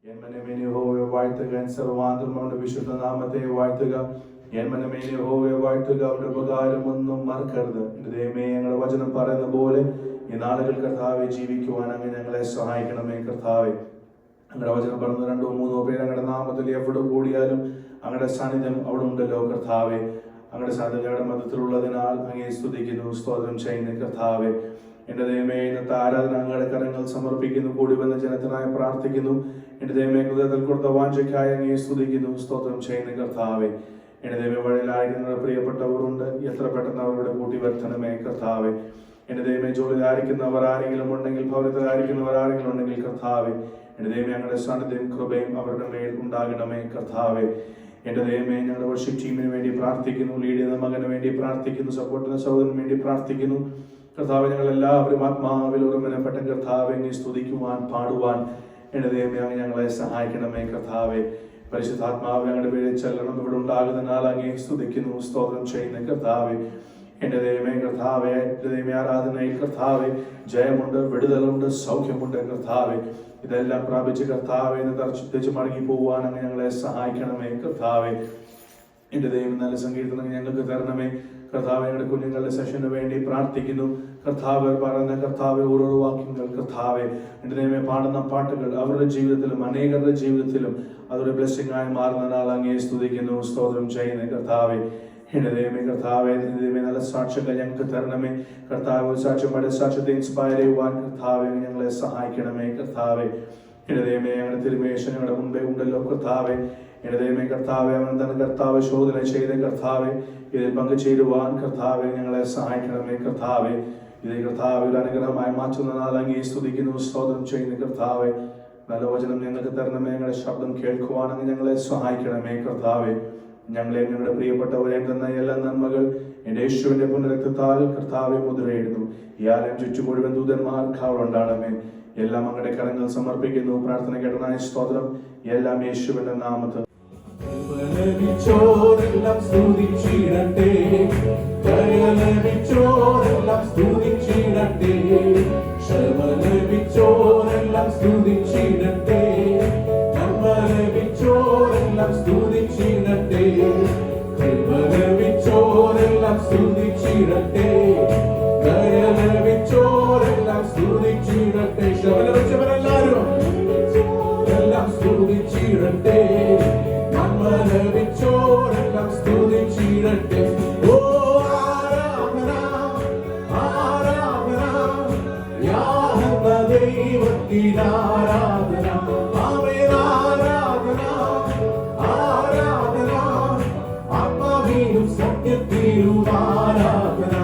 N മനമേ യഹോവയെ വാഴ്ത്തുക, N സർവാന്തരം അവന്റെ വിശുദ്ധ നാമത്തെ വാഴ്ത്തുക. എൻ മനമേ യഹോവയെ വാഴ്ത്തുക, അവന്റെ ഉപകാരം ഒന്നും മറക്കരുത്. എന്റെ ദൈവമേ, ഞങ്ങളുടെ വചനം പറയുന്ന പോലെ ഈ നാളുകൾ കർത്താവെ ജീവിക്കുവാൻ അങ്ങ് ഞങ്ങളെ സഹായിക്കണമേ. കർത്താവെ, ഞങ്ങളുടെ വചനം പറഞ്ഞു 2-3 പേര് ഞങ്ങളുടെ നാമത്തിൽ എവിടെ കൂടിയാലും അങ്ങയുടെ സാന്നിധ്യം അവിടെ ഉണ്ടല്ലോ. കർത്താവെ, അങ്ങയുടെ സാന്നിധ്യം ഞങ്ങളുടെ മധ്യത്തിലുള്ളതിനാൽ അങ്ങയെ സ്തുതിക്കുന്നു, സ്തോത്രം ചെയ്യുന്നു. കർത്താവെ, എന്റെ ദൈവമേ, ഇന്നത്തെ ആരാധന അങ്ങയുടെ കരങ്ങൾ സമർപ്പിക്കുന്നു, കൂടി വന്ന ജനത്തിനായി പ്രാർത്ഥിക്കുന്നു. എന്റെ ദൈവമേ, ഹൃദയത്തിൽ കൊടുത്ത വാഞ്ചയ്ക്കായി അങ്ങയെ സ്തുതിക്കുന്നു, സ്തോത്രം ചെയ്യുന്നു. കർത്താവെ, എന്റെ ദൈവമേ, വഴിയിലായിരിക്കുന്ന പ്രിയപ്പെട്ടവരുണ്ട്, എത്ര പെട്ടെന്ന് അവരുടെ കൂട്ടി വരുത്തണമേ. കർത്താവെ, എന്റെ ദൈവമേ, ജോലിയിലായിരിക്കുന്നവർ ആരെങ്കിലും ഉണ്ടെങ്കിൽ, ഭവനത്തിലായിരിക്കുന്നവർ ആരെങ്കിലും ഉണ്ടെങ്കിൽ, കർത്താവെ, എന്റെ ദൈവമേ, ഞങ്ങളുടെ സാന്നിധ്യം കൃപയും അവരുടെ മേൽ ഉണ്ടാകണമേ. കർത്താവെ, എന്റെ ദൈവമേ, ഞങ്ങളുടെ വർഷിപ്പ് ടീമിന് വേണ്ടി പ്രാർത്ഥിക്കുന്നു, ലീഡ് ചെയ്യുന്ന മകന് വേണ്ടി പ്രാർത്ഥിക്കുന്നു, സപ്പോർട്ട് ചെയ്യുന്ന സഹോദരന് വേണ്ടി പ്രാർത്ഥിക്കുന്നു. കർത്താവ്, ഞങ്ങൾ എല്ലാവരും ആത്മാവിൽ ഒരുമനപ്പെട്ട കർത്താവെ സ്തുതിക്കുവാൻ, പാടുവാൻ എന്റെ ദൈവമേ അങ്ങ് ഞങ്ങളെ സഹായിക്കണമേ. കർത്താവെ, പരിശുദ്ധാത്മാവ് ഞങ്ങളുടെ പേരിൽ ചെല്ലണം, ഇവിടെ ഉണ്ടാകുന്നതിനാൽ അങ്ങേ സ്തുതിക്കുന്നു, സ്തോത്രം ചെയ്യുന്ന. കർത്താവെ, എന്റെ ദൈവമേ, കർത്താവെ, എന്റെ ദൈവമേ, ആരാധനയിൽ കർത്താവെ ജയമുണ്ട്, വിടുതലുണ്ട്, സൗഖ്യമുണ്ട്. കർത്താവെ, ഇതെല്ലാം പ്രാപിച്ച് കർത്താവെ തെച്ച് മടങ്ങി പോകുവാൻ അങ്ങ് ഞങ്ങളെ സഹായിക്കണമേ. കർത്താവെ, എന്റെ ദൈവം നല്ല സങ്കീർത്തനം ഞങ്ങൾക്ക് തരണമേ. കർത്താവ്, ഞങ്ങളുടെ കുഞ്ഞുങ്ങളുടെ സെഷന് വേണ്ടി പ്രാർത്ഥിക്കുന്നു. കർത്താവ് പറയുന്ന കർത്താവ് ഓരോ വാക്യങ്ങൾ, കർത്താവ് എന്റെ ദൈവമേ, പാടുന്ന പാട്ടുകൾ അവരുടെ ജീവിതത്തിലും അനേകരുടെ ജീവിതത്തിലും അതൊരു ബ്ലെസ്സിംഗ് ആയി മാറുന്നതിനാൽ അങ്ങേ സ്തുതിക്കുന്നു, സ്തോത്രം ചെയ്യുന്നു. കർത്താവെ, എന്റെ ദൈവമേ, കർത്താവെ, ദൈവമേ, നല്ല സാക്ഷ്യങ്ങൾ ഞങ്ങൾക്ക് തരണമേ. കർത്താവ്, സാക്ഷ്യങ്ങളുടെ സാക്ഷ്യത്തെ ഇൻസ്പയർ ചെയ്യുവാൻ കർത്താവെ ഞങ്ങളെ സഹായിക്കണമേ. കർത്താവെ, എന്റെ ദൈവമേ, ഞങ്ങളുടെ തിരുമേശ ഞങ്ങളുടെ മുമ്പേ ഉണ്ടല്ലോ. കർത്താവെ, എന്റെ ദൈവമേ, കർത്താവെ, അവൻ തന്നെ കർത്താവ് ശോധന ചെയ്ത കർത്താവെ ഇതിൽ പങ്കുചേരുവാൻ കർത്താവെ ഞങ്ങളെ സഹായിക്കണമേ. കർത്താവെ, ഇത് കർത്താവ് ഒരു അനുഗ്രഹമായി മാറ്റുന്നതിനാൽ അങ്ങേ സ്തുതിക്കുന്നു, സ്തോത്രം ചെയ്യുന്നു. കർത്താവെ, നല്ല വചനം ഞങ്ങൾക്ക് തരണമേ. ഞങ്ങളുടെ ശബ്ദം കേൾക്കുവാൻ അങ്ങ് ഞങ്ങളെ സഹായിക്കണമേ. കർത്താവെ, ഞങ്ങളെ ഞങ്ങളുടെ പ്രിയപ്പെട്ടവരെ തന്ന എല്ലാ നന്മകൾ എന്റെ യേശുവിന്റെ പുനരക്തത്താൽ കർത്താവെ മുദ്രയിടുന്നു. ഈ ആലയം ചുറ്റും മുഴുവൻ ദൂതന്മാർ കാവലുണ്ടാകണമേ. എല്ലാം അങ്ങയുടെ കരങ്ങൾ സമർപ്പിക്കുന്നു. പ്രാർത്ഥന കേട്ടനായ സ്തോത്രം. എല്ലാം യേശുവിന്റെ നാമത്തിൽ. ലഭിച്ചോരെല്ലാം സ്തുതിച്ചിടട്ടെ, ലഭിച്ചോരെല്ലാം സ്തുതിച്ചിടട്ടെ, ക്ഷമ ലഭിച്ചോരെല്ലാം സ്തുതിച്ചിടട്ടെ, നന്മ ലഭിച്ചോരെല്ലാം സ്തുതിച്ചിടട്ടെ, കൃപ ലഭിച്ചോരെല്ലാം സ്തുതിച്ചിടട്ടെ, ദയ ലഭിച്ചോരെല്ലാം സ്തുതിച്ചിടട്ടെ, ക്ഷമ ലഭിച്ചവരെല്ലാവരും എല്ലാം സ്തുതിച്ചിടട്ടെ, ലഭിച്ചോരെല്ലാം സ്തുതിച്ചിടട്ടെ. ഓ ആരാധന, ആരാധന, യാഹവ ദൈവത്തിന് ആരാധന, ആമേൻ ആരാധന, ആരാധന, ആത്മാവിലും സത്യത്തിലും ആരാധന.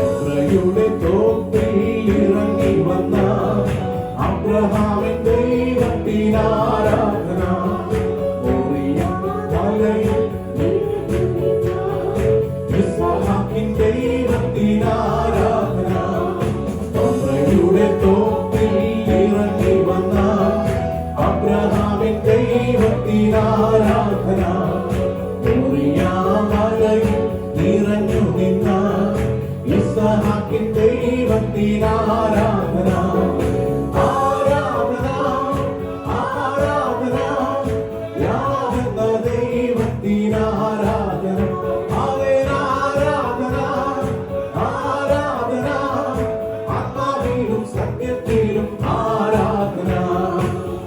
അബ്രയുടെ തോപ്പിൽ ഇറങ്ങി വന്ന അബ്രഹാമിൻ ദൈവത്തിന് ആരാധന, ദൈവത്തിന് ആരാധന. അബ്രയുടെ തോപ്പിൽ ഇറങ്ങി വന്ന അബ്രഹാമിൻ ദൈവത്തിന് ആരാധന, മലയിൽ നിറഞ്ഞു നിന്ന ഇസ്ഹാക്കിൻ ദൈവത്തിന് ആരാധന. ആരാധന, ആരാധന, യാഹവ ദൈവത്തിന് ആരാധന, സത്യത്തിലും ആരാധന.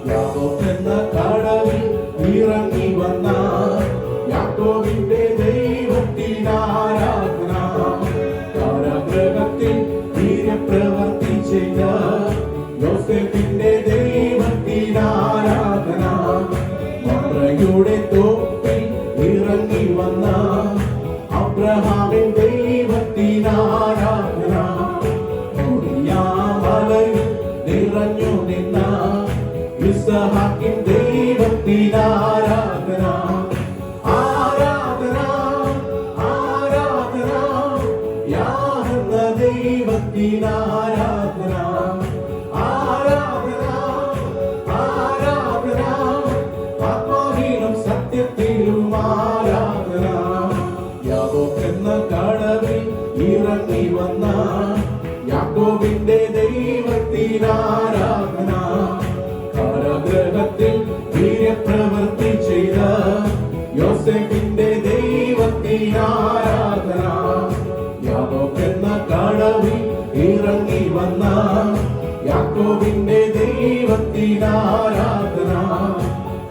യാക്കോബ് എന്ന കടലിൽ ഇറങ്ങി വന്ന യാക്കോബിന്റെ ദൈവത്തിന് ആരാധന. കാരാഗൃഹത്തിൽ വീര്യപ്രവൃത്തി ചെയ്ത യോസേഫിന്റെ ദൈവത്തിന് ആരാധന. മമ്രയുടെ തോപ്പിൽ ഇറങ്ങി വന്ന അബ്രഹാമിൻ ദൈവത്തിന് ആരാധന. നിറഞ്ഞു നിന്ന ഇസ്ഹാക്കിൻ ദൈവത്തിന് ആരാധന. ആരാധന, ആരാധന, യാഹവ ദൈവത്തിന് ആരാധന. ആരാധന, ആരാധന, ആത്മാവിലും സത്യത്തിലും ആരാധന. യാക്കോബ് എന്ന കടവിൽ ഇറങ്ങി വന്ന യാക്കോബിന്റെ ദൈവത്തിന് ആരാധന. കാരാഗൃഹത്തിൽ യാക്കോബിന്റെ ദൈവത്തിനാരാധന.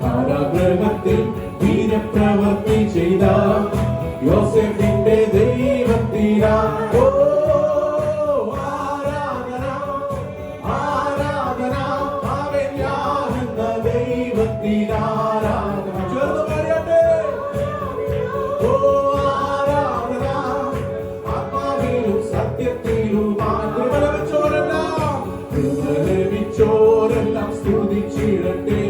കാരാഗൃഹത്തിൽ വീര്യപ്രവൃത്തി ചെയ്ത യോസേഫിന്റെ ദൈവത്തിനാ ആരാധന ആരാധന. അവൻ യാഹെന്ന ദൈവത്തിനാരാധന. ചേർന്ന് പറയട്ടെ. ഓ ആരാധന ആത്മാവിലും സത്യത്തിലുമായി. കൃപ ലഭിച്ചോരെല്ലാം സ്തുതിച്ചിടട്ടെ.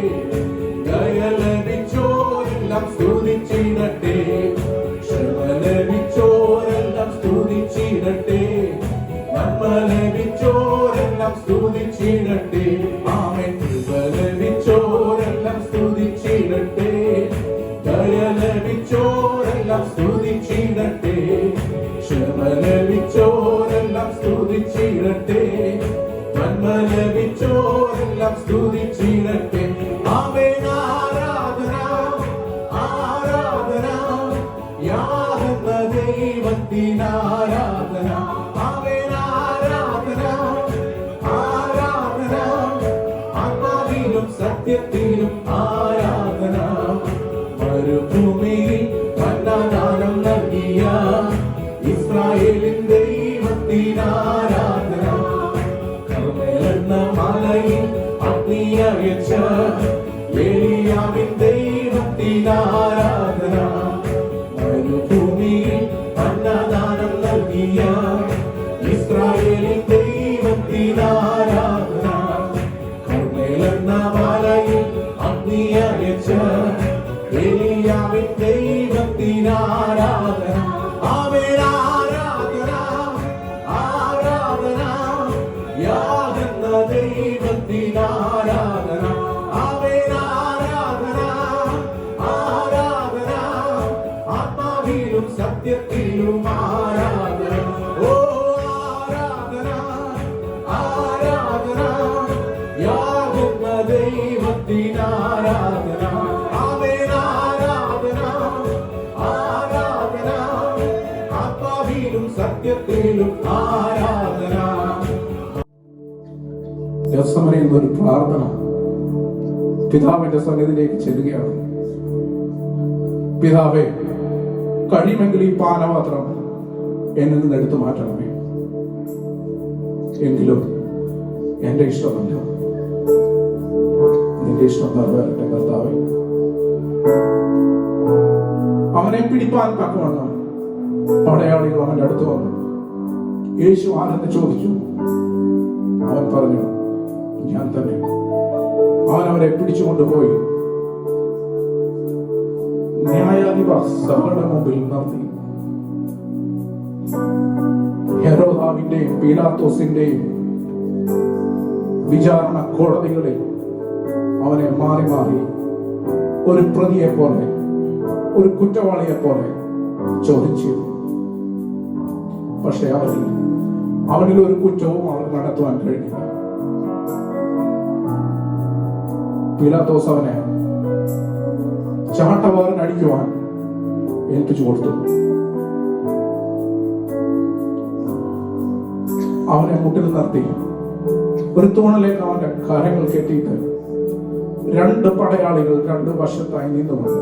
ദയ ലഭിച്ചോരെല്ലാം സ്തുതിച്ചിടട്ടെ. ക്ഷമ ലഭിച്ചോരെല്ലാം സ്തുതിച്ചിടട്ടെ. നന്മ ലഭിച്ചോരെല്ലാം സ്തുതിച്ചിടട്ടെ. ആമേൻ. കൃപ ലഭിച്ചോരെല്ലാം സ്തുതിച്ചിടട്ടെ. ദയ ലഭിച്ചോരെല്ലാം സ്തുതിച്ചിടട്ടെ. ക്ഷമ ലഭിച്ചോരെല്ലാം സ്തുതിച്ചിടട്ടെ. നന്മ ലഭിച്ചോരെല്ലാം സ്തുതിച്ചിടട്ടെ. ആമേൻ. ആരാധന ആരാധന യാഹെന്ന ദൈവത്തിനാരാധന. ആമേൻ. ആരാധന ആരാധന ആത്മാവിലും സത്യത്തിലും ആരാധന. മരുഭൂമിയിൽ മന്നാദാനം നൽകിയ ഇസ്രായേലിൻ ദൈവത്തിനാരാധന. കർമ്മേലെന്ന മലയിൽ അഗ്നി അയച്ച ഏലിയാവിൻ ദൈവത്തിനാരാധന. മരുഭൂമിയിൽ മന്നാദാനം നൽകിയ ഇസ്രായേലിൻ ദൈവത്തിനാരാധന. കർമ്മേലെന്ന മലയിൽ അഗ്നി അയച്ച ഏലിയാവിൻ ദൈവത്തിനാരാധന. ആമേൻ. ആരാധന ആരാധന യാഹെന്ന ദൈവത്തിനാരാധന. ആമേൻ. ആരാധന ആരാധന ആത്മാവിലും സത്യത്തിലും ആരാധന. ഓ ആരാധന ആരാധന യാഹെന്ന ദൈവത്തിനാരാധന. ആമേൻ. ആരാധന ആരാധന ആത്മാവിലും സത്യത്തിലും ആരാധന. ദിവസം അറിയുന്ന ഒരു പ്രാർത്ഥന പിതാവിന്റെ സന്നിധിയിലേക്ക് ചെല്ലുകയാണ്. പിതാവേ, കഴിയുമെങ്കിൽ ഈ പാനപാത്രം എന്നിൽ നിന്ന് എടുത്തു മാറ്റണമേ. എങ്കിലും എന്റെ ഇഷ്ടമല്ല, നിന്റെ ഇഷ്ടം നിറവേറട്ടെ കർത്താവേ. അവനെ പിടിപ്പാൻ തക്കവണ്ണം പടയാളികൾ അവന്റെ അടുത്ത് വന്നു. യേശു ആരെന്ന് ചോദിച്ചു. അവൻ പറഞ്ഞു, ഞാൻ തന്നെ. അവൻ അവരെ പിടിച്ചുകൊണ്ടുപോയി ന്യായാധിപ സഭയുടെ മുമ്പിൽ നിർത്തി. ഹെരോദാവിന്റെയും പീലാത്തോസിന്റെയും വിചാരണ കോടതികളിൽ അവനെ മാറി മാറി ഒരു പ്രതിയെ പോലെ, ഒരു കുറ്റവാളിയെ പോലെ ചോദിച്ചു. പക്ഷെ അവനിൽ ഒരു കുറ്റവും അവർ നടത്തുവാൻ കഴിഞ്ഞില്ല. പീലാത്തോസ് അവനെ ചാട്ടവാറിന് അടിക്കുവാൻ ഏൽപ്പിച്ചു കൊടുത്തു. അവനെ മുട്ടിൽ നിർത്തി ഒരു തൂണിലേക്ക് അവന്റെ കാര്യങ്ങൾ കെട്ടിയിട്ട് രണ്ട് പടയാളികൾ രണ്ട് വശത്തായി നിന്നുകൊണ്ട്,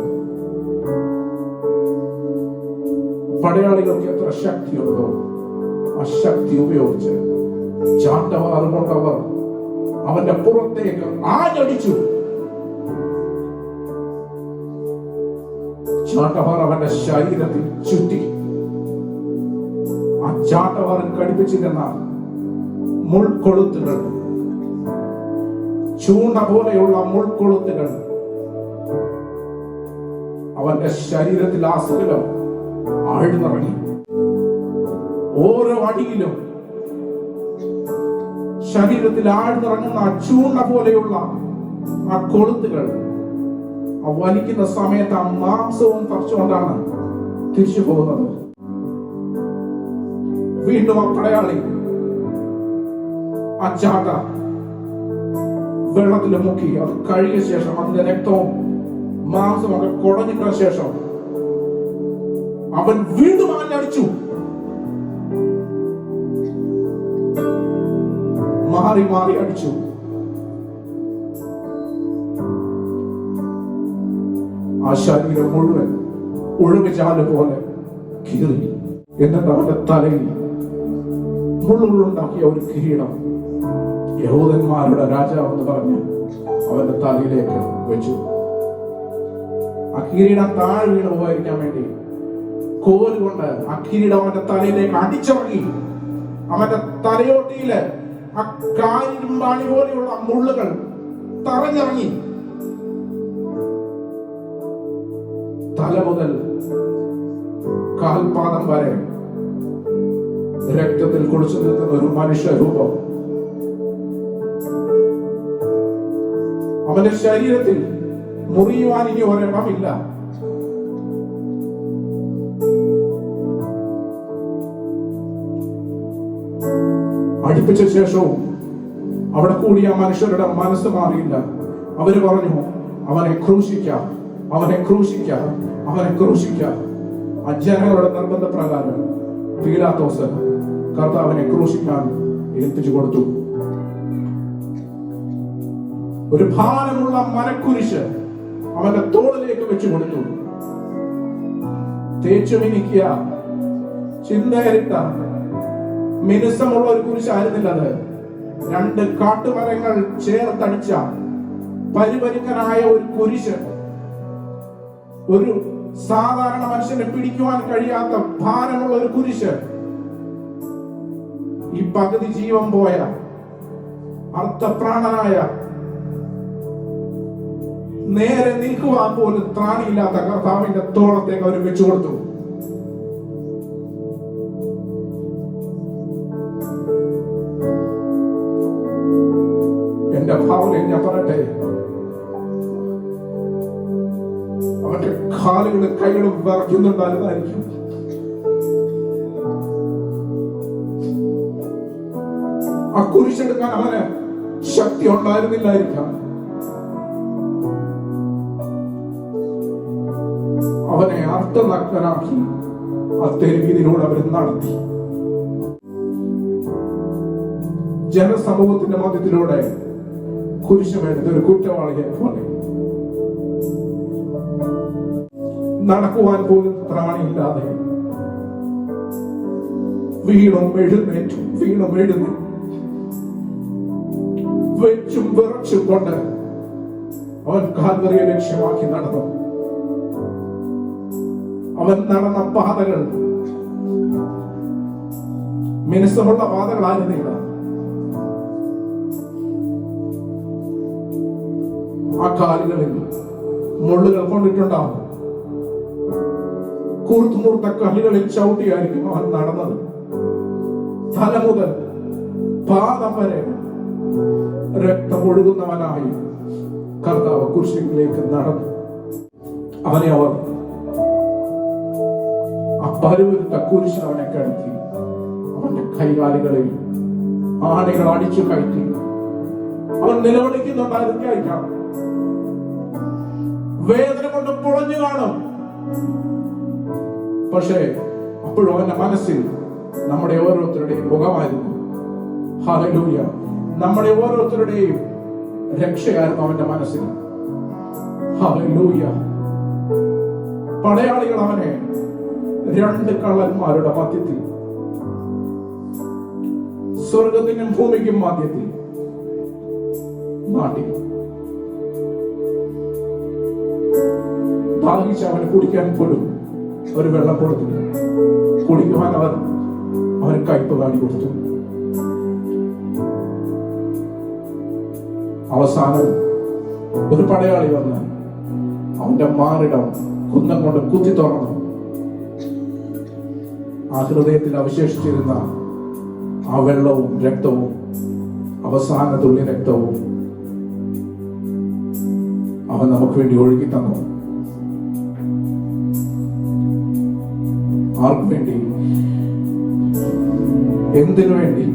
പടയാളികൾക്ക് എത്ര ശക്തിയുള്ളതോ ആ ശക്തി ഉപയോഗിച്ച് ചാട്ടവാറ് കൊണ്ടവർ അവന്റെ പുറത്തേക്ക് ആഞ്ഞടിച്ചു. ചാട്ടവാർ അവന്റെ ശരീരത്തിൽ ചുറ്റി. ആ ചാട്ടവാറിൽ ഘടിപ്പിച്ചിരുന്ന മുൾക്കൊളുത്തുകൾ, ചൂണ്ട പോലെയുള്ള മുൾക്കൊളുത്തുകൾ അവന്റെ ശരീരത്തിൽ ആസകലം ആഴ്ന്നിറങ്ങി. ഓരോ അടിയിലും ശരീരത്തിൽ ആഴ്ന്നിറങ്ങുന്ന ആ ചൂണ്ട പോലെയുള്ള ആ കൊളുത്തുകൾ ആ വലിക്കുന്ന സമയത്ത് ആ മാംസവും തറച്ചുകൊണ്ടാണ് തിരിച്ചു പോകുന്നത്. വീണ്ടും ആ പടയാളി ആ ചാട്ട വെള്ളത്തിൽ മുക്കി അത് കഴുകിയ ശേഷം അതിന്റെ രക്തവും മാംസവും ഒക്കെ കുടഞ്ഞിട്ട ശേഷം അവൻ വീണ്ടും ആഞ്ഞടിച്ചു. മാറി മാറി അടിച്ചു. ആ ശരീരം മുഴുവൻ ഒഴുകുചാല് പോലെ കീറി. എന്നിട്ട് അവന്റെ തലയിൽ മുള്ളുണ്ടാക്കിയ ഒരു കിരീടം യഹൂദന്മാരുടെ രാജാവ് എന്ന് പറഞ്ഞ് അവന്റെ തലയിലേക്ക് വെച്ചു. ആ കിരീടം താഴെ വീണ് പോകാതിരിക്കാൻ വേണ്ടി കോൽ കൊണ്ട് ആ കിരീടം അവന്റെ തലയിലേക്ക് അടിച്ചിറങ്ങി. അവന്റെ തലയോട്ടിയില് ആ കാലിരുമ്പാണി പോലെയുള്ള മുള്ളുകൾ തറഞ്ഞിറങ്ങി. തല മുതൽ കാൽപാദം വരെ രക്തത്തിൽ കുളിച്ചു നിൽക്കുന്ന ഒരു മനുഷ്യ രൂപം. അവന്റെ ശരീരത്തിൽ മുറിയുവാൻ ഇനി ഒരെണ്ണമില്ല. അടുപ്പിച്ച ശേഷവും അവിടെ കൂടിയ മനുഷ്യരുടെ മനസ്സ് മാറിയില്ല. അവര് പറഞ്ഞു, അവനെ ക്രൂശിക്കാം, അവനെ ക്രൂശിക്കാം, അവനെ ക്രൂശിക്കാം. ജനങ്ങളുടെ നിർബന്ധ പ്രകാരം പീലാത്തോസ് കർത്താവിനെ ക്രൂശിക്കാൻ ഏൽപ്പിച്ചു കൊടുത്തു. ഒരു ഭാരമുള്ള മരക്കുരിശ് അവന്റെ തോളിലേക്ക് വെച്ചു കൊടുത്തു. തേച്ചു മിനുക്കിയ ചിന്തയരിട്ട മിനുസമുള്ള ഒരു കുരിശായിരുന്നില്ല അത്. 2 കാട്ടുമരങ്ങൾ ചേർത്തടിച്ച പരിപരുക്കനായ ഒരു കുരിശ്. ഒരു സാധാരണ മനുഷ്യനെ പിടിക്കുവാൻ കഴിയാത്ത ഭാരമുള്ള ഒരു കുരിശ്. ഈ പകുതി ജീവൻ പോയ അർത്ഥപ്രാണനായ, നേരെ നിൽക്കുവാൻ പോലും ത്രാണിയില്ലാത്ത കർത്താവിന്റെ തോളത്തേക്ക് അവർ വെച്ചു കൊടുത്തു. എന്റെ ഭാവനയിൽ ഞാൻ പറയട്ടെ, അവന്റെ കാലുകളും കൈകളും വിറയ്ക്കുന്നുണ്ടായിരുന്നായിരിക്കും. ആ കുരിശെടുക്കാൻ അവന് ശക്തി ഉണ്ടായിരുന്നില്ലായിരിക്കാം. അവനെ അർത്ഥനഗ്നനാക്കി ആ തെരുവീതിലൂടെ അവർ നടത്തി. ജനസമൂഹത്തിന്റെ മധ്യത്തിലൂടെ കുരിശുമെടുത്ത ഒരു കുറ്റവാളിയെ പോലെ നടക്കുവാൻ പോലും ത്രാണിയില്ലാതെ വീണും എഴുന്നേറ്റും വീണും എഴുന്നേറ്റും വെച്ചും വിറച്ചും കൊണ്ട് അവൻ കാൽവറിയെ ലക്ഷ്യമാക്കി നടന്നു. അവൻ നടന്ന പാതകൾ മിനുസമുള്ള പാതകളായിരുന്നില്ല. ആ കാലുകളിൽ മുള്ളുകൾ കൊണ്ടിട്ടുണ്ടാവും. കൂർത്തുമൂർത്ത കല്ലുകളിൽ ചവിട്ടിയായിരിക്കും അവൻ നടന്നത്. തല മുതൽ പാദം വരെ രക്തം ഒഴുകുന്നവനായി കർത്താവ് കുരിശിലേക്ക് നടന്നു. അവനെ അവർ ആ പരുവരുത്ത കുരിശ് അവനെ കിടത്തി. അവന്റെ കൈകാലുകളിൽ ആണികൾ അടിച്ചു കയറ്റി. അവൻ നിലവിളിക്കുന്നുണ്ടായിരിക്കാം. വേദന കൊണ്ട് പൊളഞ്ഞു കാണും. പക്ഷേ അപ്പോഴും അവന്റെ മനസ്സിൽ നമ്മുടെ ഓരോരുത്തരുടെയും മുഖമായിരുന്നു. ഹല്ലേലൂയ. നമ്മുടെ ഓരോരുത്തരുടെയും രക്ഷയായിരുന്നു അവന്റെ മനസ്സിൽ. ഹല്ലേലൂയ. പടയാളികൾ അവനെ 2 കള്ളന്മാരുടെ മധ്യത്തിൽ, സ്വർഗത്തിനും ഭൂമിക്കും മധ്യത്തിൽ നാട്ടി. ദാഹിച്ച് അവന് കുടിക്കാൻ പോലും ഒരു വെള്ളം കൊടുത്തില്ല. കുടിക്കുവാൻ അവന് കയ്പ് കാടി കൊടുത്തു. അവസാനം ഒരു പടയാളി വന്ന് അവന്റെ മാറിടം കുന്തം കൊണ്ട് കുത്തി തുറന്നു. ആ ഹൃദയത്തിൽ അവശേഷിച്ചിരുന്ന ആ വെള്ളവും രക്തവും, അവസാന തുള്ളി രക്തവും അവൻ നമുക്ക് വേണ്ടി ഒഴുകി തന്നു. ആർക്കു വേണ്ടി? എന്തിനു വേണ്ടി?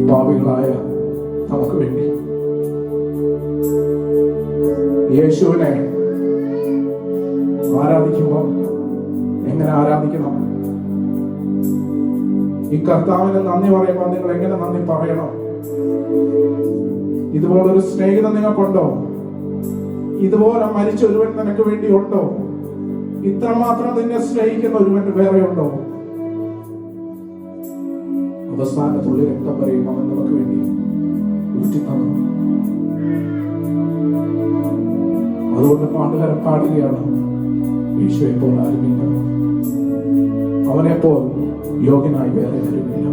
പാപികളായ നമുക്ക് വേണ്ടി. യേശുവിനെ ആരാധിക്കുമ്പോൾ എങ്ങനെ ആരാധിക്കണം? ഈ കർത്താവിന് നന്ദി പറയുമ്പോൾ നിങ്ങൾ എങ്ങനെ നന്ദി പറയണം? ഇതുപോലൊരു സ്നേഹിതൻ നിങ്ങൾക്കുണ്ടോ? ഇതുപോലെ മരിച്ച ഒരുവൻ നിനക്ക് വേണ്ടി ഉണ്ടോ? ഇത്രമാത്രം നിന്നെ സ്നേഹിക്കുന്ന ഒരുവൻ വേറെ ഉണ്ടോ? അവസാന തുള്ളി രക്തം വരെയും അവൻ നമുക്ക് വേണ്ടി ഊറ്റിത്തന്നു. അതുകൊണ്ട് പാട്ടുകാരൻ പാടുകയാണ്, യേശുവെ പോലെ ആരുമില്ല, അവനെ പോൽ യോഗ്യനായി വേറെ ആരുമില്ല.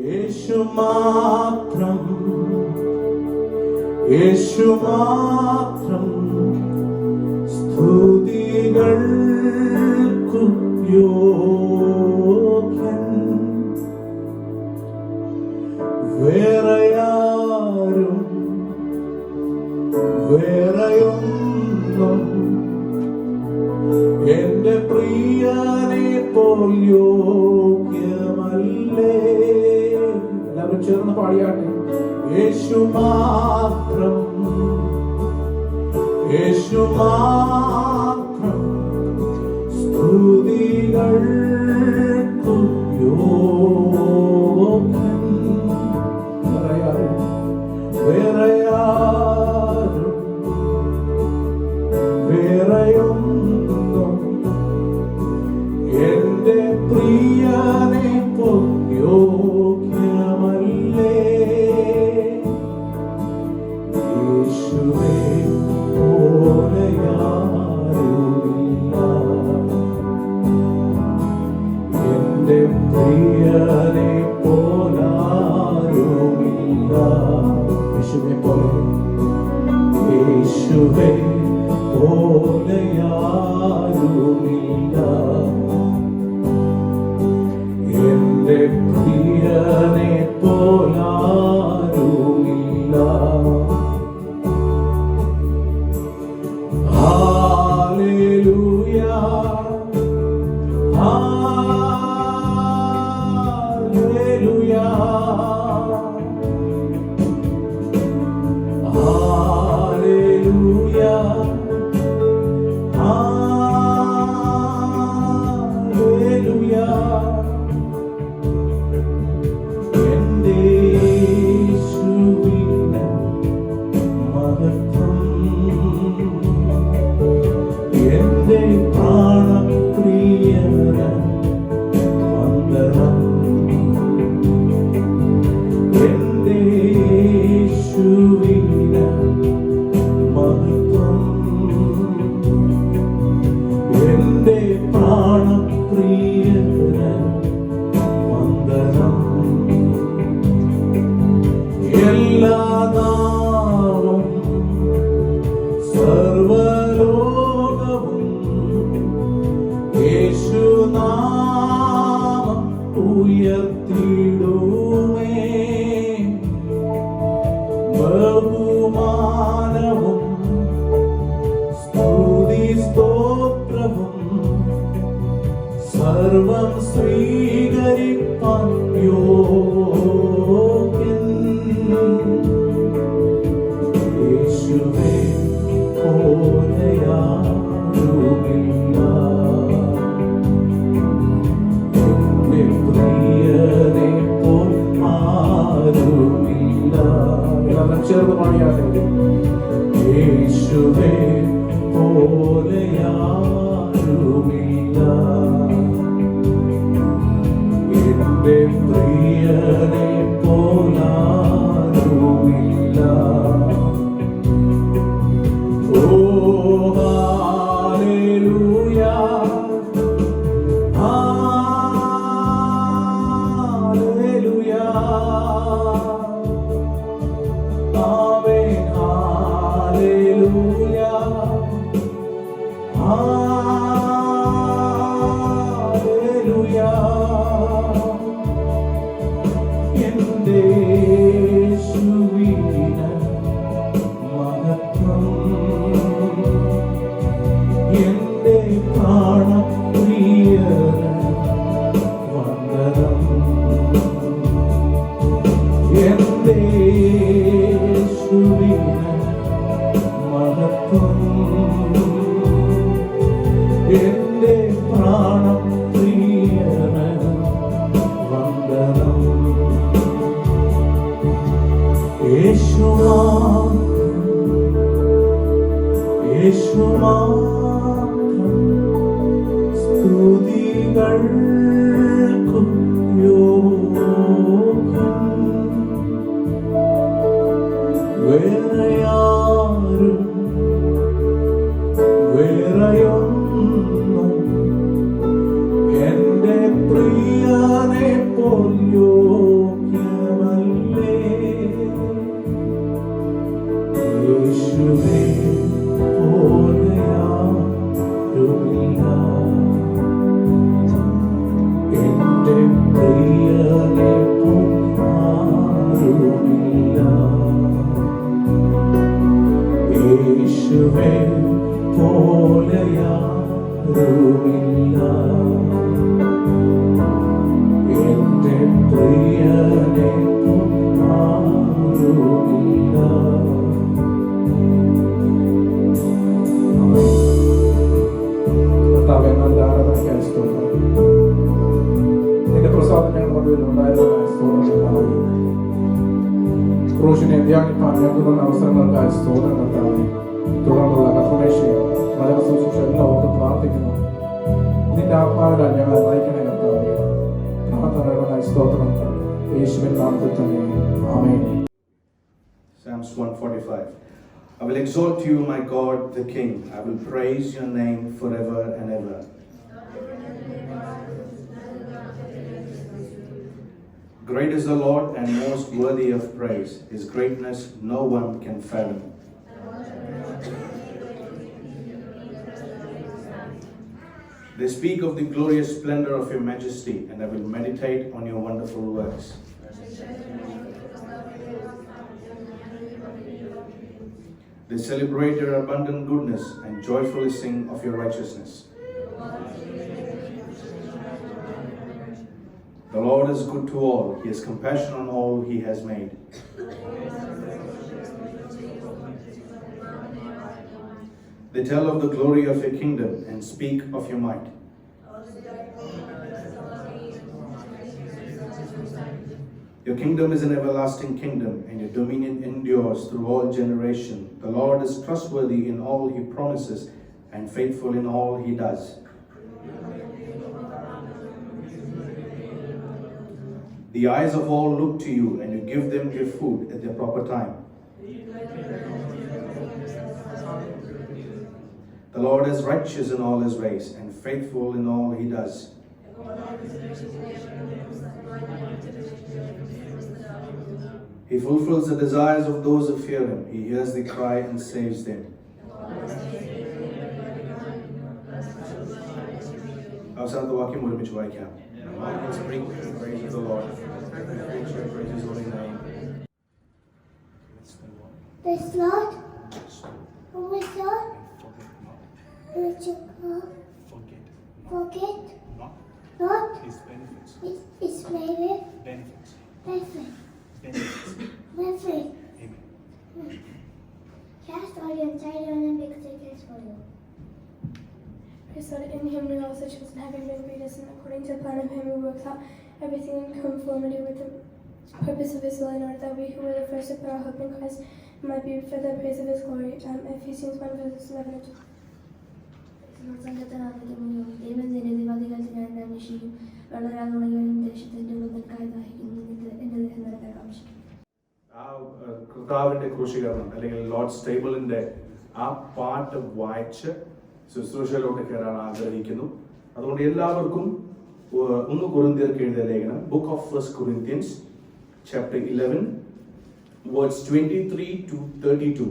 യേശു മാത്രം, യേശു മാത്രം സ്തുതികൾക്കു യോഗ്യൻ. വേറെയാരും വേറെയൊന്നും എന്റെ പ്രിയനെ പോൽ യോഗ്യമല്ലേ. എല്ലാവരും ചേർന്ന് പാടിയാട്ടെ. യേശു മാത്രം, യേശു മാത്രം സ്തുതികൾക്കു യോഗ്യൻ. വേറെയാരും വേറെയൊന്നും എന്റെ പ്രിയനെ പോൽ യോഗ്യമല്ലേ. യേശുവേ പോലെയാരുമില്ല, എന്റെ പ്രിയനെ പോലാരുമില്ല. യേശുവേ പോലെ, യേശുവേ പോലെയാരുമില്ല, എന്റെ പ്രിയനെ പോലാരുമില്ല. Hallelujah, hallelujah, hallelujah, hallelujah. എന്റെ യേശുവിന് മഹത്വം, എന്റെ പ്രാണപ്രിയന് വന്ദനം. എന്റെ യേശുവിന് മഹത്വം, എന്റെ പ്രാണപ്രിയന് വന്ദനം. എല്ലാ നാമവും സർവലോകവും യേശുനാമം ഉയർത്തിടുമേ. ബഹുമാനവും സ്തുതി സ്തോത്രവും സർവം സ്വീകരിപ്പാൻ യോഗ്യൻ. യേശുവേ പോലെയാരുമില്ല, എന്റെ പ്രിയനെ പോൽ ആരുമില്ല. എല്ലാം ചേർന്ന് പാടിയാട്ടെ. യേശുവേ പോലെയാരുമില്ല, എന്റെ പ്രിയനെ പോലാരുമില്ല. ഓ hallelujah, hallelujah, amen. Hallelujah, hallelujah. എന്റെ യേശുവിന് മഹത്വം, എന്റെ പ്രാണപ്രിയന് വന്ദനം. എന്റെ യേശുവിന് മഹത്വം, യേശു മാത്രം സ്തുതികൾക്കും യോഗ്യൻ. വേറെയാരും വേറെയൊന്നും എന്റെ പ്രിയനെ പോൽ യോഗ്യമല്ലേ. യേശുവേ പോലെയാരുമില്ല, എന്റെ പ്രിയനെ പോൽ ആരുമില്ല. യേശുവേ പോലെയാരുമില്ല, എന്റെ പ്രിയനെ പോൽ ആരുമില്ല. കർത്താവേ, നല്ല ആരാധനയ്ക്കായി സ്തോത്രം. നിന്റെ പ്രസാദം ഞങ്ങളുടെ നടുവിൽ ഉണ്ടായിരുന്നതായ സ്തോത്രം. ക്രൂശിനെ ധ്യാനിപ്പാൻ ഞങ്ങൾക്ക് അവസരങ്ങൾക്കായി സ്തോത്രം കർത്താവേ. തുടർന്നുള്ള കർമ്മേഷയും മലയാള ശുശ്രൂഷ എല്ലാം ഓർത്ത് പ്രാർത്ഥിക്കുന്നു. നിന്റെ ആത്മാവിനാൽ ഞങ്ങളെ നയിക്കണേ കർത്താവേ. പ്രാർത്ഥനയുടേതായ സ്തോത്രം യേശുവിൻ നാമത്തിൽ തന്നെ. ആമേൻ. Psalms 145. I will exalt you, my God, the King. I will praise your name forever and ever. Great is the Lord and most worthy of praise. His greatness no one can fathom. They speak of the glorious splendor of your majesty, and I will meditate on your wonderful works. They celebrate your abundant goodness and joyfully sing of your righteousness. The Lord is good to all. He has compassion on all he has made. They tell of the glory of your kingdom and speak of your might. Your kingdom is an everlasting kingdom, and your dominion endures through all generations. The Lord is trustworthy in all he promises and faithful in all he does. The eyes of all look to you, and you give them their food at their proper time. The Lord is righteous in all his ways and faithful in all he does. He fulfills the desires of those who fear him. He hears the cry and saves them. അവസാനത്തെ വാക്യം ഒരുമിച്ച് വായിക്കാം. Praise the Lord. Praise his holy name. Praise the Lord. Oh my God. Forget not His benefits. His benefit. Benefits. Benefit. Amen. Cast all your anxiety on him because he cares for you. Praise God, in him we also chosen having been predestined according to the plan of him who works out everything in conformity with the purpose of his will, in order that we who were the first to put our hope in Christ might be for the praise of his glory. Ephesians 1:11. ദൈവം നിരവധികൾ ഞാൻ അന്വേഷിക്കും. വളരാൻ തുടങ്ങിയവരും ദേശത്തിന്റെ മുതൽക്കായി ദാഹിക്കുന്നു. എന്റെ ദേഹം നിറയെ ആവശ്യം. ആ കർത്താവിന്റെ ക്രൂശീകരണം അല്ലെങ്കിൽ ലോർഡ്സ് ടേബിളിന്റെ ആ പാട്ട് വായിച്ച് ശുശ്രൂഷയിലോട്ട് കയറാൻ ആഗ്രഹിക്കുന്നു. അതുകൊണ്ട് എല്ലാവർക്കും 1 കൊരിന്ത്യർക്ക് എഴുതിയ ലേഖനം book of 1 Corinthians chapter 11 words 23 to 32.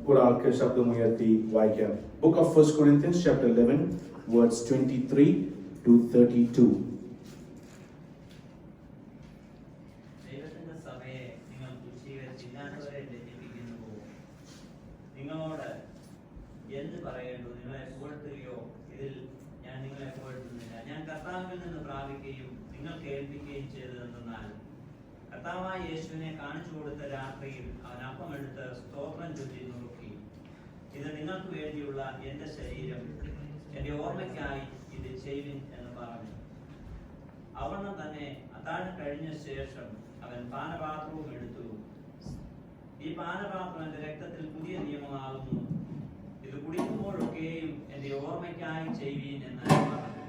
ഒരാൾക്ക് ശബ്ദമുയർത്തി വായിക്കാം. Book of 1 Corinthians chapter 11 words 23 to 32. ദൈവത്തിന്റെ സഭയെ നിങ്ങൾ തുച്ഛീകരിച്ചില്ലാത്തവരെ തെറ്റിപ്പിക്കുന്നുവോ? നിങ്ങളോട് എന്ത് പറയേണ്ടു? നിങ്ങളെ പുകഴ്ത്തുകയോ? ഇതിൽ ഞാൻ നിങ്ങളെ പുകഴ്ത്തുന്നില്ല. ഞാൻ കർത്താവിൽ നിന്ന് പ്രാപിക്കുകയും നിങ്ങൾ കേൾപ്പിക്കുകയും ചെയ്തതെന്നാൽ, കർത്താവായ യേശുവിനെ കാണിച്ചു കൊടുത്ത രാത്രിയിൽ അവൻ അപ്പമെടുത്ത് സ്തോത്രം ചൊല്ലി നുറുക്കി, ഇത് നിങ്ങൾക്ക് വേണ്ടിയുള്ള എന്റെ ശരീരം, എന്റെ ഓർമ്മയ്ക്കായി ഇത് ചെയ്യുവിൻ എന്ന് പറഞ്ഞു. അവണ്ണം തന്നെ അത്താഴം കഴിഞ്ഞ ശേഷം അവൻ പാനപാത്രവും എടുത്തു, ഈ പാനപാത്രം എന്റെ രക്തത്തിൽ പുതിയ നിയമമാകുന്നു, ഇത് കുടിക്കുമ്പോഴൊക്കെയും എന്റെ ഓർമ്മയ്ക്കായി ചെയ്യുവീൻ എന്ന് പറഞ്ഞു.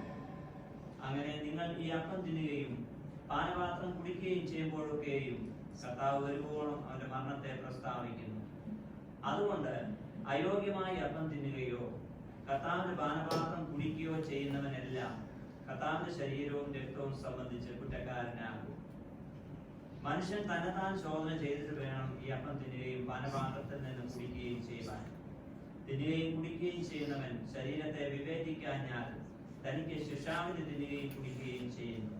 അങ്ങനെ നിങ്ങൾ ഈ അപ്പം തിന്നുകയും പാനപാത്രം കുടിക്കുകയും ചെയ്യുമ്പോഴൊക്കെയും കർത്താവ് വരുവോളം അവന്റെ മരണത്തെ പ്രസ്താവിക്കുന്നു. അതുകൊണ്ട് അയോഗ്യമായി അപ്പം തിന്നുകയോ കർത്താവിന്റെ പാനപാത്രം കുടിക്കുകയോ ചെയ്യുന്നവനെല്ലാം കർത്താവിന്റെ ശരീരവും രക്തവും സംബന്ധിച്ച് കുറ്റക്കാരനാകും. മനുഷ്യൻ തന്നെത്താൻ ശോധന ചെയ്തിട്ട് വേണം ഈ അപ്പം തിന്നുകയും പാനപാത്രത്തിൽ നിന്ന് കുടിക്കുകയും ചെയ്യുവാൻ. തിന്നുകയും കുടിക്കുകയും ചെയ്യുന്നവൻ ശരീരത്തെ വിവേചിക്കാഞ്ഞാൽ തനിക്ക് ശിക്ഷാവിന് തിന്നുകയും കുടിക്കുകയും ചെയ്യുന്നു.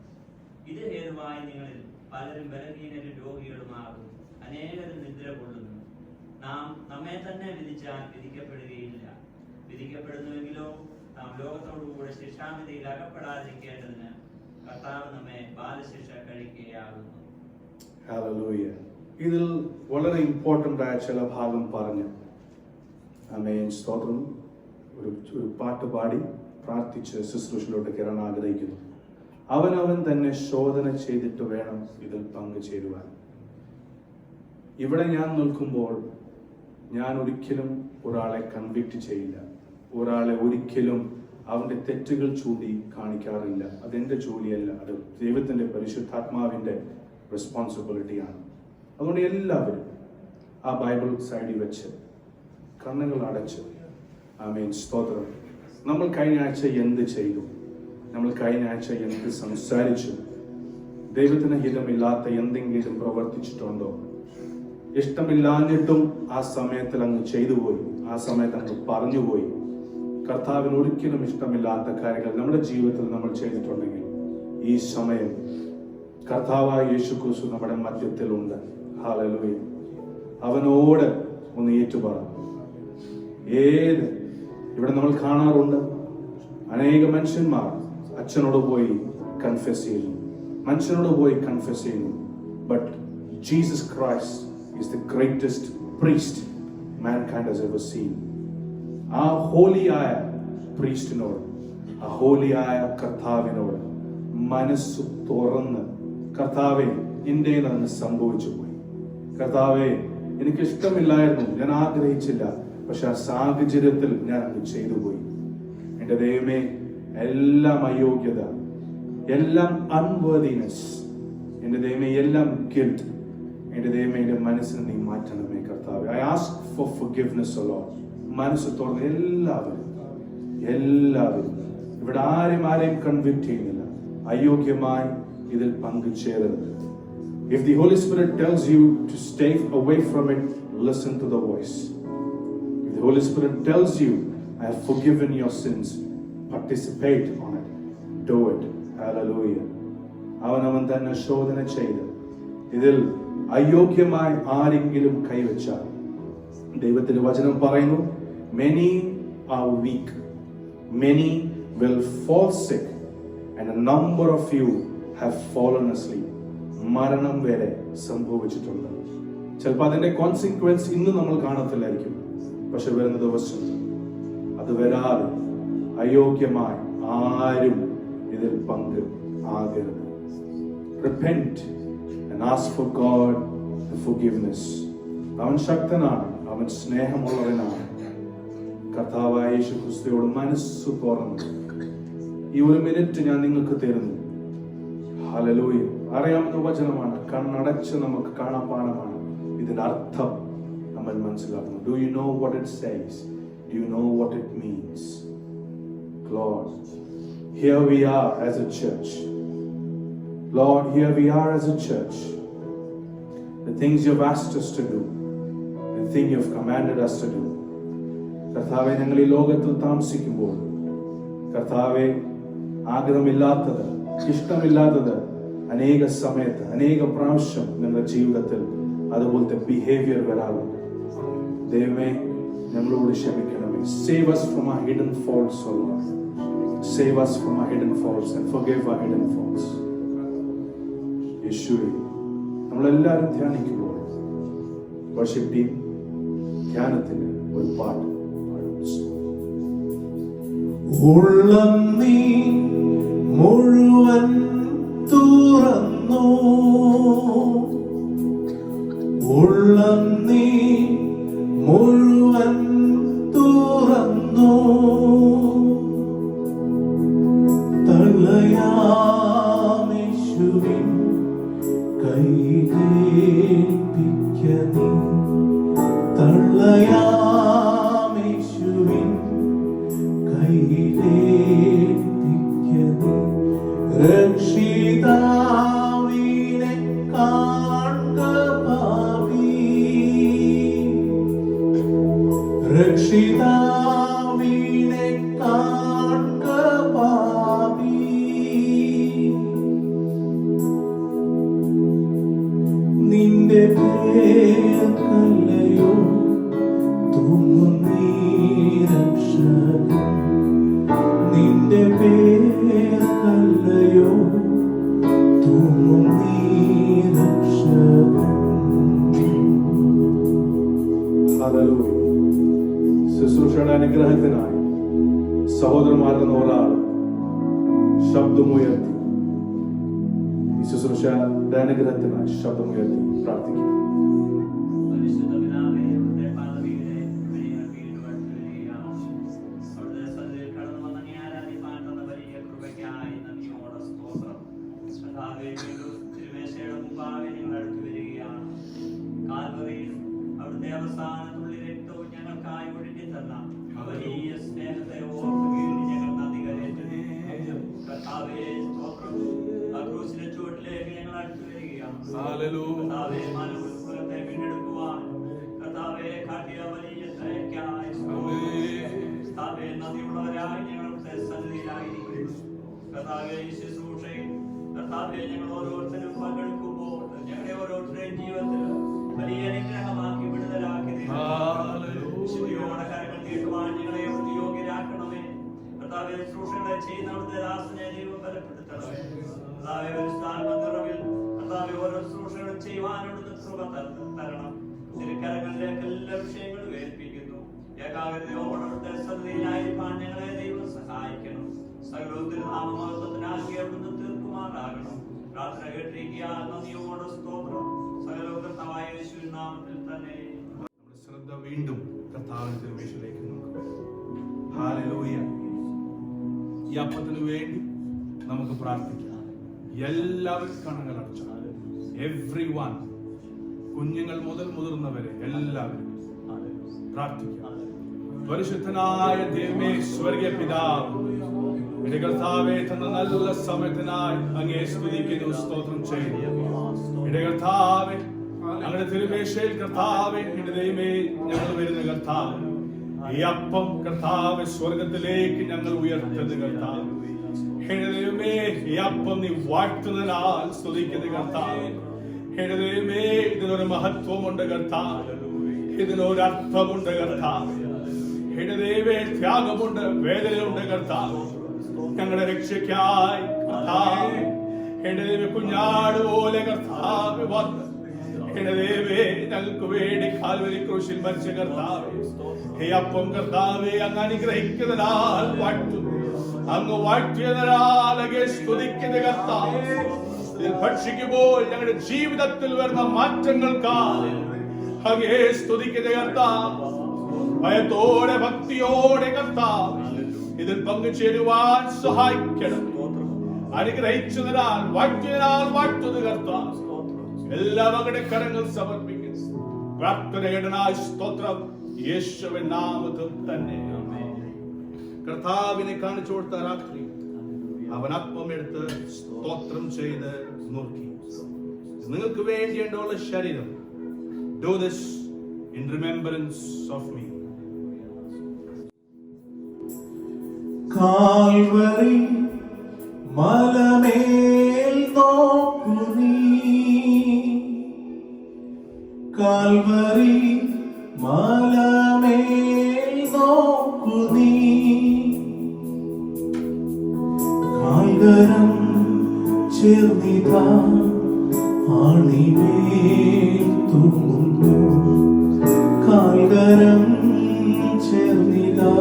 ഇത് ഹേതുവായി നിങ്ങളിൽ പലരും ബലഹീനരും രോഗികളുമാകും, അനേകരും നിദ്ര കൊള്ളുന്നു. നാം നമ്മെ തന്നെ വിധിച്ചാൽ വിധിക്കപ്പെടുകയില്ല. വിധിക്കപ്പെടുന്നുവെങ്കിലോ നാം ലോകത്തോടുകൂടെ ശിക്ഷാവിധിയിൽ അകപ്പെടാതിരിക്കേണ്ടതിന് കർത്താവ് നമ്മെ ബാലശിക്ഷ കഴിക്കുകയാകുന്നു. ഹല്ലേലൂയ. ഇതിൽ വളരെ ഇമ്പോർട്ടൻ്റ് ആയ ചില ഭാഗം പറഞ്ഞു. ആമേൻ, സ്തോത്രം. ഒരു പാട്ട് പാടി പ്രാർത്ഥിച്ച് ശുശ്രൂഷയിലോട്ട് കയറാൻ ആഗ്രഹിക്കുന്നു. അവനവൻ തന്നെ ശോധന ചെയ്തിട്ട് വേണം ഇതിൽ പങ്കുചേരുവാൻ. ഇവിടെ ഞാൻ നിൽക്കുമ്പോൾ ഞാൻ ഒരിക്കലും ഒരാളെ കൺവിക്റ്റ് ചെയ്യില്ല, ഒരാളെ ഒരിക്കലും അവന്റെ തെറ്റുകൾ ചൂണ്ടി കാണിക്കാറില്ല. അതെന്റെ ജോലിയല്ല, അത് ദൈവത്തിന്റെ പരിശുദ്ധാത്മാവിന്റെ റെസ്പോൺസിബിലിറ്റിയാണ്. അതുകൊണ്ട് എല്ലാവരും ആ ബൈബിൾ സൈഡിൽ വെച്ച് കണ്ണുകൾ അടച്ച്, ആമേൻ, സ്തോത്രം. നമ്മൾ കഴിഞ്ഞ ആഴ്ച എന്ത് ചെയ്തു, നമ്മൾ കഴിഞ്ഞ ആഴ്ച എന്ത് സംസാരിച്ചു, ദൈവത്തിന് ഹിതമില്ലാത്ത എന്തെങ്കിലും പ്രവർത്തിച്ചിട്ടുണ്ടോ? ഇഷ്ടമില്ലാഞ്ഞിട്ടും ആ സമയത്തിൽ അങ്ങ് ചെയ്തു പോയി, ആ സമയത്ത് അങ്ങ് പറഞ്ഞുപോയി. കർത്താവിന് ഒരിക്കലും ഇഷ്ടമില്ലാത്ത കാര്യങ്ങൾ നമ്മുടെ ജീവിതത്തിൽ നമ്മൾ ചെയ്തിട്ടുണ്ടെങ്കിൽ ഈ സമയം കർത്താവായ യേശുക്രിസ്തു നമ്മുടെ മധ്യത്തിലുണ്ട്. ഹല്ലേലൂയ. അവനോട് ഒന്ന് ഏറ്റുപറ. ഇവിടെ നമ്മൾ കാണാറുണ്ട്, അനേക മനുഷ്യന്മാർ അച്ഛനോട് പോയി കൺഫെസ് ചെയ്യുന്നു, മനുഷ്യനോട് പോയി കൺഫെസ് ചെയ്യുന്നു. But Jesus Christ is the greatest priest mankind has ever seen. ആ ഹോലിയായ പ്രീസ്റ്റിനോട്, ആ ഹോലിയായ കർത്താവിനോട് മനസ്സ് തുറന്ന്, കർത്താവെ ഇന്ത്യയിലങ്ങ് സംഭവിച്ചു പോയി, കർത്താവെ എനിക്ക് ഇഷ്ടമില്ലായിരുന്നു, ഞാൻ ആഗ്രഹിച്ചില്ല, പക്ഷെ ആ സാഹചര്യത്തിൽ ഞാൻ അങ്ങ് ചെയ്തു പോയി. എന്റെ ദൈവമേ, എല്ലാം അയോഗ്യത, എല്ലാം അൺവർദിനെസ്, എന്റെ ദൈവമേ എല്ലാം ഗിൽറ്റ്, എന്റെ ദൈവമേ എന്റെ മനസ്സിനെ നീ മാറ്റണമേ കർത്താവേ. I ask for forgiveness O Lord. മനസ്സ് തുറന്ന് എല്ലാവരും ഇവിടെ ആരെയും കൺവിക്ട് ചെയ്യുന്നില്ല, അയോഗ്യമായി ഇതിൽ പങ്കുചേരരുത്. If the Holy Spirit tells you to stay away from it, listen to the voice. If the Holy Spirit tells you, I have forgiven your sins, participate on it, do it. Hallelujah. അവനവൻ തന്നെ ശോധന ചെയ്ത് ഇതിൽ അയോഗ്യമായി ആരെങ്കിലും കൈവച്ചാൽ, ദൈവത്തിന്റെ വചനം പറയുന്നു, many are weak, many will fall sick, and a number of you have fallen asleep. മരണം വരെ സംഭവിച്ചിട്ടുണ്ട്. ചിലപ്പോൾ അതിന്റെ കോൺസിക്വൻസ് ഇന്ന് നമ്മൾ കാണത്തില്ലായിരിക്കും, പക്ഷെ വരുന്ന ദിവസം അത് വരാതെ അയോഗ്യമായി ആരും ഇതിൽ പങ്ക് ആകരുത്. Repent and ask for God the forgiveness. അവൻ ശക്തനാണ്, അവൻ സ്നേഹമുള്ളവനാണ്. കർത്താവായ യേശുക്രിസ്തുവോട് മനസ്സ് തുറന്ന് ഈ ഒരു മിനിറ്റ് ഞാൻ നിങ്ങൾക്ക് തരുന്നു. ഹല്ലേലൂയ. അറിയാവുന്ന വചനമാണ്, കണ്ണടച്ച് നമുക്ക് കാണാപ്പാടമാണ് ഇതിന്റെ അർത്ഥം നമ്മൾ മനസ്സിലാക്കുന്നു. Do you know what it says? Do you know what it means? Lord, here we are as a church. Lord, here we are as a church. The things you've asked us to do, the thing you've commanded us to do. കർത്താവെ, ഞങ്ങൾ ഈ ലോകത്തിൽ താമസിക്കുമ്പോൾ കർത്താവെ, ആഗ്രഹമില്ലാത്തത്, ഇഷ്ടമില്ലാത്തത് അനേക സമയത്ത്, അനേക പ്രാവശ്യം ഞങ്ങളുടെ ജീവിതത്തിൽ അതുപോലത്തെ ബിഹേവിയർ വരാറുണ്ട്. ദൈവമേ, ഞങ്ങളോട് ക്ഷമിക്കണമേ. Save us from our hidden faults, O Lord. Save us from our hidden faults and forgive our hidden faults. യേശുവേ, നമ്മളെല്ലാവരും ധ്യാനിക്കുമ്പോൾ വർഷിപ്പ് ടീം ധ്യാനത്തിന് ഒരു പാട്ട് ഉള്ളം നീ മുഴുവൻ തുറന്നു, ഉള്ളം നീ മുഴുവൻ തുറന്നു തള്ളയാമേശുവിൻ കൈയിലേൽപ്പിക്ക നീ തള്ളയാമേശുവിൻ കൈയിലേൽപ്പിക്ക നീ രക്ഷിതാവിനെ കാൺക ഭാവി രക്ഷിതാവിനെ കാൺക ഭാവി നിന്റെ പേർക്കല്ലയോ തൂങ്ങുന്നീ രക്ഷകൻ നിന്റെ പേർക്കല്ലയോ തൂങ്ങുന്നീ രക്ഷകൻ. ഹല്ലേലൂയ. ശുശ്രൂഷയുടെ അനുഗ്രഹത്തിനായി സഹോദരന്മാരെന്ന ഒരാൾ ശബ്ദമുയർത്തി ഈ ശുശ്രൂഷയുടെ അനുഗ്രഹത്തിനായി ശബ്ദമുയർത്തി പ്രാർത്ഥിക്കും. പരിശുദ്ധ പിതാവേ, അവിടുത്തെ പാദപീഠത്തെ വീണ്ടുവരികയാണ്. അവിടുത്തെ സന്നിധിയിൽ കടന്നു വന്ന നീ ആരാധിപ്പാൻ തന്ന വലിയ കൃപയ്ക്കായി നന്ദിയോടെ സ്തോത്രം. കർത്താവേ, വീണ്ടും തിരുമേശയുടെ മുമ്പാകെ ഞങ്ങൾ അടുത്തു വരികയാണ്. കാൽവറിയിൽ അവിടുത്തെ അവസാന തുള്ളി രക്തവും ഞങ്ങൾക്കായി ഒഴുകി തന്ന വലിയ സ്നേഹത്തെ ഓർത്ത് വീണ്ടും ഞങ്ങൾ നന്ദി കരേറ്റുന്നു. കർത്താവേ, സ്തോത്രം. ആ ക്രൂശിന്റെ ചുവട്ടിലേക്ക് ഞങ്ങൾ അടുത്തു വരികയാണ്. കർത്താവേ, മാനവകുലത്തെ വീണ്ടെടുക്കുവാൻ കർത്താവേ കാട്ടിയ വലിയ ദയയ്ക്കായി കർത്താവേ നന്ദിയുള്ളവരായി ഞങ്ങളുടെ സന്നിധിയിലായിരിക്കുന്നു. കർത്താവേ, ഈ ശുശ്രൂഷയിൽ കർത്താവേ ഞങ്ങൾ ഓരോരുത്തരും പങ്കെടുക്കുമ്പോൾ ഞങ്ങളുടെ ഓരോരുത്തരുടെയും ജീവിതത്തിൽ വലിയ അനുഗ്രഹമാക്കി വിടുതലാക്കി ശുദ്ധിയോടെ കരങ്ങൾ നീട്ടുവാൻ ഞങ്ങളെ യോഗ്യരാക്കണമേ. കർത്താവേ, ശുശ്രൂഷകളെ ചെയ്യുന്ന അവിടുത്തെ ദാസനെ ദൈവം ബലപ്പെടുത്തണമേ. കർത്താവേ, ഒരു സ്ഥാനമന്ദിറവിൽ കർത്താവേ ഓരോ ശുശ്രൂഷകളും ചെയ്യുവാനുള്ള കൃപ തരണം. തിരുക്കരങ്ങളിലേക്ക് എല്ലാ വിഷയങ്ങളും ഏൽപ്പിക്കുന്നു. ഏകാഗ്രതയോടെ അവിടുത്തെ സന്നിധിയിലായിരിക്കാൻ ഞങ്ങളെ ദൈവം സഹായിക്കണം. സകലവും തിരുനാമമഹത്വത്തിനാക്കി അവിടുന്ന് തീർക്കുമാറാകണം. പ്രാർത്ഥന കേട്ടിരിക്കുക. നന്ദിയോടെ സ്തോത്രം. സകലവും കർത്താവായ യേശുവിൻ നാമത്തിൽ തന്നെ. നമ്മുടെ ശ്രദ്ധ വീണ്ടും കർത്താവിന്റെ തിരുമേശയിലേക്ക് നോക്കുക. ഹല്ലേലൂയ. ഈ അപ്പത്തിന് വേണ്ടി നമുക്ക് പ്രാർത്ഥിക്കാം. എല്ലാവരും കണ്ണുകൾ അടച്ചു. എവ്രി വൺ, കുഞ്ഞുങ്ങൾ മുതൽ മുതിർന്നവരെ എല്ലാവരും പ്രാർത്ഥിക്കാം. പരിശുദ്ധനായ ദൈവമേ, സ്വർഗീയ പിതാവ്, എന്റെ കർത്താവേ, തന്ന നല്ല സമയത്തിനായി അങ്ങേ സ്തുതിക്കുന്നു, സ്തോത്രം ചെയ്യുന്നു. എന്റെ കർത്താവേ, ഞങ്ങളുടെ തിരുമേശയിൽ കർത്താവേ, എന്റെ ദൈവമേ, ഞങ്ങൾ വരുന്ന കർത്താവ്, ഈ അപ്പം കർത്താവ് സ്വർഗത്തിലേക്ക് ഞങ്ങൾ ഉയർത്തുന്നത് കർത്താവ്. എന്റെ ദൈവമേ, ഈ അപ്പം നീ വാഴ്ത്തുന്നതിനാൽ സ്തുതിക്കുന്ന കർത്താവ്. എന്റെ ദൈവമേ, ഇതിനൊരു മഹത്വമുണ്ട് കർത്താവ്, ഇതിനൊരർത്ഥമുണ്ട് കർത്താവ്. എന്റെ ദൈവമേ, ത്യാഗമുണ്ട്, വേദനയുണ്ട് കർത്താവ്. ഞങ്ങളുടെ രക്ഷയ്ക്കായി കർത്താവ്, എന്റെ ദൈവമേ, കുഞ്ഞാട് പോലെ കർത്താവ് വന്ന് എന്റെ ദൈവമേ, ഞങ്ങൾക്ക് വേണ്ടി കാൽവരി ക്രൂശിൽ മരിച്ച കർത്താവ്, ഈ അപ്പം കർത്താവേ അങ്ങ് അനുഗ്രഹിക്കുന്നതിനാൽ വാഴ്ത്തുന്നു, അങ്ങ് വാഴ്ത്തിയതിനാൽ അങ്ങേ സ്തുതിക്കുന്ന കർത്താവ്. ഇത് ഭക്ഷിക്കുമ്പോൾ ഞങ്ങളുടെ ജീവിതത്തിൽ വരുന്ന മാറ്റങ്ങൾക്കായി അങ്ങേ സ്തുതിക്കുന്ന കർത്താവ്. ഭയത്തോടെ ഭക്തിയോടെ കർത്താവ് ഇതിൽ പങ്കുചേരുവാൻ സഹായിക്കണം. അനുഗ്രഹിച്ചതിനാൽ വാഴ്ത്തുന്ന കർത്താവ്. എല്ലാവരുടെ കരങ്ങൾ സമർപ്പിക്കുന്നു. പ്രാർത്ഥനകേടനായ സ്തോത്രം യേശുവിൻ നാമത്തിൽ തന്നെ. കർത്താവിനെ കാണിച്ചു കൊടുത്ത രാത്രി അവൻ അപ്പം എടുത്ത് സ്തോത്രം ചെയ്ത് നോക്കി. നിങ്ങൾക്ക് വേണ്ടിയുള്ള ശരീരം. Do this in remembrance of me. Calvary മലമേൽ നോക്കു നീ, കാൽവരി മലമേൽ നോക്കു നീ, കാൽകരം ചേർന്നിതാ ആണിമേൽ തൂങ്ങുന്നു, കാൽകരം ചേർന്നിതാ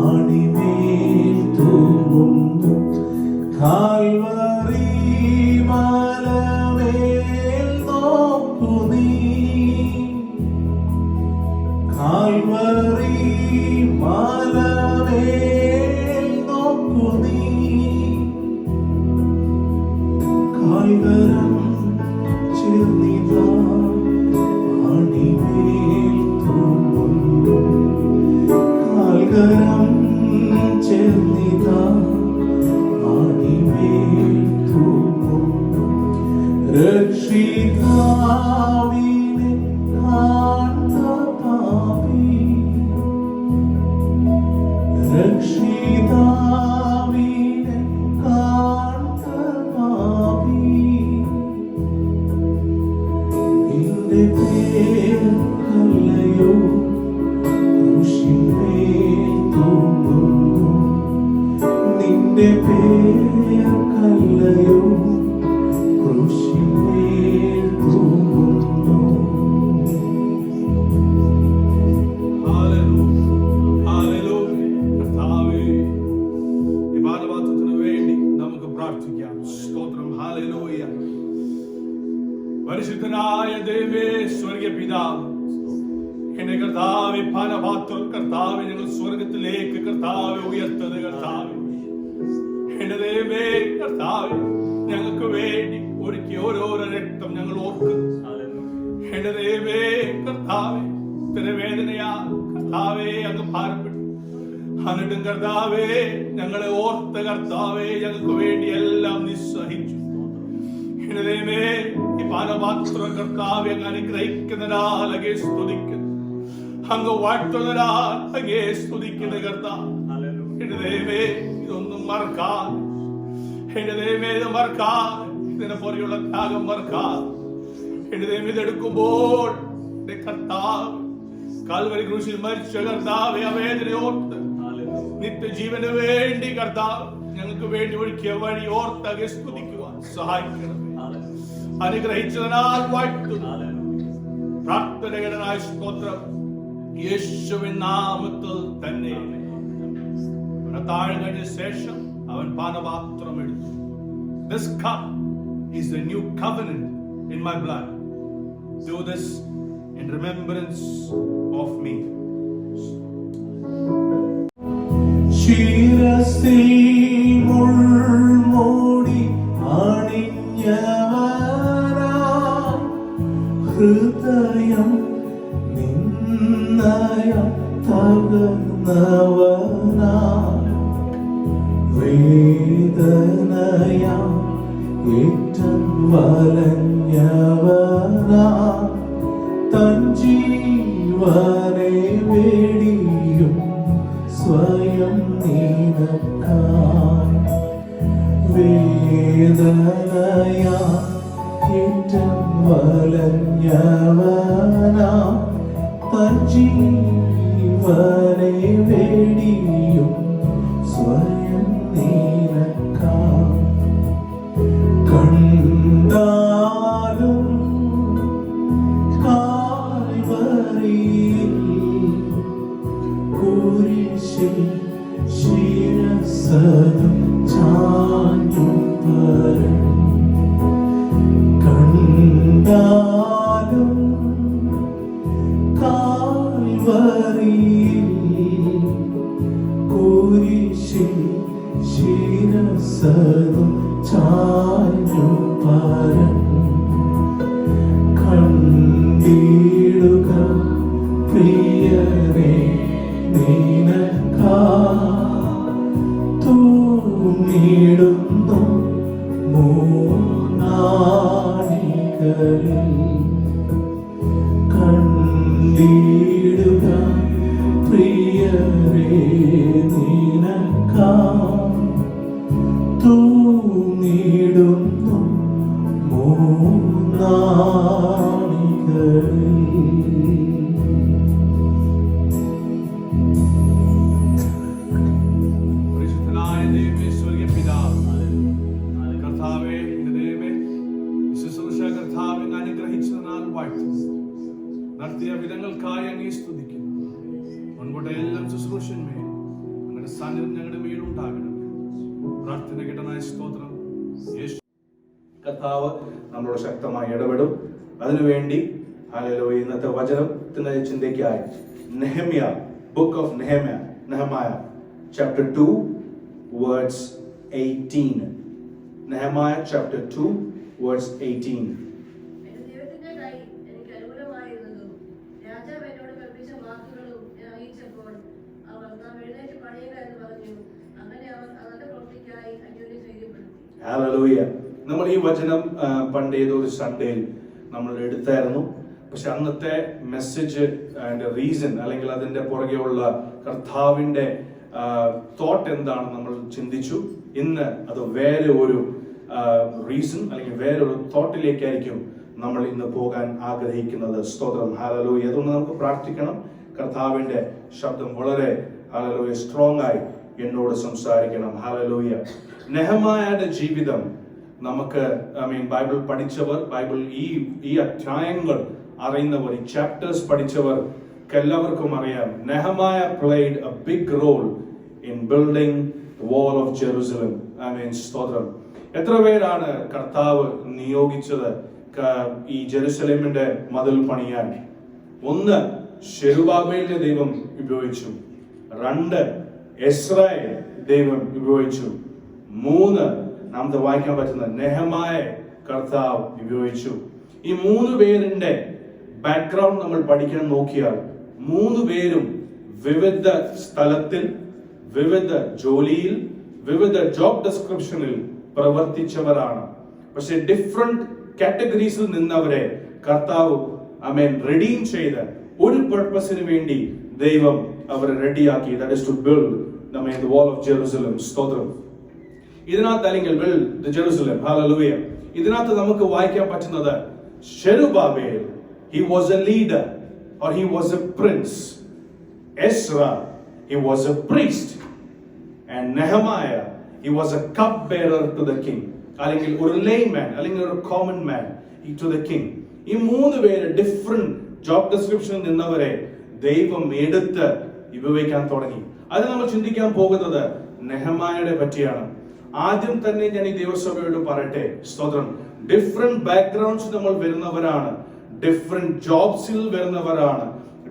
ആണിമേൽ തൂങ്ങുന്നു, കാൽവരി മലമേൽ നോക്കു നീ, കാൽവറി മലമേൽ നോക്കു നീ, കാൽവരം ചേർന്നിതാ ആണിമേൽ തൂങ്ങുന്നു, കാൽവരം ചേർന്നിതാ ആണിമേൽ തൂങ്ങുന്നു. രക്ഷിതാവിനെ കാൺക പാപി, രക്ഷിതാവിനെ കാൺക പാപി, നിന്റെ പേരല്ലയോ ക്രൂശിന്മേൽ തൂങ്ങുന്നു, നിന്റെ പേരല്ലയോ ക്രൂശിന്മേൽ തൂങ്ങുന്നു. Hallelujah, hallelujah. കർത്താവേ, ഈ ബാലവാത്വത്തിന് വേണ്ടി നമുക്ക് പ്രാർത്ഥിക്കാം. സ്തോത്രം. ഹല്ലേലൂയ. പരിശുദ്ധനായ ദൈവമേ, സ്വർഗീയ പിതാവ്, എന്റെ കർത്താവേ, പാനപാത്രം കർത്താവേ, ഞങ്ങൾ സ്വർഗത്തിലേക്ക് കർത്താവെ ഉയർത്തത് കർത്താവേ, എന്റെ ദൈവമേ കർത്താവേ, ഞങ്ങൾക്ക് വേണ്ടി ഒരുക്കിയ ഓരോരോ രക്തം ഞങ്ങൾ ഓർക്കുന്നു. എന്റെ ദൈവമേ കർത്താവേ, ഇത്ര വേദനയാ കർത്താവേ അങ്ങ് ഭാരപ്പെട്ടു. എന്നിട്ടും കർത്താവേ, ഞങ്ങളെ ഓർത്ത കർത്താവേ, ഞങ്ങൾക്ക് വേണ്ടി എല്ലാം നിസ്സഹിച്ചു. എന്റെ ദൈവമേ, ഈ പാനപാത്രം കർത്താവെ അങ്ങ് അനുഗ്രഹിക്കുന്നതിനാൽ അങ്ങേ സ്തുതിക്കുന്നു, അങ്ങ് വാഴ്ത്തുന്നതിനാൽ അങ്ങേ സ്തുതിക്കുന്ന കർത്താവ്. എന്റെ ദൈവമേ, ഇതൊന്നും മറക്കാതെ, എന്റെ ദൈവമേ ഇത് മറക്കാതെ, ഇതിനെ പോലെയുള്ള ത്യാഗം മറക്കാതെ, എന്റെ ദൈവം ഇതെടുക്കുമ്പോൾ എന്റെ കർത്താവ് കാൽവരി ക്രൂശിൽ മരിച്ച കർത്താവെ ആ വേദന ഓർത്ത് നിത്യജീവന് വേണ്ടി കർത്താവ് ഞങ്ങൾക്ക് വേണ്ടി ഒഴുക്കിയ വഴി ഓർത്ത് അങ്ങേ സ്തുതിക്കുവാൻ സഹായിക്കണം. അനുഗ്രഹിച്ചതിനാൽ വാഴ്ത്തുന്നു. പ്രാർത്ഥനകരനായ സ്തോത്രം യേശുവിൻ നാമത്തിൽ തന്നെ. താഴെ കഴിഞ്ഞ ശേഷം അവൻ പാനപാത്രം എടുത്തു. This cup is the new covenant in my blood. Do this in remembrance of me. ശിരസിൽ മുൾമുടി അണിഞ്ഞവനാ, ഹൃദയം നിന്നയം തകർന്നവനാ, വേദനയാ ഏറ്റം വലഞ്ഞവനാ, തൻ ജീവനെ വെടിയും സ്വയം നിനക്കായി, വേദനയാ ഏറ്റം വലഞ്ഞവനാ, തൻ ജീവനെ വെടിയും സ്വയം നിനക്കായി. കണ്ടാലും കാൽവരിയിൽ കുരിശിൽ ശിരസ്സതും ചാഞ്ഞു പരൻ, കണ്ടാലും കാൽവരിയിൽ കുരിശിൽ ശിരസ്സതും ചാഞ്ഞു പരൻ, കണ്ടിടുക പ്രിയരേ നിനക്കായി തൂങ്ങിടുന്നു മൂന്നാണികളിൽ, കണ്ടിടുക പ്രിയരേ നിനക്കായി തൂങ്ങിടുന്നു മൂന്നാണികളിൽ. പരിശുദ്ധനായ ദൈവമേ, സ്വർഗീയ പിതാവ്, കർത്താവേ, എന്റെ ദൈവമേ, ശുശ്രൂഷ കർത്താവെ അനുഗ്രഹിച്ചതിനാൽ വാഴ്ത്തുന്നു. നടത്തിയ വിധങ്ങൾക്കായി അങ്ങേ സ്തുതിക്കുന്നു. മുൻപോട്ടെ എല്ലാം ശുശ്രൂഷന്മേൽ അങ്ങയുടെ സാന്നിധ്യം ഞങ്ങളുടെ മേലുണ്ടാകണം. പ്രാർത്ഥന കേട്ടനായ സ്തോത്രം. കർത്താവ് നമ്മളോട് ശക്തമായി ഇടപെടും. അതിനുവേണ്ടി ഹല്ലേലൂയ ഇന്നത്തെ വചനത്തിന്റെ ചിന്തയ്ക്കായി Nehemiah, book of Nehemiah, chapter 2, verse 18. Nehemiah chapter 2, verse 18. എന്റെ ദൈവത്തിന്റെ കൈ എനിക്ക് അനുകൂലമായിരുന്നതും രാജാവ് എന്നോട് കൽപ്പിച്ച വാക്കുകളും ഞാൻ അറിയിച്ചപ്പോൾ അവർ നാം എഴുന്നേറ്റ് പണിയുക എന്ന് പറഞ്ഞു. അങ്ങനെ അവർ അവരുടെ പ്രവൃത്തിക്കായി അന്യോന്യം ധൈര്യപ്പെടുത്തി. Hallelujah. നമ്മൾ ഈ വചനം പണ്ട് ഏതൊരു സൺഡേയിൽ നമ്മൾ എടുത്തായിരുന്നു. പക്ഷെ അന്നത്തെ മെസ്സേജ് അതിന്റെ റീസൺ അല്ലെങ്കിൽ അതിന്റെ പുറകെയുള്ള കർത്താവിന്റെ തോട്ട് എന്താണ് നമ്മൾ ചിന്തിച്ചു. ഇന്ന് അത് വേറെ ഒരു റീസൺ അല്ലെങ്കിൽ വേറെ ഒരു തോട്ടിലേക്കായിരിക്കും നമ്മൾ ഇന്ന് പോകാൻ ആഗ്രഹിക്കുന്നത്. സ്തോത്രം. ഹല്ലേലൂയ. അതുകൊണ്ട് നമുക്ക് പ്രാർത്ഥിക്കണം. കർത്താവിന്റെ ശബ്ദം വളരെ ഹല്ലേലൂയ സ്ട്രോങ് ആയി എന്നോട് സംസാരിക്കണം. ഹല്ലേലൂയ. നെഹെമായയുടെ ജീവിതം നമുക്ക് ബൈബിൾ പഠിച്ചവർ, ബൈബിൾ ഈ അധ്യായങ്ങൾ അറിയുന്നവർ, ഈ ചാപ്റ്റേഴ്സ് പഠിച്ചവർക്ക് എല്ലാവർക്കും അറിയാം Nehemiah played a big role in building the wall of Jerusalem. സ്തോത്രം. എത്ര പേരാണ് കർത്താവ് നിയോഗിച്ചത് ഈ ജെറുസലേമിന്റെ മതിൽ പണിയാൻ? 1, ശെരുബാബേലിനെ ദൈവം ഉപയോഗിച്ചു. 2, എസ്രയെ ദൈവം ഉപയോഗിച്ചു. 3, നമുക്ക് വായിക്കാൻ പറ്റുന്ന നെഹമായ കർത്താവ് ഉപയോഗിച്ചു. ഈ 3 പേരിന്റെ ബാക്ക്ഗ്രൗണ്ട് നമ്മൾ പഠിക്കാൻ നോക്കിയാൽ 3 പേരും വിവിധ സ്ഥലത്തിൽ, വിവിധ ജോലിയിൽ, വിവിധ ജോബ് ഡിസ്ക്രിപ്ഷനിൽ പ്രവർത്തിച്ചവരാണ്. പക്ഷെ ഡിഫറെന്റ് കാറ്റഗറീസിൽ നിന്നവരെ കർത്താവ് റെഡീം ചെയ്ത് ഒരു പർപ്പസിന് വേണ്ടി ദൈവം അവരെ റെഡിയാക്കി. That is to build the wall of Jerusalem. സ്തോത്രം. ഇതിനകത്ത് അല്ലെങ്കിൽ ബിൽഡ് ദ ജെറുസലം. ഹല്ലേലൂയ. ഇതിനകത്ത് നമുക്ക് വായിക്കാൻ പറ്റുന്നത് ശെരുബാബേൽ, he was a leader or he was a prince. Ezra, he was a priest. And Nehemiah, he was a cupbearer to the king. അല്ലെങ്കിൽ ഒരു layman അല്ലെങ്കിൽ ഒരു common man to the king. ഈ 3 പേര് ഡിഫറെന്റ് ജോബ് ഡിസ്ക്രിപ്ഷനിൽ നിന്നവരെ ദൈവം എടുത്ത് ഉപയോഗിക്കാൻ തുടങ്ങി. അത് നമ്മൾ ചിന്തിക്കാൻ പോകുന്നത് നെഹെമായയുടെ പറ്റിയാണ്. ആദ്യം തന്നെ ഞാൻ ഈ ദൈവസഭയോട് പറയട്ടെ. സ്തോത്രം. ഡിഫറെന്റ് ബാക്ക്ഗ്രൗണ്ട്സ് നമ്മൾ വരുന്നവരാണ്, ഡിഫറെന്റ് ജോബ്സിൽ വരുന്നവരാണ്,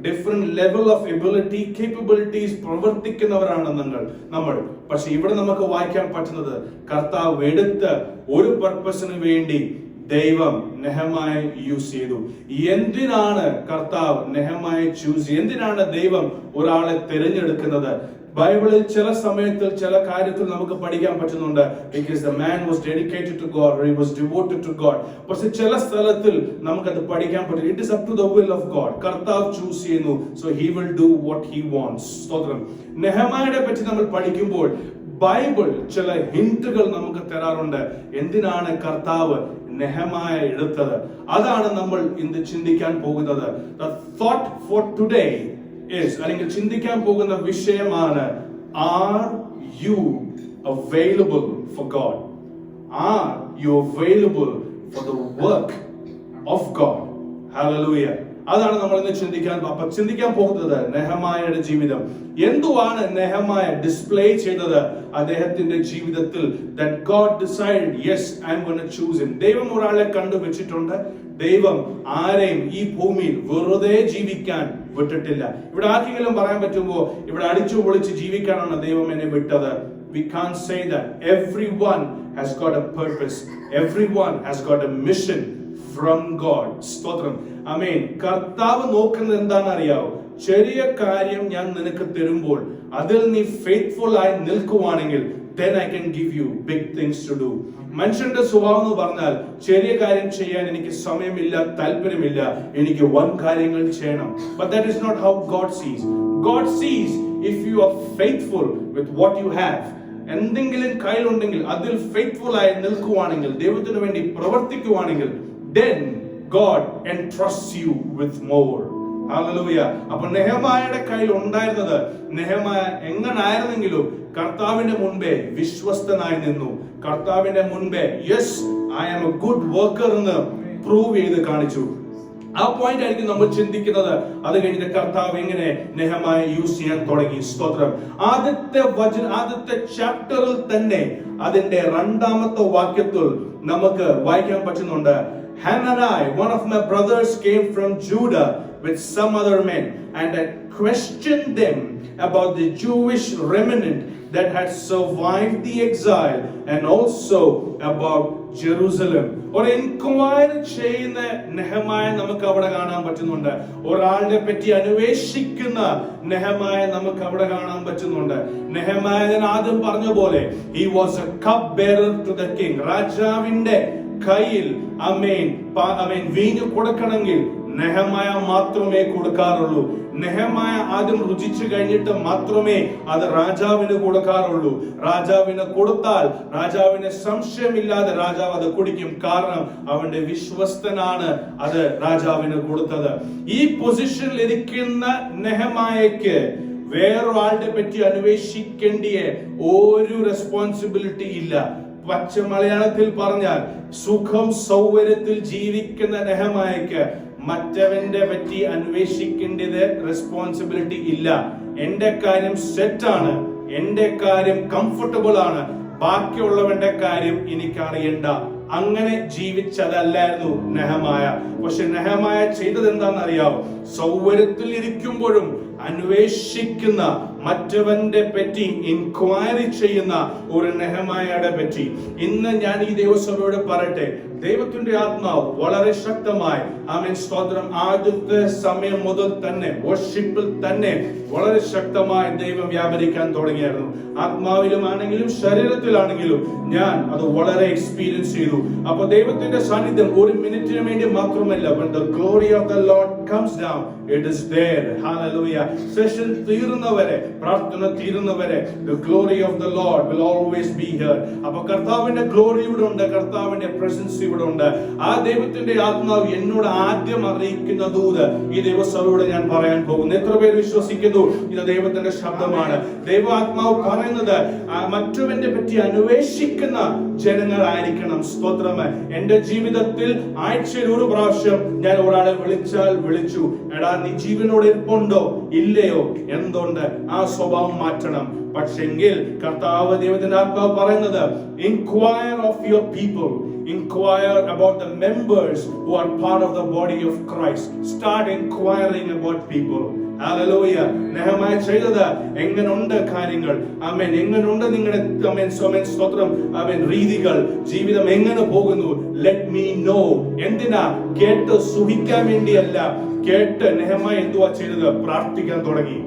different level of ability capabilities പ്രവർത്തിക്കുന്നവരാണ് നമ്മൾ. പക്ഷെ ഇവിടെ നമുക്ക് വായിക്കാൻ പറ്റുന്നത് കർത്താവ് എടുത്ത് ഒരു പർപ്പസിന് വേണ്ടി ദൈവം നെഹമായ യൂസ് ചെയ്തു. എന്തിനാണ് കർത്താവ് നെഹമായ ചൂസ്? എന്തിനാണ് ദൈവം ഒരാളെ തിരഞ്ഞെടുക്കുന്നത്? ബൈബിളിൽ ചില സമയത്തിൽ ചില കാര്യത്തിൽ നമുക്ക് പഠിക്കാൻ പറ്റുന്നുണ്ട്. because the man was dedicated to God or he was devoted to God. പക്ഷെ ചില സ്ഥലത്തിൽ നമുക്കത് പഠിക്കാൻ പറ്റില്ല. it is up to the will of God. കർത്താവ് ചൂസ് ചെയ്യുന്നു, so he will do what he wants. സ്തോത്രം. നെഹെമായയെ പറ്റി നമ്മൾ പഠിക്കുമ്പോൾ ബൈബിൾ ചില ഹിന്റുകൾ നമുക്ക് തരാറുണ്ട്. എന്തിനാണ് കർത്താവ് നെഹെമായ എടുത്തത്? അതാണ് നമ്മൾ ഇന്ന് ചിന്തിക്കാൻ പോകുന്നത്. the thought for today അല്ലെങ്കിൽ ചിന്തിക്കാൻ പോകുന്ന വിഷയമാണ് are you available for God? Are you available for the work of God? Hallelujah. അതാണ് നമ്മൾ ഇന്ന് ചിന്തിക്കാൻ പോകുന്നത്. നെഹെമായയുടെ ജീവിതം എന്തുവാണ് നെഹെമായ ഡിസ്പ്ലേ ചെയ്തത് അദ്ദേഹത്തിന്റെ ജീവിതത്തിൽ? that God decided, yes, I'm going to choose him. ദൈവം ഒരാളെ കണ്ടുവച്ചിട്ടുണ്ട്. ദൈവം ആരെയും ഈ ഭൂമിയിൽ വെറുതെ ജീവിക്കാൻ വിട്ടിട്ടില്ല. ഇവിടെ ആർക്കെങ്കിലും പറയാൻ പറ്റുമോ ഇവിടെ അടിച്ചു പൊളിച്ച് ജീവിക്കാനാണ് ദൈവം എന്നെ വിട്ടത്? We can't say that. Everyone has got a purpose. Everyone has got a mission from God. സ്തോത്രം. ആമേൻ. കർത്താവ് നോക്കുന്നത് എന്താണെന്ന് അറിയാവോ? ചെറിയ കാര്യം ഞാൻ നിനക്ക് തരുമ്പോൾ അതിൽ നീ ഫെയ്ത്ത്ഫുൾ ആയി നിൽക്കുവാണെങ്കിൽ then I can give you big things to do. മനുഷ്യന്റെ സ്വഭാവം എന്ന് പറഞ്ഞാൽ ചെറിയ കാര്യം ചെയ്യാൻ എനിക്ക് സമയമില്ല, താല്പര്യമില്ല, എനിക്ക് വൻ കാര്യങ്ങൾ ചെയ്യണം. But that is not how God sees. God sees if you are faithful with what you have. എന്തെങ്കിലും കയ്യിലുണ്ടെങ്കിൽ അതിൽ ഫെയ്ത്ത്ഫുൾ ആയി നിൽക്കുവാണെങ്കിൽ, ദൈവത്തിന് വേണ്ടി പ്രവർത്തിക്കുവാണെങ്കിൽ, then God entrusts you with more. Hallelujah. അപ്പോൾ നെഹെമായയുടെ കയ്യിൽ ഉണ്ടായിരുന്നത്, നെഹെമായ എങ്ങനായിരുന്നെങ്കിലും കർത്താവിന്റെ മുൻപേ വിശ്വസ്തനായി നിന്നു. കർത്താവിന്റെ മുൻപേ yes I am a good worker എന്ന് പ്രൂവ് ചെയ്ത് കാണിച്ചു. ആ പോയിന്റ് ആയിരിക്കും നമ്മൾ ചിന്തിക്കുന്നത്. അത് കഴിഞ്ഞിട്ട് കർത്താവ് എങ്ങനെ നെഹെമായ യൂസ് ചെയ്യാൻ തുടങ്ങി. സ്തോത്രം. ആദ്യത്തെ ചാപ്റ്ററിൽ തന്നെ അതിന്റെ 2ാമത്തെ വാക്യത്തിൽ നമുക്ക് വായിക്കാൻ പറ്റുന്നുണ്ട്. Hanani, one of my brothers, came from Judah with some other men and had questioned them about the Jewish remnant that had survived the exile and also about Jerusalem. ഒരു എൻക്വയറി ചെയ്യുന്ന നെഹമായ നമുക്ക് അവിടെ കാണാൻ പറ്റുന്നുണ്ട്. ഒരാളുടെ പറ്റി അന്വേഷിക്കുന്ന നെഹമായ നമുക്ക് അവിടെ കാണാൻ പറ്റുന്നുണ്ട്. നെഹമായ ഞാൻ ആദ്യം പറഞ്ഞ പോലെ he was a cup bearer to the king. രാജാവിന്റെ കയ്യിൽ വീഞ്ഞു കൊടുക്കണമെങ്കിൽ നെഹമായ മാത്രമേ കൊടുക്കാറുള്ളൂ. നെഹമായ ആദ്യം രുചിച്ചു കഴിഞ്ഞിട്ട് മാത്രമേ അത് രാജാവിന് കൊടുക്കാറുള്ളൂ. രാജാവിന് കൊടുത്താൽ രാജാവിന് സംശയമില്ലാതെ രാജാവ് അത് കുടിക്കും. കാരണം അവന്റെ വിശ്വസ്തനാണ് അത് രാജാവിന് കൊടുത്തത്. ഈ പൊസിഷനിൽ ഇരിക്കുന്ന നെഹമായക്ക് വേറൊരാളുടെ പറ്റി അന്വേഷിക്കേണ്ടിയ ഒരു റെസ്പോൺസിബിലിറ്റി ഇല്ല. പച്ച മലയാളത്തിൽ പറഞ്ഞാൽ സുഖം സൗകര്യത്തിൽ ജീവിക്കുന്ന നെഹമായക്ക് മറ്റവന്റെ പറ്റി അന്വേഷിക്കേണ്ടത് റെസ്പോൺസിബിലിറ്റി ഇല്ല. എന്റെ കാര്യം സെറ്റാണ്, എന്റെ കാര്യം കംഫർട്ടബിൾ ആണ്, ബാക്കിയുള്ളവന്റെ കാര്യം എനിക്കറിയണ്ട. അങ്ങനെ ജീവിച്ചതല്ലായിരുന്നു നെഹമായ. പക്ഷെ നെഹമായ ചെയ്തത് എന്താണെന്നറിയാവോ? സൗകര്യത്തിൽ ഇരിക്കുമ്പോഴും അന്വേഷിക്കുന്ന, മറ്റവന്റെ പറ്റി ഇൻക്വയറി ചെയ്യുന്ന ഒരു നെഹമായയുടെ പറ്റി ഇന്ന് ഞാൻ ഈ ദൈവസഭയോട് പറയട്ടെ. ദൈവത്തിന്റെ ആത്മാവ് വളരെ ശക്തമായി സ്തോത്രം ആദ്യത്തെ സമയം മുതൽ തന്നെ വർഷിപ്പിൽ തന്നെ വളരെ ശക്തമായി ദൈവം വ്യാപരിക്കാൻ തുടങ്ങിയായിരുന്നു. ആത്മാവിലുമാണെങ്കിലും ശരീരത്തിലാണെങ്കിലും ഞാൻ അത് വളരെ എക്സ്പീരിയൻസ് ചെയ്തു. അപ്പൊ ദൈവത്തിന്റെ സാന്നിധ്യം ഒരു മിനിറ്റിന് വേണ്ടി മാത്രമല്ല. When the glory of the Lord comes down, it is there. Hallelujah. Session തീരുന്നവരെ, പ്രാർത്ഥന തീരുന്നവരെ, the glory of the Lord will always be here. അപ്പൊ കർത്താവിന്റെ ഗ്ലോറി ഇവിടെ ഉണ്ട്, കർത്താവിന്റെ പ്രസൻസ് ഇവിടെ ഉണ്ട്. ആ ദൈവത്തിന്റെ ആത്മാവ് എന്നോട് ആദ്യം അറിയിക്കുന്ന ദൂത് ഈ ദൈവസഭയോട് ഞാൻ പറയാൻ പോകുന്നു. എത്ര പേര് വിശ്വസിക്കുന്നു ഇത് ദൈവത്തിന്റെ ശബ്ദമാണ്? ദൈവാത്മാവ് പറയുന്നത് മറ്റവന്റെ പറ്റി അന്വേഷിക്കുന്ന ജനങ്ങളായിരിക്കണം. സ്തോത്രം. എന്റെ ജീവിതത്തിൽ ആഴ്ചയിൽ ഒരു പ്രാവശ്യം ഞാൻ ഒരാളെ വിളിച്ചാൽ വിളിച്ചു, എടാ നീ ജീവനോട് ഇരിപ്പുണ്ടോ ഇല്ലയോ, എന്തുകൊണ്ട്? ആ സ്വഭാവം മാറ്റണം. പക്ഷെങ്കിൽ കർത്താവ് ദൈവത്തിന്റെ ആത്മാവ് പറയുന്നത് inquire of your people, inquire about the members who are part of the body of Christ. Start inquiring about people. Hallelujah. Nehemiah ചെയ്തത് എങ്ങനെയുണ്ട് കാര്യങ്ങൾ, ആമേൻ, എങ്ങനെയുണ്ട് നിങ്ങളുടെ സ്തോത്രം, ആമേൻ, രീതികൾ, ജീവിതം എങ്ങനെ പോകുന്നു? Let me know. എന്തിനാ? കേട്ട് സുഖിക്കാൻ വേണ്ടിയല്ല. കേട്ട് നെഹമായ എന്തുവാ ചെയ്തത്? പ്രാർത്ഥിക്കാൻ തുടങ്ങി.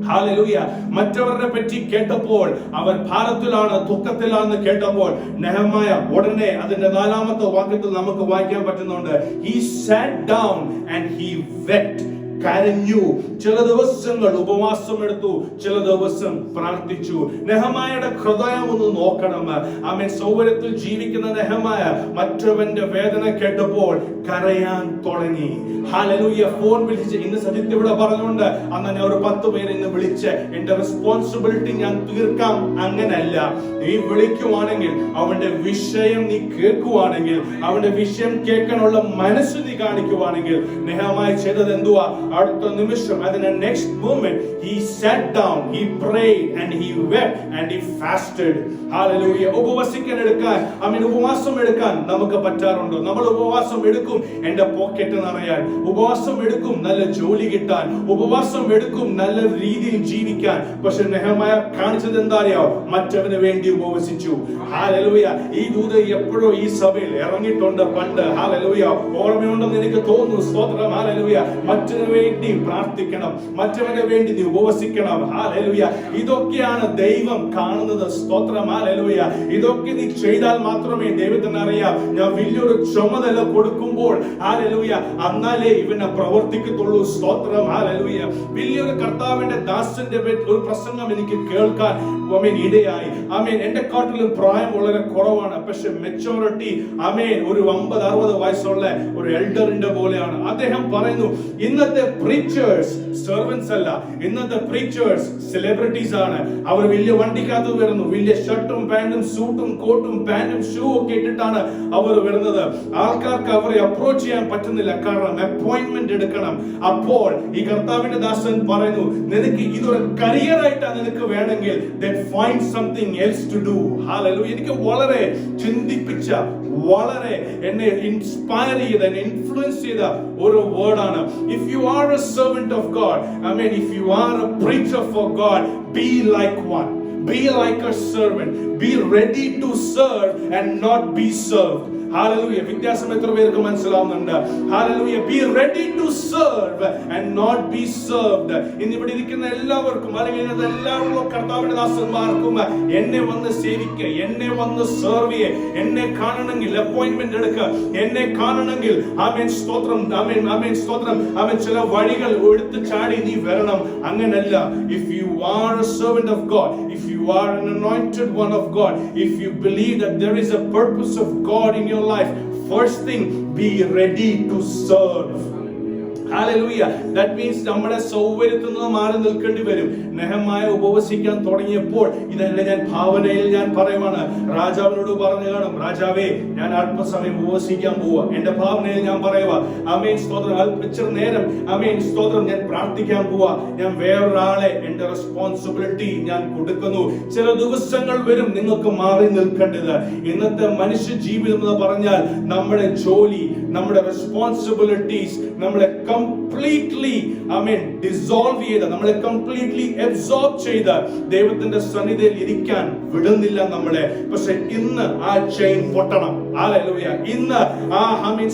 ഹല്ലേലൂയ. മറ്റവരുടെ പറ്റി കേട്ടപ്പോൾ അവർ ഭാരത്തിലാണ്, ദുഃഖത്തിലാണെന്ന് കേട്ടപ്പോൾ നെഹമായ ഉടനെ അതിന്റെ 4ാമത്തെ വാക്യത്തിൽ നമുക്ക് വായിക്കാൻ പറ്റുന്നുണ്ട്. He sat down and he wept. കരഞ്ഞു. ചില ദിവസങ്ങൾ ഉപവാസം എടുത്തു, ചില ദിവസം പ്രാർത്ഥിച്ചു. നെഹമായയുടെ ഹൃദയം ഒന്ന് നോക്കണം. ആമേൻ. സൗകര്യത്തിൽ ജീവിക്കുന്ന നെഹമായ മറ്റവന്റെ വേദന കേട്ടപ്പോൾ കരയാൻ തുടങ്ങി. ഹല്ലേലൂയ. ഫോൺ വിളിച്ച് ഇന്ന് സജിത്ത് ഇവിടെ പറഞ്ഞുകൊണ്ട് അങ്ങനെ ഒരു 10 പേര് ഇന്ന് വിളിച്ച് എന്റെ റെസ്പോൺസിബിലിറ്റി ഞാൻ തീർക്കാം. അങ്ങനല്ല. നീ വിളിക്കുവാണെങ്കിൽ അവന്റെ വിഷയം നീ കേൾക്കുവാണെങ്കിൽ, അവന്റെ വിഷയം കേൾക്കാനുള്ള മനസ്സ് നീ കാണിക്കുവാണെങ്കിൽ, നെഹമായ ചെയ്തത് എന്തുവാ? അടുത്ത നിമിഷം, അതിന്റെ next moment, he sat down, he prayed and he wept and he fasted. Hallelujah. ഉപവാസം എടുക്കാൻ നമുക്ക് പറ്റാറുണ്ടോ? നമ്മൾ ഉപവാസം എടുക്കും എന്റെ പോക്കറ്റ് നിറയാൻ, ഉപവാസം എടുക്കും നല്ല ജോലി കിട്ടാൻ, ഉപവാസം എടുക്കും നല്ല രീതിയിൽ ജീവിക്കാൻ. പക്ഷെ നെഹമായ കാണിച്ചത് എന്താ അറിയാവോ? മറ്റവന് വേണ്ടി ഉപവസിച്ചു. ഹല്ലേലൂയ. ഈ ദൂത് എപ്പോഴോ ഈ സഭയിൽ ഇറങ്ങിയിട്ടുണ്ട് പണ്ട്. ഹല്ലേലൂയ. ഓർമ്മയുണ്ടെന്ന് എനിക്ക് തോന്നുന്നു. സ്തോത്രം. ഹല്ലേലൂയ. മറ്റവന് വേണ്ടി പ്രാർത്ഥിക്കണം, മറ്റവന് വേണ്ടി നീ ഉപവസിക്കണം. ഹല്ലേലൂയ. ഇതൊക്കെയാണ് ദൈവം കാണുന്നത്. സ്തോത്രം. ഹല്ലേലൂയ. ഇതൊക്കെ നീ ചെയ്താൽ മാത്രമേ ദൈവത്തിന് അറിയാം ഞാൻ വലിയൊരു ചുമതല കൊടുക്കുമ്പോൾ, ഹല്ലേലൂയ, എന്നാലേ ഇവനെ പ്രവർത്തിക്കത്തുള്ളൂ. സ്തോത്രം. ഹല്ലേലൂയ. വലിയൊരു കർത്താവിന്റെ ദാസന്റെ ഒരു പ്രസംഗം എനിക്ക് കേൾക്കാൻ ഇടയായി. ആമേൻ. എന്റെ കാട്ടിലും പ്രായം വളരെ കുറവാണ്, പക്ഷെ മെച്ചോറിറ്റി ഒരു 50-60 വയസ്സുള്ള ഒരു എൽഡറിന്റെ പോലെയാണ്. അദ്ദേഹം പറയുന്നു, ഇന്നത്തെ പ്രീച്ചേഴ്സ് സെർവൻസ് അല്ല, ഇന്നത്തെ പ്രീച്ചേഴ്സ് സെലിബ്രിറ്റീസ് ആണ്. അവർ വലിയ വണ്ടിക്കകത്ത് വരുന്നു, വലിയ ഷർട്ടും പാന്റും സൂട്ടും കോട്ടും പാന്റും ഷൂ ഒക്കെ ഇട്ടിട്ടാണ് അവർ വരുന്നത്. ആൾക്കാർക്ക് അവരെ അപ്രോച്ച് ചെയ്യാൻ പറ്റുന്നില്ല, കാരണം അപ്പോയിന്റ്മെന്റ് എടുക്കണം. അപ്പോൾ ഈ കർത്താവിന്റെ ദാസൻ പറയുന്നു, നിനക്ക് ഇതൊരു കരിയറായിട്ടാണ് നിനക്ക് വേണമെങ്കിൽ then find something else to do. Hallelujah. എനിക്ക് വളരെ ചിന്തിപ്പിച്ച, വളരെ എന്നെ ഇൻസ്പയർ ചെയ്ത, എന്നെ ഇൻഫ്ലുവൻസ് ചെയ്ത ഒരു വേർഡാണ്. If you are a servant of God, I mean if you are a preacher for God, be like one. Be like a servant. Be ready to serve and not be served. Hallelujah. വ്യത്യാസം എത്ര പേർക്ക് മനസ്സിലാവുന്നുണ്ട്? Hallelujah. Be ready to serve and not be served. ഇന്നിവിടെ ഇരിക്കുന്ന എല്ലാവർക്കും, അല്ലെങ്കിൽ എല്ലാവർക്കും, കർത്താവിന്റെ ദാസന്മാർക്കും എന്നെ വന്ന് സേവിക്കുക, എന്നെ വന്ന് സെർവ് ചെയ്യുക, എന്നെ കാണണമെങ്കിൽ അപ്പോയിന്റ്മെന്റ് എടുക്കുക, എന്നെ കാണണമെങ്കിൽ ആമേൻ സ്തോത്രം, ആമേൻ ആമേൻ സ്തോത്രം, ആമേൻ ചില വഴികൾ എടുത്ത് ചാടി നീ വരണം. അങ്ങനല്ല. If you are a servant of God, if you are an anointed one of God, if you believe that there is a purpose of God in your life, first thing, be ready to serve. Hallelujah. That means നമ്മുടെ സൗകര്യത്തിൽ നിന്ന് മാറി നിൽക്കേണ്ടി വരും. നെഹമായ ഉപവസിക്കാൻ തുടങ്ങിയപ്പോൾ ഇതെല്ലാം ഞാൻ ഭാവനയിൽ ഞാൻ പറയുവാണ്, രാജാവിനോട് പറഞ്ഞു കാണും, രാജാവേ ഞാൻ അല്പസമയം ഉപവസിക്കാൻ പോവാ. എന്റെ ഭാവനയിൽ ഞാൻ പറയുക, ആമേൻ സ്തോത്രം, അല്പിച്ചിരി നേരം ആമേൻ സ്തോത്രം ഞാൻ പ്രാർത്ഥിക്കാൻ പോവാ. ഞാൻ വേറൊരാളെ എന്റെ റെസ്പോൺസിബിലിറ്റി ഞാൻ കൊടുക്കുന്നു. ചില ദിവസങ്ങൾ വരും നിങ്ങൾക്ക് മാറി നിൽക്കേണ്ടത്. ഇന്നത്തെ മനുഷ്യ ജീവിതം എന്ന് പറഞ്ഞാൽ നമ്മുടെ ജോലി, നമ്മുടെ റെസ്പോൺസിബിലിറ്റീസ് നമ്മളെ കംപ്ലീറ്റ്ലി ഡിസോൾവ് ചെയ്ത്, നമ്മളെ കംപ്ലീറ്റ്ലി അബ്സോർബ് ചെയ്ത് ദൈവത്തിന്റെ സന്നിധിയിൽ ഇരിക്കാൻ വിടുന്നില്ല നമ്മളെ. പക്ഷെ ഇന്ന് ആ ചെയിൻ പൊട്ടണം. ഹല്ലേലൂയ. ഇന്ന്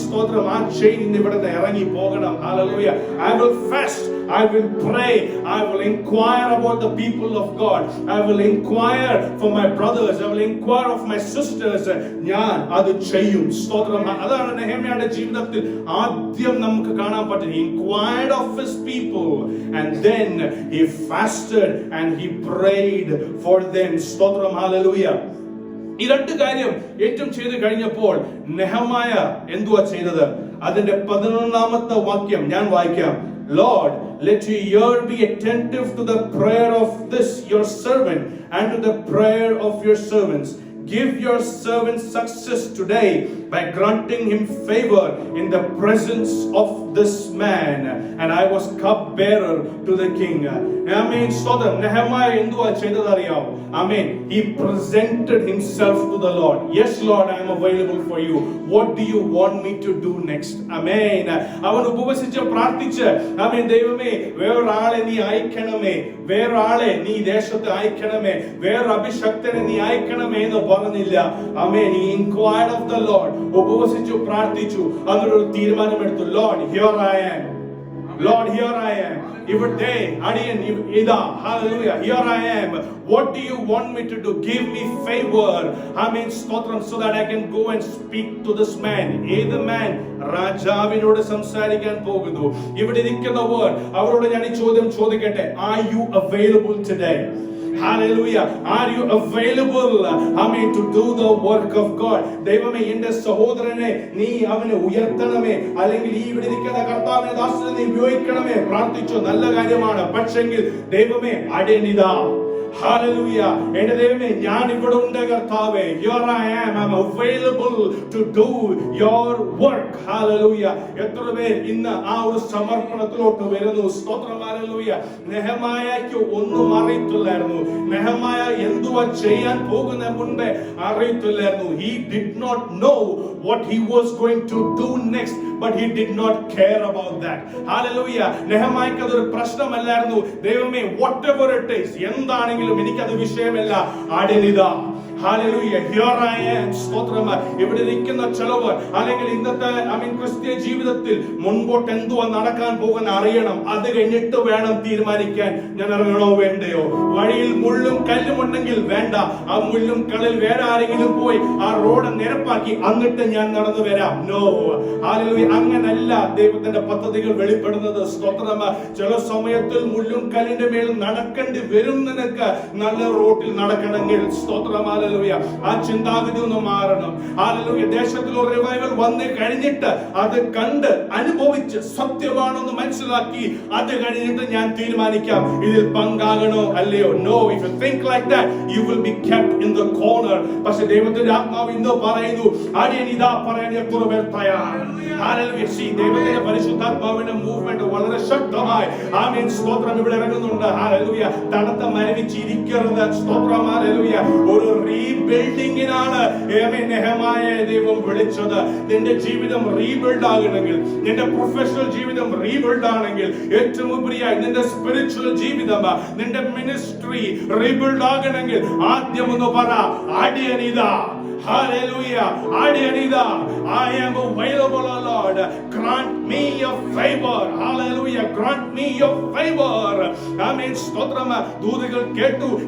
സ്തോത്രം, ആ ചെയിൻ ഇന്ന് ഇവിടെ നിന്ന് ഇറങ്ങി പോകണം. Hallelujah. I will fast, I will pray, I will inquire about the people of God, I will inquire for my brothers, I will inquire of my sisters. ഞാൻ അത് ചെയ്യും. സ്തോത്രം. അതാണ് നെഹമ്യാന്റെ ജീവിതത്തിൽ ആദ്യം നമുക്ക് കാണാൻ പറ്റുന്നത്. He inquired of his people and then he fasted and he prayed for them. സ്തോത്രം. ഹല്ലേലൂയ. ഈ രണ്ട് കാര്യം ഏറ്റവും ചെയ്ത് കഴിഞ്ഞപ്പോൾ നെഹമായ എന്തുവാ ചെയ്തത്? അതിന്റെ 11ാമത്തെ വാക്യം ഞാൻ വായിക്കാം. Lord, let your ear be attentive to the prayer of this your servant and to the prayer of your servants. Give your servant success today by granting him favor in the presence of this man. And I was cupbearer to the king. Amen. Stotram. Nehemiah enduva cheytadu ariyamo. Amen. He presented himself to the Lord. Yes, Lord, I am available for you. What do you want me to do next? Amen. Avan ഉപവസിച്ച് പ്രാർത്ഥിച്ച്, ആമേൻ, ദൈവമേ വേറൊരാളെ നീ അയക്കണമേ, വേറൊരാളെ നീ ദേശത്ത് അയക്കണമേ, വേറൊരു അഭിഷക്തനെ നീ അയക്കണമേ എന്ന് പറഞ്ഞില്ല. ആമേൻ. He inquired of the Lord. ഉപവസിച്ചു പ്രാർത്ഥിച്ചു. അതൊരു തീരുമാനമെടുത്തു. Lord, here I am. Lord, here I am. ഇവിടെ അടിയൻ ഇതാ. Hallelujah. Here I am. What do you want me to do? Give me favor. Amen. സ്തോത്രം. So that I can go and speak to this man. ഏത് man? രാജാവിനോട് സംസാരിക്കാൻ പോകുന്നു. ഇവിടെ ഇരിക്കുന്നവർ അവരോട് ഞാൻ ഈ ചോദ്യം ചോദിക്കട്ടെ. Are you available today? Hallelujah. Are you available, amen, to do the work of God? ദൈവമേ, എന്റെ സഹോദരനെ നീ അവനെ ഉയർത്തണമേ, അല്ലെങ്കിൽ ഈ ഇവിടെ ഇരിക്കുന്ന കർത്താവിനെ ദാസനെ നീ ഉപയോഗിക്കണമേ. പ്രാർത്ഥിച്ചു, നല്ല കാര്യമാണ്. പക്ഷെങ്കിൽ ദൈവമേ അടിയനിതാ. Hallelujah. എന്റെ ദൈവമേ ഞാൻ ഇവിടെ ഉണ്ട് കർത്താവേ. Here I am. I'm available to do your work. Hallelujah. എത്ര പേർ ഇന്ന് ആ ഒരു സമർപ്പണത്തിലോട്ട് വരുന്നു? സ്തോത്രം. Hallelujah. നെഹമ്യായ്ക്ക് ഒന്നും അറിയത്തില്ലായിരുന്നു. നെഹമ്യ എന്തുവാ ചെയ്യാൻ പോകുന്ന മുൻപേ അറിയത്തില്ലായിരുന്നു. He did not know what he was going to do next, but he did not care about that. Hallelujah. നെഹമ്യായ്ക്ക് അതൊരു പ്രശ്നമല്ലായിരുന്നു. ദൈവമേ, whatever it is, എന്താണെങ്കിലും എനിക്കത് വിഷയമല്ല. അടിയനിതാ. Hallelujah. Here I am. സ്തോത്രം. ഇവിടെ ഇരിക്കുന്ന ചിലവർ, അല്ലെങ്കിൽ ഇന്നത്തെ ക്രിസ്തീയ ജീവിതത്തിൽ മുൻപോട്ട് എന്തുവാ നടക്കാൻ പോകുന്ന അറിയണം. അത് കഴിഞ്ഞിട്ട് വേണം തീരുമാനിക്കാൻ ഞാൻ ഇറങ്ങണോ വേണ്ടയോ. വഴിയിൽ മുള്ളും കല്ലും ഉണ്ടെങ്കിൽ വേണ്ട. ആ മുള്ളും കല്ലിൽ വേറെ ആരെങ്കിലും പോയി ആ റോഡ് നിരപ്പാക്കി എന്നിട്ട് ഞാൻ നടന്നു വരാം. നോ. Hallelujah. അങ്ങനല്ല ദൈവത്തിന്റെ പദ്ധതികൾ വെളിപ്പെടുന്നത്. സ്തോത്രം. ചില സമയത്തിൽ മുള്ളും കല്ലിന്റെ മേൽ നടക്കേണ്ടി വരും. നിനക്ക് നല്ല റോഡിൽ നടക്കണമെങ്കിൽ. സ്തോത്രം. ഹല്ലേലൂയ. ആ ചിന്താഗതി ഒന്ന് മാറണം. ഹല്ലേലൂയ. ദേശത്തിൽ ഒരു റിവൈവൽ വന്ന് കഴിഞ്ഞിട്ട് അത് കണ്ട് അനുഭവിച്ച് സത്യമാണെന്ന് മനസ്സിലാക്കി അത് കഴിഞ്ഞിട്ട് ഞാൻ തീരുമാനിക്കാം ഇതിൽ പങ്കാകണോ അല്ലയോ. No, if you think like that you will be kept in the corner. പക്ഷേ ദൈവത്തിന്റെ ആത്മാവ് ഇന്ന് പറയുന്നു, അടിയൻ ഇതാ പറയാൻ എത്ര പേർ തയ്യാർ. ഹല്ലേലൂയ. ദൈവത്തിന്റെ പരിശുദ്ധാത്മാവിന്റെ മൂവ്മെന്റ് വളരെ ശക്തമായി ആമേൻ സ്തോത്രം ഇവിടെ ഇറങ്ങുന്നുണ്ട്. ഹല്ലേലൂയ. തണുത്ത മരവിച്ചിരിക്കരുത്. സ്തോത്രം. ഹല്ലേലൂയ. ഒരു റീബിൽഡിങ്ങിനാണ് നെഹെമ്യായെ ദൈവം വിളിച്ചത്. നിന്റെ ജീവിതം റീബിൽഡ് ആകണമെങ്കിൽ, നിന്റെ പ്രൊഫഷണൽ ജീവിതം റീബിൽഡ് ആണെങ്കിൽ, ഏറ്റവും ഉപരിയായി നിന്റെ സ്പിരിച്വൽ ജീവിതം, നിന്റെ മിനിസ്ട്രി റീബിൽഡ് ആകണമെങ്കിൽ ആദ്യം ഒന്ന് പറ, അടിയനിതാ. Hallelujah. Adiyanida. I am available, O Lord. Grant me your favor. Hallelujah. Grant me your favor. Amen. സ്തോത്രം. ദൂതകൾ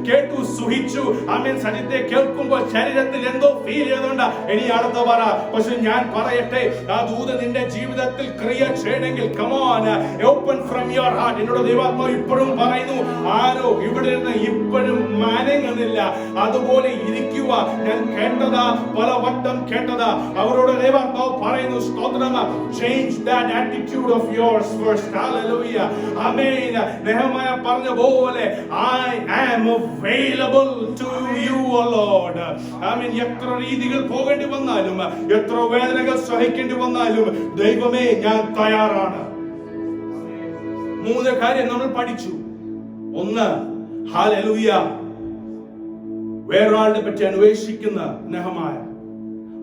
കേട്ടു സുഹിച്ചു. ആമേൻ. സത്യത്തെ കേൾക്കുമ്പോൾ ശരീരത്തിൽ എന്തോ ഫീൽ ചെയ്തുകൊണ്ട് ഇനി അടുത്ത പറ. പക്ഷെ ഞാൻ പറയട്ടെ, ആ ദൂത നിന്റെ ജീവിതത്തിൽ ക്രിയ ചെയ്യണമെങ്കിൽ come on, open from your heart. എന്നോട് ദൈവാത്മാവ് ഇപ്പോഴും പറയുന്നു, ആരോ ഇവിടെ നിന്ന് ഇപ്പോഴും മാനങ്ങുന്നില്ല, അതുപോലെ ഇരിക്കുക. ഞാൻ കേട്ടതാ, പല വട്ടം കേട്ടതാ. അവരോട് ദൈവാത്മാവ് പറയുന്നു, സ്തോത്രം, change that attitude of yours first. Hallelujah. Amen. നെഹെമ്യാ പറഞ്ഞ പോലെ I am available to you, O Lord. Amen. എത്ര രീതികൾ പോകേണ്ടി വന്നാലും, എത്ര വേദനകൾ സഹിക്കേണ്ടി വന്നാലും, ദൈവമേ ഞാൻ തയ്യാറാണ്. 3 കാര്യം നമ്മൾ പഠിച്ചു. ഒന്ന്, ഹല്ലേലൂയ, വേറൊരാളുടെ പറ്റി അന്വേഷിക്കുന്ന നെഹെമ്യാ.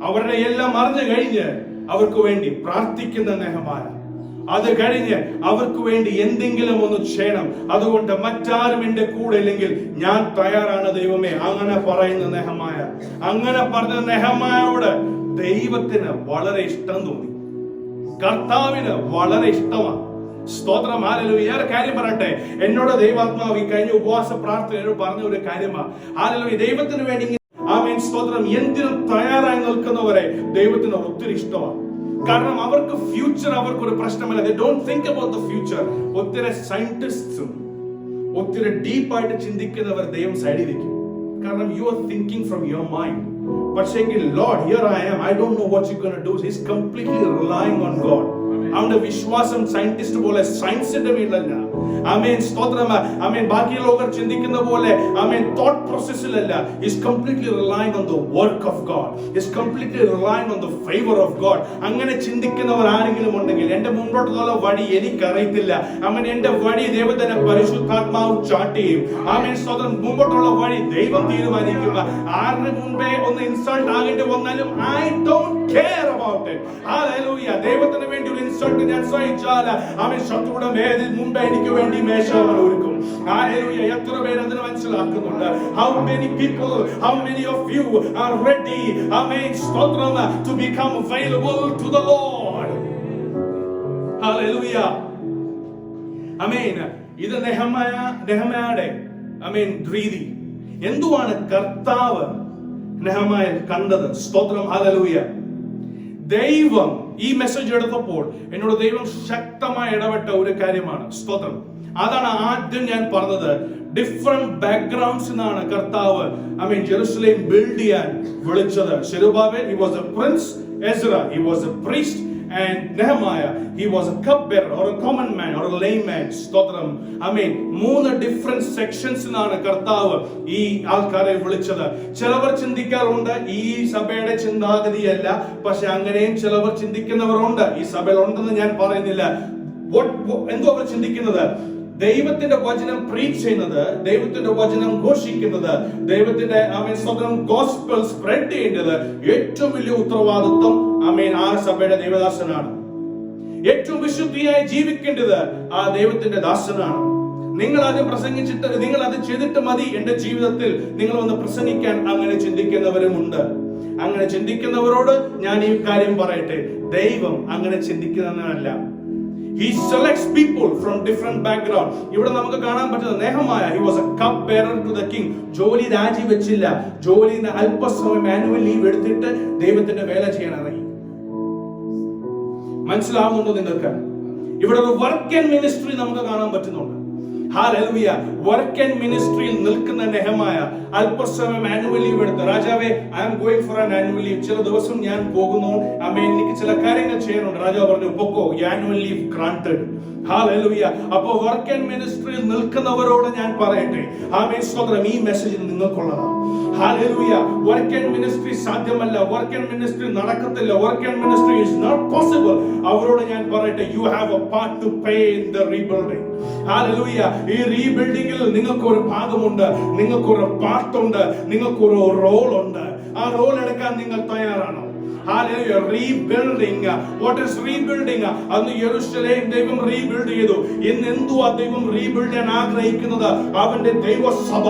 അവരുടെ എല്ലാം അറിഞ്ഞു കഴിഞ്ഞ് അവർക്ക് വേണ്ടി പ്രാർത്ഥിക്കുന്ന നെഹെമ്യാ. അത് കഴിഞ്ഞ് അവർക്ക് വേണ്ടി എന്തെങ്കിലും ഒന്ന് ചെയ്യണം. അതുകൊണ്ട് മറ്റാരും എന്റെ കൂടെ ഇല്ലെങ്കിൽ ഞാൻ തയ്യാറാണ് ദൈവമേ. അങ്ങനെ പറയുന്ന നെഹെമ്യാ. അങ്ങനെ പറഞ്ഞ നെഹെമ്യായോട് ദൈവത്തിന് വളരെ ഇഷ്ടം തോന്നി. കർത്താവിന് വളരെ ഇഷ്ടമാണ്. സ്തോത്രം. ഹല്ലേലൂയ. ഒരു കാര്യം പറയട്ടെ, എന്നോട് ദൈവാത്മാവ് ഈ കഴിഞ്ഞ ഉപവാസ പ്രാർത്ഥനയോട് പറഞ്ഞ ഒരു കാര്യമാണ്. ഹല്ലേലൂയ. ദൈവത്തിന് വേണ്ടി ആമേൻ സ്തോത്രം എന്തിനും തയ്യാറായി നിൽക്കുന്നവരെ ദൈവത്തിന് ഒത്തിരി ഇഷ്ടമാണ്. കാരണം അവർക്ക് ഫ്യൂച്ചർ അവർക്കൊരു പ്രശ്നമല്ല. They don't think about the future. ഒത്തിരി സയന്റിസ്റ്റും ഒത്തിരി ഡീപ്പായിട്ട് ചിന്തിക്കുന്നവർ ദൈവം സൈഡിൽ നിൽക്കും. കാരണം you are thinking from your mind. പക്ഷേങ്കിൽ Lord, here I am, I don't know what you're going to do. He's completely relying on God. അവന്റെ വിശ്വാസം സയന്റിസ്റ്റ് പോലെ സയൻസിന്റെ വീട്ടിലല്ല. ആമേൻ സ്തോത്രം. ആമേൻ ബാക്കിയുള്ളവർ ചിന്തിക്കുന്ന പോലെ ആമേൻ തോട്ട് പ്രോസസ്സിലല്ല. Is completely relying on the work of God. Is completely relying on the favour of God. അങ്ങനെ ചിന്തിക്കുന്നവർ ആരെങ്കിലും ഉണ്ടെങ്കിൽ, എന്റെ മുമ്പോട്ടുള്ള വഴി എനിക്കറിയത്തില്ല, ആമേൻ എന്റെ വഴി ദൈവത്തിന്റെ പരിശുദ്ധാത്മാവ് ചാർട്ട് ചെയ്യും. ആമേൻ സ്തോത്രം. മുമ്പോട്ടുള്ള വഴി ദൈവം തീരുമാനിക്കുക. ആരുടെ മുൻപേ ഒന്ന് ഇൻസൾട്ട് ആകേണ്ടി വന്നാലും I don't care about it. Hallelujah. ദൈവത്തിന് വേണ്ടി ഒരു ഇൻസൾട്ട് ഞാൻ സഹിച്ചാൽ ആമേൻ ശത്രുവിന്റെ മേലിൽ മുൻപേ എനിക്ക് വേണ്ടി മേശവൻ ഒരുക്കും. ഹല്ലേലൂയ. എത്ര പേര് അതിനെ മനസ്സിലാക്കുന്നുണ്ട്? How many people, how many of you are ready, ആമേൻ സ്തോത്രം, to become available to the Lord? Hallelujah. Amen. ഇത് നെഹെമ്യായുടെ ആമേൻ രീതി. എന്തുവാണ് കർത്താവ് നെഹെമ്യായിൽ കണ്ടത്? സ്തോത്രം. ഹല്ലേലൂയ. ദൈവം ഈ മെസ്സേജ് എടുത്തപ്പോൾ എന്നോട് ദൈവം ശക്തമായി ഇടപെട്ട ഒരു കാര്യമാണ്. സ്തോത്രം. അതാണ് ആദ്യം ഞാൻ പറഞ്ഞത്. ഡിഫറെന്റ് ബാക്ക്ഗ്രൗണ്ട്സ് എന്നാണ് കർത്താവ് ജെറുസലേം ബിൽഡ് ചെയ്യാൻ വിളിച്ചത്. Zerubbabel, he was a prince. Ezra, he was a priest. And Nehemiah, he was a cupbearer or a common man or a layman. സ്തോത്രം. മൂന്ന് ഡിഫറെന്റ് സെക്ഷൻസ് എന്നാണ് കർത്താവ് ഈ ആൾക്കാരെ വിളിച്ചത്. ചിലവർ ചിന്തിക്കാറുണ്ട് ഈ സഭയുടെ ചിന്താഗതിയല്ല, പക്ഷെ അങ്ങനെയും ചിലവർ ചിന്തിക്കുന്നവരുണ്ട്. ഈ സഭയിൽ ഉണ്ടെന്ന് ഞാൻ പറയുന്നില്ല. എന്തോ അവർ ചിന്തിക്കുന്നത്? ദൈവത്തിന്റെ വചനം പ്രീച്ച് ചെയ്യുന്നത്, ദൈവത്തിന്റെ വചനം ഘോഷിക്കുന്നത്, ദൈവത്തിന്റെ സ്വന്തം ഗോസ്പൽ സ്പ്രെഡ് ചെയ്യേണ്ടത് ഏറ്റവും വലിയ ഉത്തരവാദിത്വം ആ സഭയുടെ ദൈവദാസനാണ്. ഏറ്റവും വിശുദ്ധിയായി ജീവിക്കേണ്ടത് ആ ദൈവത്തിന്റെ ദാസനാണ്. നിങ്ങൾ അത് പ്രസംഗിച്ചിട്ട്, നിങ്ങൾ അത് ചെയ്തിട്ട് മതി എന്റെ ജീവിതത്തിൽ നിങ്ങൾ ഒന്ന് പ്രസംഗിക്കാൻ, അങ്ങനെ ചിന്തിക്കുന്നവരുമുണ്ട്. അങ്ങനെ ചിന്തിക്കുന്നവരോട് ഞാൻ ഈ കാര്യം പറയട്ടെ, ദൈവം അങ്ങനെ ചിന്തിക്കുന്നവനല്ല. He selects people from different background. ഇവിടെ നമുക്ക് കാണാൻ പറ്റുന്നത് നെഹെമ്യാ, he was a cup bearer to the king. ജോലി രാജിവെച്ചില്ല. ജോലിന്ന് അല്പസമയം ആനുവൽ ലീവ് എടുത്തിട്ട് ദൈവത്തിന്റെ വേല ചെയ്യാൻ ഇറങ്ങി. മനസ്സിലാവുന്നുണ്ടോ നിങ്ങൾക്ക്? ഇവിടെ ഒരു വർക്ക് ആൻഡ് മിനിസ്ട്രി നമുക്ക് കാണാൻ പറ്റുന്നുണ്ട്. ഹല്ലേലൂയ. വർക്ക് ആൻഡ് മിനിസ്ട്രിയിൽ നിൽക്കുന്ന നെഹമായ അല്പസമയം ആനുവൽ ലീവ് എടുത്ത്, രാജാവേ I am going for an annual leave, ചില ദിവസം ഞാൻ പോകുന്നു, ആമേൻ, എനിക്ക് ചില കാര്യങ്ങൾ ചെയ്യാനുണ്ട്. രാജാവ് പറഞ്ഞു, പൊക്കോ, ആനുവൽ ലീവ് ഗ്രാന്റഡ്. ഹല്ലേലൂയ. അപ്പോൾ വർക്ക് ആൻഡ് മിനിസ്ട്രിയിൽ നിൽക്കുന്നവരോട് ഞാൻ പറയട്ടെ, ആമേൻ, സ്തോത്രം, ഈ മെസ്സേജ് നിങ്ങൾക്കുള്ളതാണ്. ഹല്ലേലൂയ. വർക്ക് ആൻഡ് മിനിസ്ട്രി സാധ്യമല്ല, വർക്ക് ആൻഡ് മിനിസ്ട്രി നടക്കത്തില്ല, work and ministry is not possible. അവരോട് ഞാൻ പറയട്ടെ, you have a part to play in the rebuilding. Hallelujah. ഈ റീബിൽഡിംഗിൽ നിങ്ങൾക്കൊരു ഭാഗമുണ്ട്, നിങ്ങൾക്കൊരു പാർട്ടുണ്ട്, നിങ്ങൾക്കൊരു റോൾ ഉണ്ട്. ആ റോൾ എടുക്കാൻ നിങ്ങൾ തയ്യാറാണോ? Hallelujah. Rebuilding. What is rebuilding? അന്ന് യെരൂശലേം ദൈവം റീബിൽഡ് ചെയ്തു. ഇന്ന് എന്തുവാ ദൈവം റീബിൽഡ് ചെയ്യാൻ ആഗ്രഹിക്കുന്നത്? അവന്റെ ദൈവസഭ.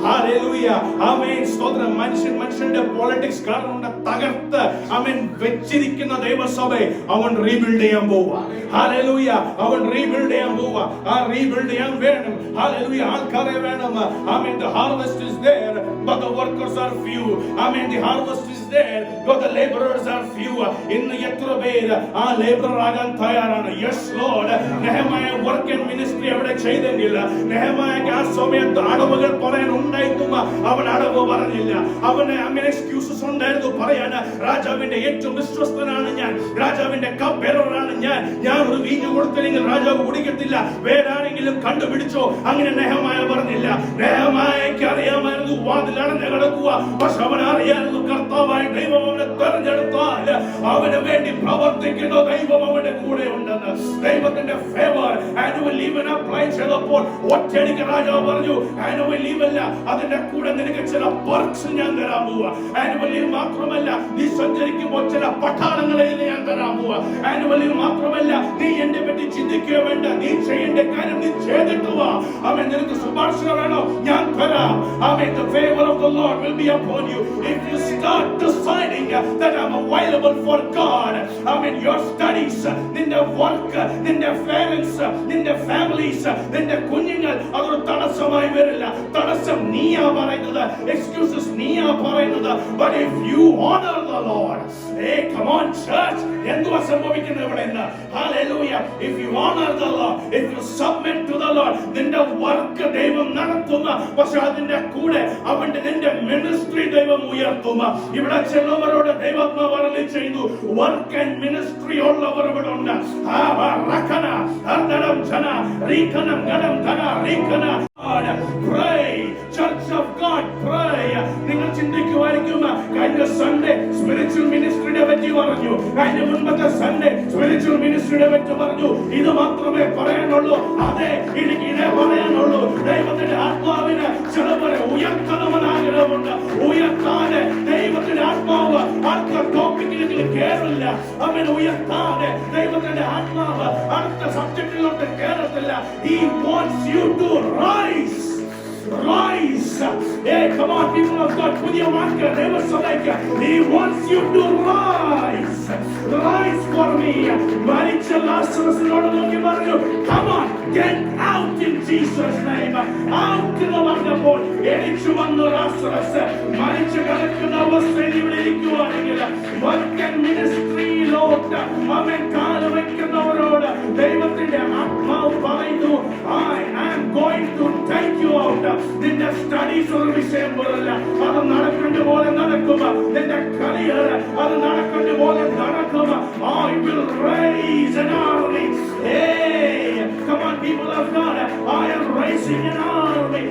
Hallelujah. ആമേൻ, സ്തോത്രം. മനുഷ്യന്റെ പൊളിറ്റിക്സ് കാരണം തകർത്ത് അവൻ വെച്ചിരിക്കുന്ന ദൈവസഭയെ അവൻ റീബിൽഡ് ചെയ്യാൻ പോവാ. Hallelujah. അവൻ റീബിൽഡ് ചെയ്യാൻ പോവാ. ആ റീബിൽഡ് ചെയ്യാൻ വേണം. Hallelujah. ആൾക്കാരെ വേണം. ആമേൻ. The harvest is there, but the workers are few. Amen. The harvest is there, but the laborers are few. ഇന്ന് എത്ര പേര് ആ ലേബറർ ആകാൻ തയ്യാറാണ്? Yes Lord. Nehemiah work and ministry അവിടെ ചെയ്തെങ്കിൽ നെഹമായക്ക് ആ സമയത്ത് അടവുകൾ പറയാൻ ഉണ്ടായിട്ടും അവൻ അടവ് പറഞ്ഞില്ല. അവന് അങ്ങനെ എക്സ്ക്യൂസസ് ഉണ്ടായിരുന്നു പറയാൻ. രാജാവിന്റെ ഏറ്റവും വിശ്വസ്തനാണ് ഞാൻ, രാജാവിന്റെ കപ്പ് ബെററാണ് ഞാൻ ഒരു വീഞ്ഞു കൊടുത്തില്ലെങ്കിൽ രാജാവ് കുടിക്കത്തില്ല, വേറെ ആരെങ്കിലും കണ്ടുപിടിച്ചോ. അങ്ങനെ നെഹമായ പറഞ്ഞില്ല. നെഹമായക്ക് അറിയാമായിരുന്നു വാതിൽ അടഞ്ഞു കിടക്കുക, പക്ഷെ അവൻ അറിയായിരുന്നു കർത്താവായ ദൈവം അവനെ തെരഞ്ഞെടുത്താൽ അവന് വേണ്ടി പ്രവർത്തിക്കുന്ന ദൈവം അവന്റെ കൂടെ ഉണ്ടെന്ന്. ദൈവത്തിന്റെ ഫേവർ ആനുവൽ ലീവിന് അപ്ലൈ ചെയ്തപ്പോൾ ഒറ്റയടിക്ക് രാജാവ് പറഞ്ഞു, ആനുവൽ ലീവ് അല്ല, അതിന്റെ കൂടെ നിനക്ക് ചില പെർക്സ് ഞാൻ തരാൻ പോവാ. ആനുവൽ ലീവ് മാത്രമല്ല, നീ സഞ്ചരിക്കുമ്പോൾ ചില പട്ടാളങ്ങളെ ഞാൻ തരാൻ പോവാ. ആനുവൽ ലീവ് മാത്രമല്ല, നീ എന്നെ പറ്റി ചിന്തിക്കുക വേണ്ട, നീ ചെയ്യേണ്ട കാര്യം നീ ചെയ്തിട്ട് വാ. അവൻ നിനക്ക് ശുപാർശ വേണോ? ഞാൻ തരാം. Amen. The favor of the Lord will be upon you if you start deciding that I'm available for God. Amen. Your studies, നിന്റെ വർക്ക്, നിന്റെ parents, നിന്റെ families, നിന്റെ കുഞ്ഞുങ്ങൾ അതൊരു തടസ്സമായി വരില്ല. തടസ്സം നീയാ പറയുന്നത്, excuses നീയാ പറയുന്നത്. But if you honor the Lord, hey, come on church, എന്തുവാ സംഭവിക്കുന്നത് ഇവിടെ? Hallelujah. If you honor the Lord, if you submit to the Lord, നിന്റെ വർക്ക് ദൈവം നടത്തുന്ന, പക്ഷെ അതിന്റെ കൂടെ അവന്റെ നിന്റെ മിനിസ്ട്രി ദൈവം ഉയർത്തുന്ന. ഇവിടെ ചിലവരോട് ദൈവാത്മാവ് അരുളി ചെയ്തു, വർക്ക് ആൻഡ് മിനിസ്ട്രി ഉള്ളവർ ഇവിടെ ഉണ്ട്. Pray, Church of God, pray. നിങ്ങൾ ചിന്തിക്കുമായിരിക്കും, കഴിഞ്ഞ സൺഡേ സ്പിരിച്വൽ മിനിസ്ട്രിയുടെ പറ്റി പറഞ്ഞു, കഴിഞ്ഞ മുൻപത്തെ സൺഡേ സ്പിരിച്വൽ മിനിസ്ട്രിയുടെ പറ്റി പറഞ്ഞു. ഇത് മാത്രമേ പറയാനുള്ളൂ? അതെ, എനിക്ക് ഇതേ പറയാനുള്ളൂ. ദൈവത്തിന്റെ ആത്മാവിന് ചിലവരെ ഉയർത്തണമെന്ന് ആഗ്രഹമുണ്ട്. ഉയർത്താതെ ദൈവത്തിന്റെ ആത്മാവ് അടുത്ത ടോപ്പിക്കിലേക്ക് കയറില്ല. അവന് ഉയർത്താതെ ദൈവത്തിന്റെ ആത്മാവ് അടുത്ത സബ്ജക്റ്റിലോട്ട് കയറത്തില്ല. He wants you to rise. Rise. Hey, come on, people of God. Put your mark. Never select. He wants you to rise. Rise for me. Maricha Lazarus Lord of you. Come on, get out in Jesus' name. Out to the wonderful. Erichu vannu Lazarus. Maricha kadakkunna avasthayil ivide irikkuvaണെങ്കിൽ work and ministry Lord. അവൻ കാല് വെക്കുന്നവരോട് ദൈവത്തിന്റെ ആത്മാവ് പറയുന്നു, I am going to take you out. നിന്റെ studies ഒരു വിഷയം പോലല്ല, അത് നടക്കേണ്ട പോലെ നടക്കുക. നിന്റെ കരിയർ അത് നടക്കേണ്ട പോലെ നടക്കുക. I will raise an army. Hey, come on people of God, I am raising an army.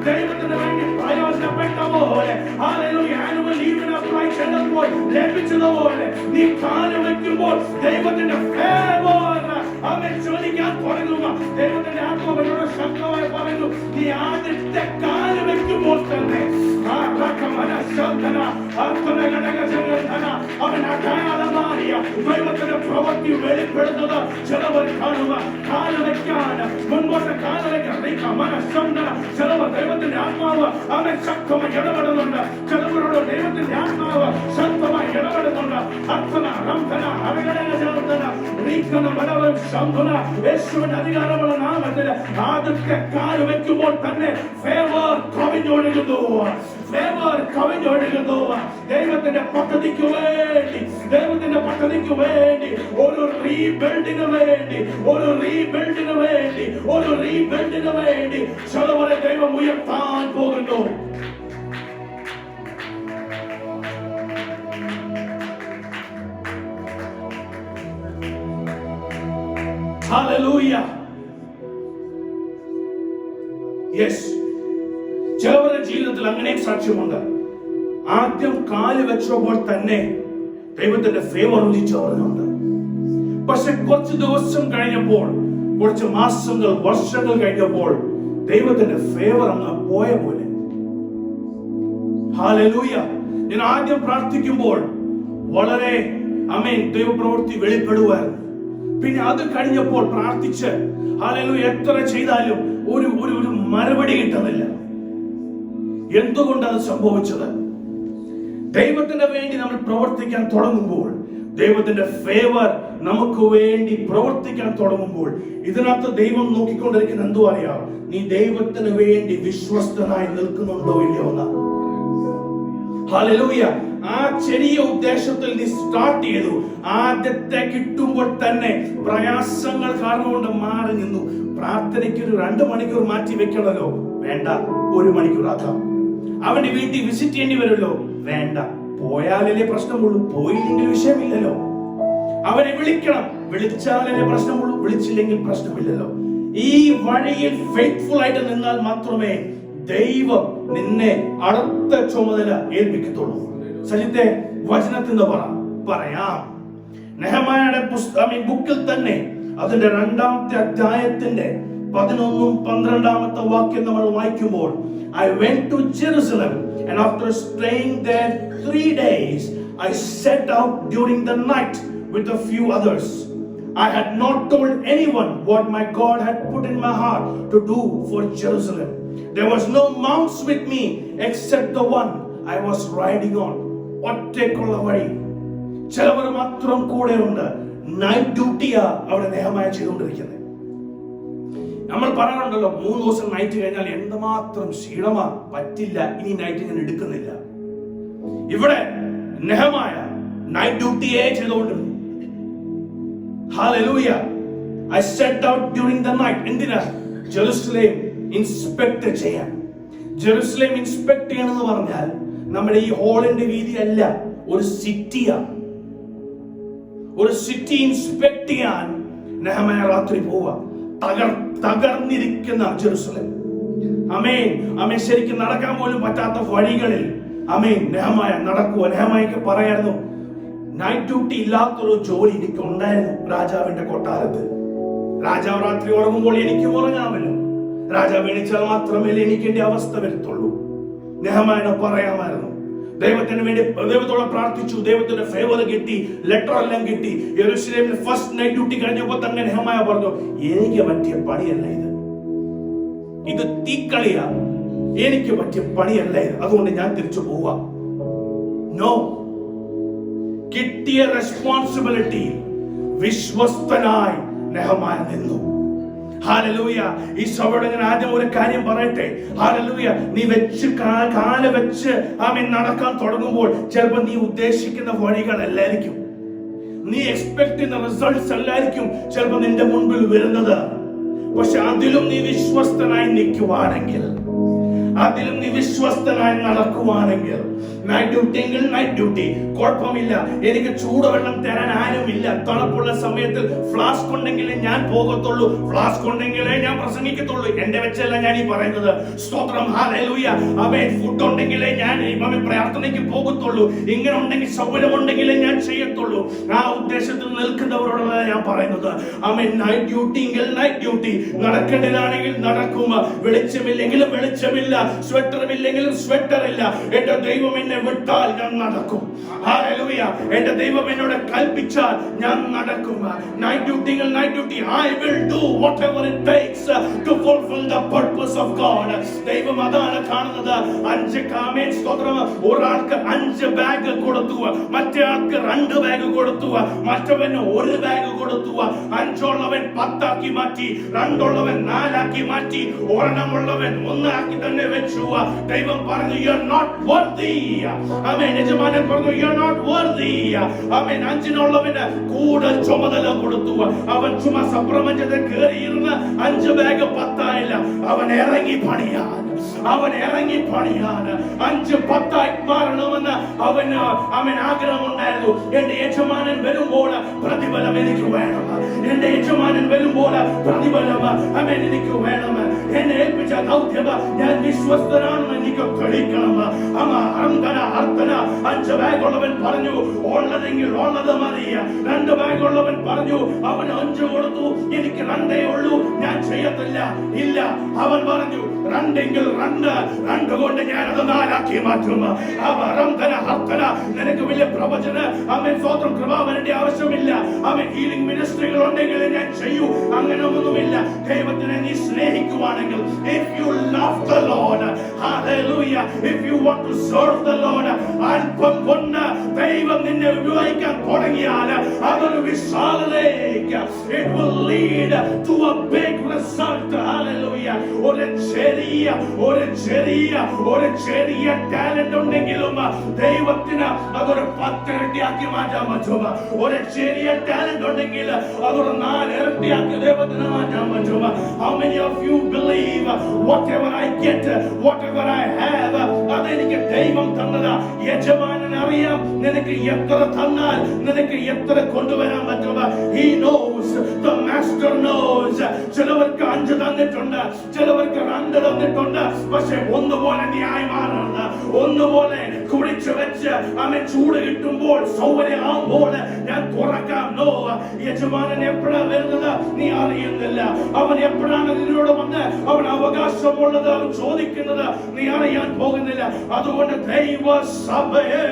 ദൈവത്തിന് വേണ്ടി പ്രയോജനപ്പെട്ട പോലെ, hallelujah, ആനുവൽ ലീവിന് അപ്ലൈ ചെയ്തപ്പോൾ ലഭിച്ചതുപോലെ നീ കാല് വെക്കുമ്പോൾ ദൈവത്തിന്റെ ഫേവർ അവൻ ചോദിക്കാൻ തുടങ്ങുക. ദൈവത്തിന്റെ ആത്മാവിനോട് ശക്തമായി പറയുന്നു, നീ ആദ്യത്തെ കാല് വെക്കുമ്പോൾ തന്നെ അവൻ അടയാളമായ ദൈവത്തിന്റെ പ്രവൃത്തി വെളിപ്പെടുന്നത് ചിലവർ കാണുക. കാല് വെക്കാൻ മുൻപോട്ട് കാല് വെക്കാൻ ചിലവർ ദൈവത്തിന്റെ ആത്മാവ് അവൻ ശക്തമായി ഇടപെടുന്നുണ്ട്. ചിലവരോട് ദൈവത്തിന്റെ ആത്മാവ് ശക്തമായി ഇടപെടുന്നുണ്ട്. അർത്ഥന റംധന അരകടന ചേർത്തന റീക്കന ബലവം ശംഭുന യേശുവിന്റെ അധികാരമുള്ള നാമത്തിൽ ആദ്യത്തെ കാല് വെക്കുമ്പോൾ തന്നെ ഫേവർ കവിഞ്ഞൊഴുകുന്നു. ഫേവർ കവിഞ്ഞൊഴുകുന്നു. ദൈവത്തിന്റെ പദ്ധതിക്ക് വേണ്ടി, ദൈവത്തിന്റെ പദ്ധതിക്ക് വേണ്ടി, ഒരു റീബിൽഡിന് വേണ്ടി, ഒരു റീബിൽഡിന് വേണ്ടി, ഒരു റീബിൽഡിന് വേണ്ടി ചിലവരെ ദൈവം ഉയർത്താൻ പോകുന്നു. Hallelujah. Yes. ചിലവരുടെ ജീവിതത്തിൽ അങ്ങനെ സാക്ഷ്യമുണ്ട്. ആദ്യം കാല് വെച്ചപ്പോൾ തന്നെ ദൈവത്തിന്റെ ഫേവർ രുചിച്ചവരുന്നുണ്ട്. പക്ഷെ കുറച്ച് ദിവസം കഴിഞ്ഞപ്പോൾ, കുറച്ച് മാസങ്ങൾ, വർഷങ്ങൾ കഴിഞ്ഞപ്പോൾ ദൈവത്തിന്റെ ഫേവർ അങ്ങ് പോയ പോലെ. ഹല്ലേലൂയ. ഞാൻ ആദ്യം പ്രാർത്ഥിക്കുമ്പോൾ വളരെ ദൈവപ്രവൃത്തി വെളിപ്പെടുവായിരുന്നു. പിന്നെ അത് കഴിഞ്ഞപ്പോൾ പ്രാർത്ഥിച്ച് ഹല്ലേലൂയ എത്ര ചെയ്താലും ഒരു ഒരു മറുപടി കിട്ടുന്നില്ല. എന്തുകൊണ്ടത് സംഭവിച്ചത്? ദൈവത്തിന് വേണ്ടി നമ്മൾ പ്രവർത്തിക്കാൻ തുടങ്ങുമ്പോൾ, ദൈവത്തിന്റെ ഫേവർ നമുക്ക് വേണ്ടി പ്രവർത്തിക്കാൻ തുടങ്ങുമ്പോൾ, ഇതിനകത്ത് ദൈവം നോക്കിക്കൊണ്ടിരിക്കുന്ന എന്തോ അറിയാം, നീ ദൈവത്തിന് വേണ്ടി വിശ്വസ്തനായി നിൽക്കുന്നുണ്ടോ ഇല്ലയോ എന്ന്. ഹല്ലേലൂയ. ആ ചെറിയ ഉദ്ദേശത്തിൽ നീ സ്റ്റാർട്ട് ചെയ്തു, ആദ്യത്തെ കിട്ടുമ്പോൾ തന്നെ പ്രയാസങ്ങൾ കാരണം കൊണ്ട് മാറി നിന്നു. പ്രാർത്ഥനയ്ക്ക് ഒരു 2 മണിക്കൂർ മാറ്റി വെക്കണല്ലോ, വേണ്ട 1 മണിക്കൂർ ആക്കാം. അവന്റെ വീട്ടിൽ വിസിറ്റ് ചെയ്യേണ്ടി വരുമല്ലോ, വേണ്ട, പോയാലല്ലേ പ്രശ്നമുള്ളൂ, പോയില്ലെങ്കിൽ വിഷയമില്ലല്ലോ. അവനെ വിളിക്കണം, വിളിച്ചാലല്ലേ പ്രശ്നമുള്ളൂ, വിളിച്ചില്ലെങ്കിൽ പ്രശ്നമില്ലല്ലോ. ഈ വഴിയിൽ ഫെയ്ത്ത്ഫുൾ ആയിട്ട് നിന്നാൽ മാത്രമേ ദൈവം നിന്നെ അടുത്ത ചുമതല ഏൽപ്പിക്കത്തുള്ളൂ. സജിത്തെ വചനത്തിൽ നിന്ന് പറയാം. നെഹെമ്യായുടെ ബുക്കിൽ തന്നെ അതിന്റെ 2-ാമത്തെ അധ്യായത്തിന്റെ 11-12 വാക്യം നമ്മൾ വായിക്കുമ്പോൾ, I went to Jerusalem and after staying there 3 days I set out during the night with a few others. I had not told anyone what my God had put in my heart to do for Jerusalem. There was no mounts with me except the one I was riding on. ഒറ്റയ്ക്കുള്ള വഴി. ചിലവർ മാത്രം കൂടെ ഉണ്ട്. Night ഡ്യൂട്ടിയാ അവിടെ നെഹെമ്യാ ചെയ്തുകൊണ്ടിരിക്കുന്നത്. നമ്മൾ പറയാറുണ്ടല്ലോ, 3 ദിവസം നൈറ്റ് കഴിഞ്ഞാൽ എന്തുമാത്രം ക്ഷീണമാ, പറ്റില്ല, ഇനി നൈറ്റ് ഞാൻ എടുക്കുന്നില്ല. ഇവിടെ നെഹെമ്യാ നൈറ്റ് ഡ്യൂട്ടിയെ ചെയ്തുകൊണ്ടിരുന്നു. Hallelujah. I set out during the night. എന്തിനാ? ജെറുസലേം ഇൻസ്പെക്ട് ചെയ്യാൻ. ജെറുസലേം ഇൻസ്പെക്ട് ചെയ്യണമെന്ന് പറഞ്ഞാൽ നമ്മുടെ ഈ ഹോളിന്റെ വീതി അല്ല, ഒരു സിറ്റിയാ. ഒരു സിറ്റി ഇൻസ്പെക്ട് ചെയ്യാൻ നെഹെമ്യാ രാത്രി പോവാ. തകർന്നിരിക്കുന്ന ജെറുസലേം, ശരിക്കും നടക്കാൻ പോലും പറ്റാത്ത വഴികളിൽ നെഹെമ്യാ നടക്കുക. നെഹെമ്യായ്ക്ക് പറയായിരുന്നു, നൈറ്റ് ഡ്യൂട്ടി ഇല്ലാത്തൊരു ജോലി എനിക്ക് ഉണ്ടായിരുന്നു രാജാവിന്റെ കൊട്ടാരത്തിൽ. രാജാവ് രാത്രി ഉറങ്ങുമ്പോൾ എനിക്ക് ഉറങ്ങാമല്ലോ, രാജാവ് എണീച്ചാൽ മാത്രമേ എനിക്ക് എന്റെ അവസ്ഥ വരത്തുള്ളൂ. നെഹെമ്യാ പറയാമായിരുന്നു. ദൈവത്തിന് വേണ്ടി ദൈവത്തോടെ പ്രാർത്ഥിച്ചു, ദൈവത്തിന്റെ ഫേവർ കിട്ടി, ലെറ്റർ എല്ലാം കിട്ടി. യെരൂശലേമിൽ ഫസ്റ്റ് നൈറ്റ് ഡ്യൂട്ടി കഴിഞ്ഞപ്പോൾ തന്നെ നെഹെമ്യാ പറഞ്ഞു, എനിക്ക് പറ്റിയ പണിയല്ല ഇത് തീക്കളിയാ, എനിക്ക് പറ്റിയ പണിയല്ല ഇത്, അതുകൊണ്ട് ഞാൻ തിരിച്ചു പോവാ. നോ, കിട്ടിയ റെസ്പോൺസിബിലിറ്റി വിശ്വസ്തനായി നെഹെമ്യാ നിന്നു. ഹല്ലേലൂയ. ഈ സഭയോട് ഞാൻ ആദ്യം ഒരു കാര്യം പറയട്ടെ. ഹല്ലേലൂയ. നീ കാല് വെച്ച് നടക്കാൻ തുടങ്ങുമ്പോൾ ചിലപ്പോൾ നീ ഉദ്ദേശിക്കുന്ന വഴികളല്ലായിരിക്കും, നീ എക്സ്പെക്ട് ചെയ്യുന്ന റിസൾട്ട്സ് അല്ലായിരിക്കും ചിലപ്പോൾ നിന്റെ മുൻപിൽ വരുന്നത്. പക്ഷെ അതിലും നീ വിശ്വസ്തനായി നിൽക്കുവാണെങ്കിൽ, അതിലും നീ വിശ്വസ്തനായി നടക്കുവാണെങ്കിൽ, നൈറ്റ് ഡ്യൂട്ടി എങ്കിൽ നൈറ്റ് ഡ്യൂട്ടി കുഴപ്പമില്ല. എനിക്ക് ചൂടുവെള്ളം തരാൻ ആരുമില്ല, തണുപ്പുള്ള സമയത്തിൽ ഫ്ലാസ്ക് ഉണ്ടെങ്കിലേ ഞാൻ പോകത്തുള്ളൂ, ഫ്ലാസ്ക് ഉണ്ടെങ്കിലേ ഞാൻ പ്രസംഗിക്കത്തുള്ളൂ. എന്റെ വെച്ചല്ല ഞാൻ ഈ പറയുന്നത്. സ്തോത്രം. ഹല്ലേലൂയ. ഫുഡ് ഉണ്ടെങ്കിലേ ഞാൻ പ്രാർത്ഥനയ്ക്ക് പോകത്തുള്ളൂ, ഇങ്ങനെ ഉണ്ടെങ്കിൽ സൗകര്യം ഉണ്ടെങ്കിലേ ഞാൻ ചെയ്യത്തുള്ളൂ. ആ ഉദ്ദേശത്തിൽ നിൽക്കുന്നവരോടല്ല ഞാൻ പറയുന്നത്. നൈറ്റ് ഡ്യൂട്ടി എങ്കിൽ നൈറ്റ് ഡ്യൂട്ടി, നടക്കേണ്ടതാണെങ്കിൽ നടക്കുക. വെളിച്ചമില്ലെങ്കിലും വെളിച്ചമില്ല, സ്വെറ്ററുമില്ലെങ്കിലും സ്വെറ്റർ ഇല്ല. എന്റെ ദൈവം എന്നെ വിട്ടാൽ ഞാൻ നടക്കും. ഹല്ലേലൂയ. എന്റെ ദൈവം എന്നോട് കൽപ്പിച്ചാൽ ഞാൻ നടക്കും. Night duty night duty, I will do whatever it takes to fulfill the purpose of God. ദൈവം അതാണ് കാണുന്നത്. 5 കാമേൻ സ്തോത്രം. ഒരാൾക്ക് 5 ബാഗ് കൊടുത്തു, മറ്റേ ആൾക്ക് 2 ബാഗ് കൊടുത്തു, മറ്റവന് 1 ബാഗ് കൊടുത്തു. 5 ഉള്ളവൻ 10 ആക്കി മാറ്റി, 2 ഉള്ളവൻ 4 ആക്കി മാറ്റി, 1 ഉള്ളവൻ 1 ആക്കി തന്നെ വെച്ചു. ദൈവം പറഞ്ഞു you are not worthy. ആമേൻ. യജമാനൻ പറഞ്ഞു you are not worthy. ആമേൻ. 5-നുള്ളവന് കൂടുതൽ ചുമതല കൊടുത്തു. അവൻ ചുമ സപ്രപഞ്ചത്തിൽ കയറിയിരുന്ന് 5 ബാഗ് 10 ആയില്ല. അവൻ ഇറങ്ങി പണിയാൻ 5-10 മാറണമെന്ന് അവന് ആഗ്രഹമുണ്ടായിരുന്നു. എന്റെ യജമാനൻ വരുമ്പോൾ പ്രതിഫലം എനിക്ക് വേണം. എന്റെ യജമാനൻ വരുമ്പോൾ പ്രതിഫലം എനിക്ക് വേണം. എന്നെ ഏൽപ്പിച്ച ദൗത്യം ഞാൻ വിശ്വസ്തനാണെന്ന് എനിക്ക് തെളിയിക്കണം. 5 ബാഗുള്ളവൻ പറഞ്ഞു ഉള്ളതെങ്കിൽ ഉള്ളത് മതി. 2 ബാഗുള്ളവൻ പറഞ്ഞു അവന് 5 കൊടുത്തു. എനിക്ക് 2 ഉള്ളൂ, ഞാൻ ചെയ്യത്തില്ല. ഇല്ല, അവൻ പറഞ്ഞു 2 കൊണ്ട് ഞാൻ അത് 4 ആക്കി മാറ്റും. നിനക്ക് വലിയ പ്രവചന സ്വന്തം കൃപാവരന്റെ ആവശ്യമില്ല. ഹീലിംഗ് മിനിസ്ട്രികൾ ഉണ്ടെങ്കിൽ ഞാൻ ചെയ്യൂ. അങ്ങനെ ഒന്നുമില്ല. ദൈവത്തിനെ നീ സ്നേഹിക്കുവാണെങ്കിൽ, if you love the Lord, hallelujah, if you want to serve the Lord, അല്പം കൊണ്ട് ദൈവം നിന്നെ ഉപയോഗിക്കാൻ തുടങ്ങിയാൽ അതൊരു വിശാലതയിലേക്ക്, it will lead to a big result. hallelujah. ഒരു ചെറിയ ടാലന്റ് ഉണ്ടെങ്കിലും ദൈവത്തിന് അതൊരു 10 ഇരട്ടിയാക്കി മാറ്റാൻ പറ്റും. ഒരു ചെറിയ ടാലന്റ് ഉണ്ടെങ്കിൽ അതൊരു 4 ഇരട്ടിയാക്കി ദൈവത്തിന് മാറ്റാൻ പറ്റും. How many of you believe whatever I get, whatever I have, അതെനിക്ക് ദൈവം തന്നതാ. യജമാനൻ അറിയാം നിനക്ക് എത്ര തന്നാൽ നിനക്ക് എത്ര കൊണ്ടുവരാൻ പറ്റും. He knows, the master knows. ചിലവർക്ക് 5 തന്നിട്ടുണ്ട്, ചിലവർക്ക് 2 തന്നിട്ടുണ്ട്. പക്ഷെ ഒന്നുപോലെ ന്യായമാണെന്ന്, ഒന്നുപോലെ കുടിച്ചു വെച്ച് ചൂട് കിട്ടുമ്പോൾ സൗകര്യമാകുമ്പോൾ ഞാൻ തുറക്കാം. നോ, യജമാനൻ എപ്പോഴാണ് വരുന്നത് നീ അറിയുന്നില്ല. അവൻ എപ്പോഴാണ് നിന്നോട് വന്ന് അവൻ അവകാശമുള്ളത് അവൻ ചോദിക്കുന്നത് നീ അറിയാൻ പോകുന്നില്ല. അതുകൊണ്ട് ദൈവസഭയെ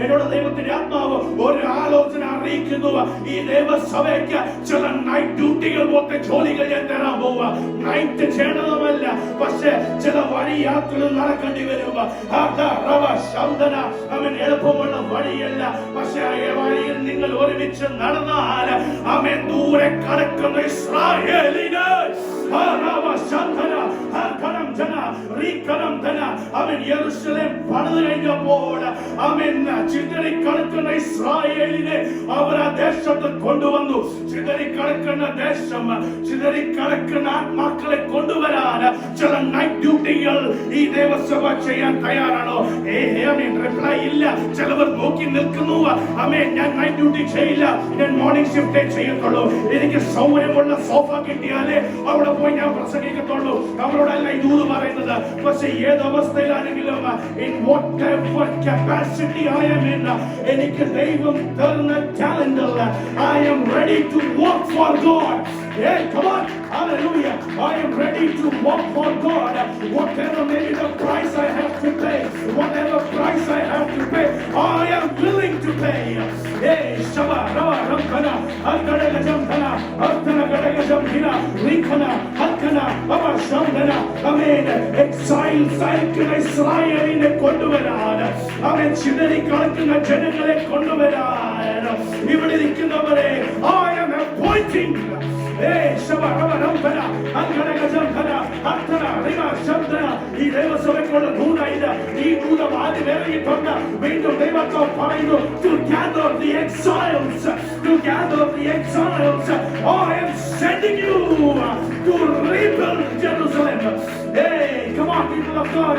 എന്നോട് ദൈവത്തിന്റെ ആത്മാവ് ഒരു ആലോചന അറിയിക്കുന്നു. ഈ ദൈവസഭയ്ക്ക് ചില നൈറ്റ് ഡ്യൂട്ടികൾ പോലത്തെ ജോലികൾ ഞാൻ തരാൻ പോവുക. നൈറ്റ് ചെയ്യണമെന്നല്ല, പക്ഷെ ചില വഴി യാത്രകൾ നടക്കേണ്ടി വരും. അവൻ എളുപ്പമുള്ള വഴിയല്ല, പക്ഷെ ആ വഴിയിൽ നിങ്ങൾ ഒരുമിച്ച് നടന്നാൽ അവൻ ദൂരെ കടക്കുന്ന ഇസ്രായേലിന് അവൻ യെരൂശലേം പണിതു കഴിഞ്ഞപ്പോൾ അവൻ ചിതറിക്കിടക്കുന്ന ഇസ്രായേലിനെ അവർ ആ ദേശത്ത് കൊണ്ടുവന്നു. ചിതറിക്കിടക്കുന്ന ദേശം, ചിതറിക്കിടക്കുന്ന ആത്മാക്കളെ കൊണ്ടുവരാൻ ചില നൈറ്റ് ഡ്യൂട്ടികൾ ഈ ദേവസഭ ചെയ്യാൻ തയ്യാറാണോ? റിപ്ലൈ ഇല്ല. ചിലവർ നോക്കി നിൽക്കുന്നു. ഞാൻ നൈറ്റ് ഡ്യൂട്ടി ചെയ്യില്ല, ഞാൻ മോർണിംഗ് ഷിഫ്റ്റേ ചെയ്യത്തുള്ളൂ. എനിക്ക് സൗകര്യമുള്ള സോഫ കിട്ടിയാലേ അവിടെ പോയി ഞാൻ പ്രസംഗിക്കത്തുള്ളൂ. അവരോടല്ല ഈ ദൂത് പറയുന്നത്. പക്ഷെ ഏത് അവസ്ഥയിലാണെങ്കിലും in whatever capacity I am in, എനിക്ക് ദൈവം തരുന്ന ടാലന്റിൽ I am ready to work for God. Hey, come on, hallelujah. I am ready to work for God. Whatever may be the price I have to pay, whatever price I have to pay, I am willing to pay. Hey, Shaba, Rava, Ramkana, Alkana Gajam Kana, Alkana Gadagajam Hina, Rikana, Alkana, Baba Shamdana. Amen. Exile cycle Israeline കൊണ്ടുവരാൻ, അവൻ ചിതറിക്കിടക്കുന്ന ജനങ്ങളെ കൊണ്ടുവരാൻ ഇവിടെ ഇരിക്കുന്നവരെ I am appointing. ഈ ദൈവസഭയ്ക്കുള്ള ദൂതായത്, ഈ ദൂതം ആദ്യം ഇറങ്ങിയിട്ടുണ്ട്. വീണ്ടും ദൈവത്തോട് പറയുന്നു to gather the exiles, to gather the exiles. I am sending you to rebuild Jerusalem. Hey, come on people of God.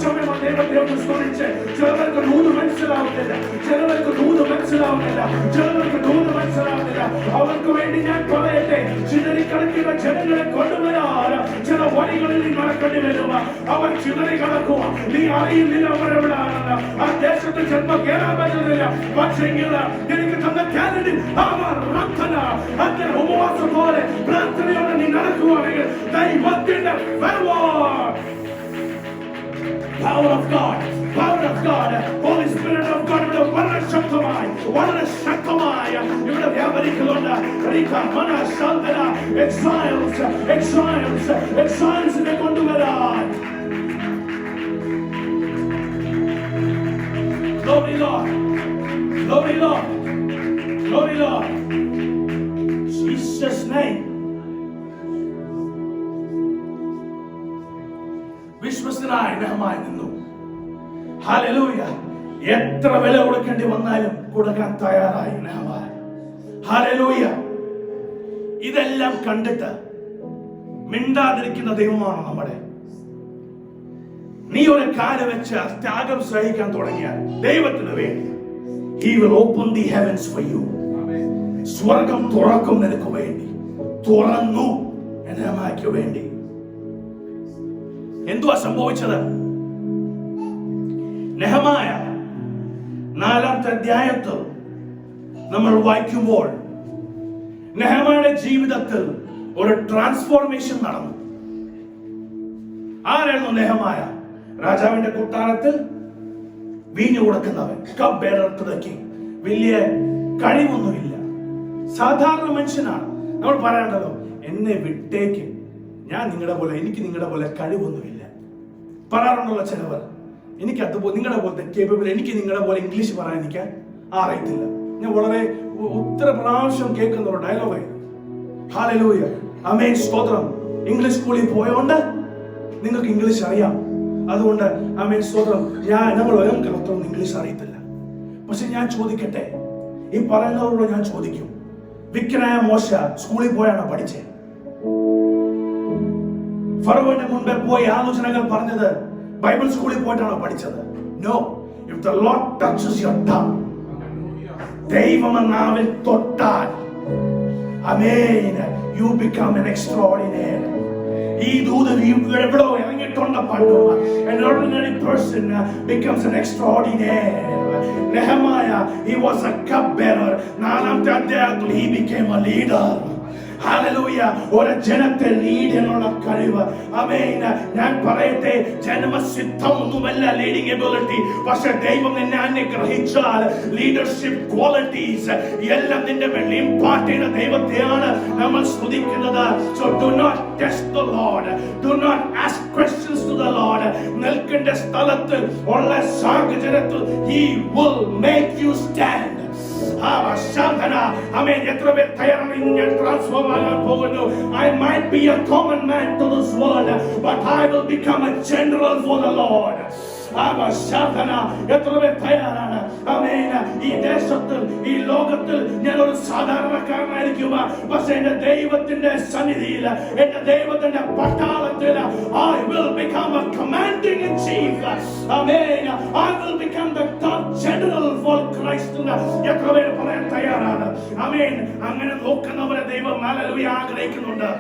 സമയം ദൈവത്തെ ഒന്ന് സ്മരിച്ച്. ചിലവർക്ക് ദൂത് മനസ്സിലാവുന്നില്ല, ചിലവർക്ക് ദൂത് മനസ്സിലാവുന്നില്ല, ചിലവർക്ക് ദൂത് മനസ്സിലാവുന്നില്ല. അവർക്ക് വേണ്ടി ഞാൻ പറയട്ടെ, ചിതറിക്കിടക്കുന്ന ജനങ്ങളെ കൊണ്ടുവരാൻ ചില വഴികളിൽ നീ നടക്കേണ്ടി വരും. അവർ ചിതറി കിടക്കുക, നീ അറിയുന്നില്ല അവരെവിടാണെന്ന്. ആ ദേശത്ത് ചെന്ന് കയറാൻ പറ്റുന്നില്ല. പക്ഷെങ്കിൽ എനിക്ക് തന്ന ടാലന്റിൽ അവർ അങ്ങനെ ഉപവാസം പോലെ പ്രാർത്ഥനയോടെ നീ നടക്കുവാണെങ്കിൽ ദൈവത്തിന്റെ power of God, power of God, Holy Spirit of God ഇവിടെ വളരെ ശക്തമായ ഇവിടെ വ്യാപരിക്കുന്നുണ്ട്. എക്സൈൽസിനെ കൊണ്ടുവരാൻ. Glory Lord, glory Lord, glory Lord. Jesus name. വിശ്വസ്തനായി Nehemiah നിന്നു. ഹല്ലേലൂയ. എത്ര വില കൊടുക്കേണ്ടി വന്നാലും കൊടുക്കാൻ തയ്യാറായി നെഹമായ. ഹല്ലേലൂയ. ഇതെല്ലാം കണ്ടിട്ട് മിണ്ടാതിരിക്കുന്ന ദൈവമാണ് നമ്മുടെ. നീ ഒരു കാല് വെച്ച് ത്യാഗം സഹിക്കാൻ തുടങ്ങിയാൽ ദൈവത്തിന് വേണ്ടി He will open the heavens for you. സ്വർഗം തുറക്കും നിനക്ക് വേണ്ടി. തുറന്നു നെഹമായ്ക്ക് വേണ്ടി. എന്തുവാ സംഭവിച്ചത്? നെഹമായ 4-ാമത്തെ അധ്യായത്തിൽ നമ്മൾ വായിക്കുമ്പോൾ നെഹമായുടെ ജീവിതത്തിൽ ഒരു ട്രാൻസ്ഫോർമേഷൻ നടന്നു. ആരായിരുന്നു നെഹമായ? രാജാവിന്റെ കൊട്ടാരത്തിൽ വീഞ്ഞു കൊടുക്കുന്നവൻ, cupbearer to the king. വലിയ കഴിവൊന്നുമില്ല, സാധാരണ മനുഷ്യനാണ്. നമ്മൾ പറയേണ്ടതോ, എന്നെ വിട്ടേക്ക്, ഞാൻ നിങ്ങളുടെ പോലെ, എനിക്ക് നിങ്ങളുടെ പോലെ കഴിവൊന്നുമില്ല. പറയാറുണ്ടല്ലോ ചിലവർ, എനിക്ക് അതുപോലെ നിങ്ങളുടെ പോലത്തെ കേപ്പബിൾ, എനിക്ക് നിങ്ങളുടെ പോലെ ഇംഗ്ലീഷ് പറയാൻ എനിക്ക് അറിയത്തില്ല. ഞാൻ വളരെ ഒത്തിരി പ്രാവശ്യം കേൾക്കുന്ന ഒരു ഡയലോഗായി. ഹല്ലേലൂയ, ആമേൻ, സ്തോത്രം. ഇംഗ്ലീഷ് സ്കൂളിൽ പോയോണ്ട് നിങ്ങൾക്ക് ഇംഗ്ലീഷ് അറിയാം, അതുകൊണ്ട് ആമേൻ, സ്തോത്രം. നമ്മൾ അത്രയൊന്നും ഇംഗ്ലീഷ് അറിയത്തില്ല. പക്ഷെ ഞാൻ ചോദിക്കട്ടെ, ഈ പറയുന്നവരോട് ഞാൻ ചോദിക്കും, വിക്കനായ മോശ സ്കൂളിൽ പോയാണോ പഠിച്ചേ? ഫറവോന്റെ മുൻപേ പോയി ആലോചനകൾ പറഞ്ഞത് ബൈബിൾ സ്കൂളിൽ പോയിട്ടാണോ പഠിച്ചത്? No. If the Lord touches your tongue, ദൈവം നാവിൽ തൊട്ടാൽ, ആമേൻ, you become an extraordinary. ഈ ദൂത് എവിടോ ഇറങ്ങിയിട്ടുണ്ട് പണ്ടും. An ordinary person becomes an extraordinary. Nehemiah, he was a cupbearer. 4-ാമത്തെ അധ്യായത്തിൽ he became a leader. Hallelujah. ഒരു ജനത്തെ ലീഡ് ചെയ്യാനുള്ള കഴിവ്. ആമേൻ. ഞാൻ പറയട്ടെ, ജന്മസിദ്ധമൊന്നുമല്ല ലീഡിംഗ് എബിലിറ്റി. പക്ഷെ ദൈവം നിന്നെ അനുഗ്രഹിച്ചാൽ ലീഡർഷിപ്പ് ക്വാളിറ്റീസ് എല്ലാം നിന്റെ മേൽ ഇംപാർട്ട് ചെയ്യുന്ന ദൈവത്തെയാണ് നമ്മൾ സ്തുതിക്കുന്നത്. So do not test the Lord. Do not ask questions to the Lord. നിൽക്കേണ്ട സ്ഥലത്ത് ഉള്ള സാഹചര്യത്തിൽ He will make you stand. I might be a common man to this world, but I will become a general for the Lord. ഈ ദേശത്തിൽ, ഈ ലോകത്തിൽ ഞാൻ ഒരു സാധാരണക്കാരനായിരിക്കും. പക്ഷെ എന്റെ ദൈവത്തിന്റെ സന്നിധിയിൽ, എന്റെ ദൈവത്തിന്റെ പട്ടാളത്തിൽ I will become a commanding in chief. Amen. I will become the top general for Christ. എത്ര പേര് പറയാൻ തയ്യാറാണ്? ആമേൻ. അങ്ങനെ നോക്കുന്നവരെ ദൈവം ഹല്ലേലൂയ ആഗ്രഹിക്കുന്നുണ്ട്.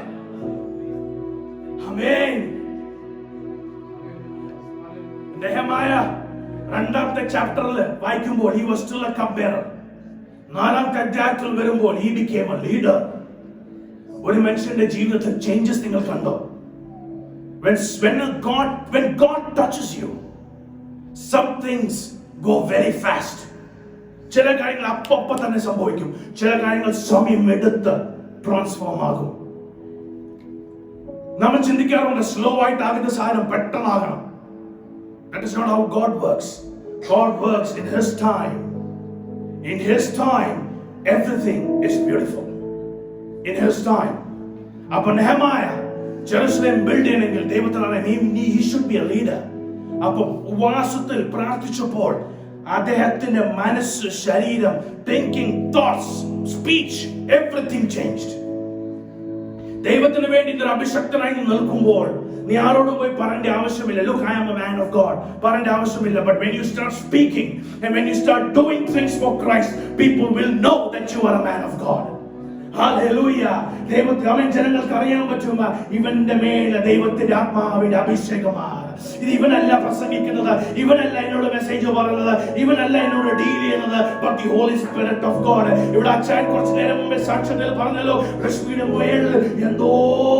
ആമേൻ. നെഹമായ 2-ാമത്തെ ചാപ്റ്ററിൽ വായിക്കുമ്പോൾ he was still a cupbearer. 4-ാമത്തെ അധ്യായത്തിൽ വരുമ്പോൾ he became a leader. ഒരു മനുഷ്യന്റെ ജീവിതത്തിൽ ചേഞ്ചസ് നിങ്ങൾ കണ്ടോ? When God touches you, some things go very fast. ചില കാര്യങ്ങൾ അപ്പം തന്നെ സംഭവിക്കും, ചില കാര്യങ്ങൾ സമയമെടുത്ത് ട്രാൻസ്ഫോം ആകും. നമ്മൾ ചിന്തിക്കാറുണ്ട് സ്ലോ ആയിട്ടാകുന്ന സാധനം പെട്ടെന്നാകണം. That is not how God works. God works in His time. In His time, everything is beautiful. In His time. അപ്പോൾ നെഹമായ ജെറുസലേം ബിൽഡ് ചെയ്യണമെങ്കിൽ ദൈവത്തിനാണ് he should be a leader. അപ്പോൾ ഉപവാസത്തിൽ പ്രാർത്ഥിച്ചപ്പോൾ അദ്ദേഹത്തിന്റെ മനസ്സ്, ശരീരം, thinking, thoughts, speech, everything changed. ദൈവത്തിന് വേണ്ടി ഒരു അഭിഷക്തനായി നിൽക്കുമ്പോൾ നീ ആരോടും പോയി പറയേണ്ട ആവശ്യമില്ല. Look, I am a man of God. പറയേണ്ട ആവശ്യമില്ല. But when you start speaking and when you start doing things for Christ, people will know that you are a man of God. Hallelujah. ദൈവത്തെ അവൻ ജനങ്ങൾക്ക് അറിയാൻ പറ്റും, ഇവന്റെ മേലെ ദൈവത്തിന്റെ ആത്മാവിന്റെ അഭിഷേകമാണ്. ഇത് ഇവനല്ല പ്രസംഗിക്കുന്നത്, ഇവനല്ല എന്നോട് മെസ്സേജ് പറയുന്നത്, ഇവനല്ല എന്നോട് ഡീൽ ചെയ്യുന്നത്, but the Holy Spirit of God. ഇവിടെ അച്ഛൻ കുറച്ചു നേരം മുമ്പേ സാക്ഷ്യത്തിൽ പറഞ്ഞല്ലോ, രശ്മിയുടെ മേൽ എന്തോ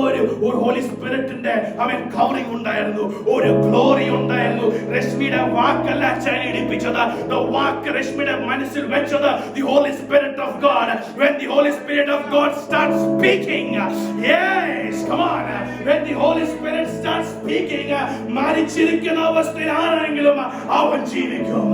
ഒരു ഹോളി സ്പിരിറ്റിന്റെ അവൻ കവറിംഗ് ഉണ്ടായിരുന്നു, ഒരു ഗ്ലോറി ഉണ്ടായിരുന്നു. രശ്മിയുടെ വാക്കല്ല അച്ഛനെ ഇടിപ്പിച്ചത്, the വാക്ക് രശ്മിയുടെ മനസ്സിൽ വെച്ചത് the Holy Spirit of God. When the Holy Spirit of God starts speaking, yes, come on, when the Holy Spirit starts speaking, മരിച്ചിരിക്കുന്ന അവസ്ഥയിൽ ആരെങ്കിലും അവൻ ജീവിക്കും.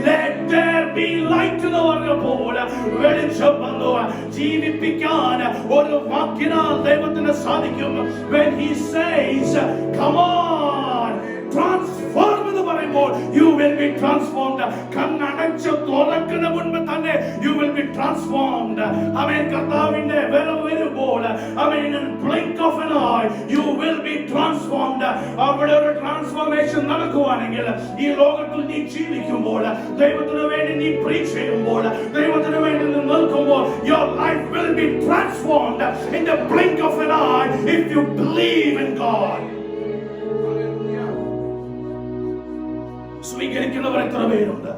Let there be light എന്ന് പറഞ്ഞപ്പോൾ വെളിച്ചം വന്നു. ജീവിപ്പിക്കാൻ ഒരു വാക്കിനാൽ ദൈവത്തിന് സാധിക്കും. When he says, come on, transform എന്ന് പറയുമ്പോൾ you will be transformed. കണ്ണടച്ച് തുറക്കുന്ന മുൻപ് തന്നെ you will be transformed. ആമേൻ. കർത്താവിന്റെ വരവ് വരുമ്പോൾ ആമേൻ, in a blink of an eye you will be transformed. അവിടെ ഒരു ട്രാൻസ്ഫോർമേഷൻ നടക്കുവാണെങ്കിൽ ഈ ലോകത്തിൽ നീ ജീവിക്കുമ്പോൾ, ദൈവത്തിന് വേണ്ടി നീ preach ചെയ്യുമ്പോൾ, ദൈവത്തിന് വേണ്ടി നീ നിൽക്കുമ്പോൾ, your life will be transformed in the blink of an eye if you believe in God. സ്വീകരിക്കുന്നവർ എത്ര പേരുണ്ട്?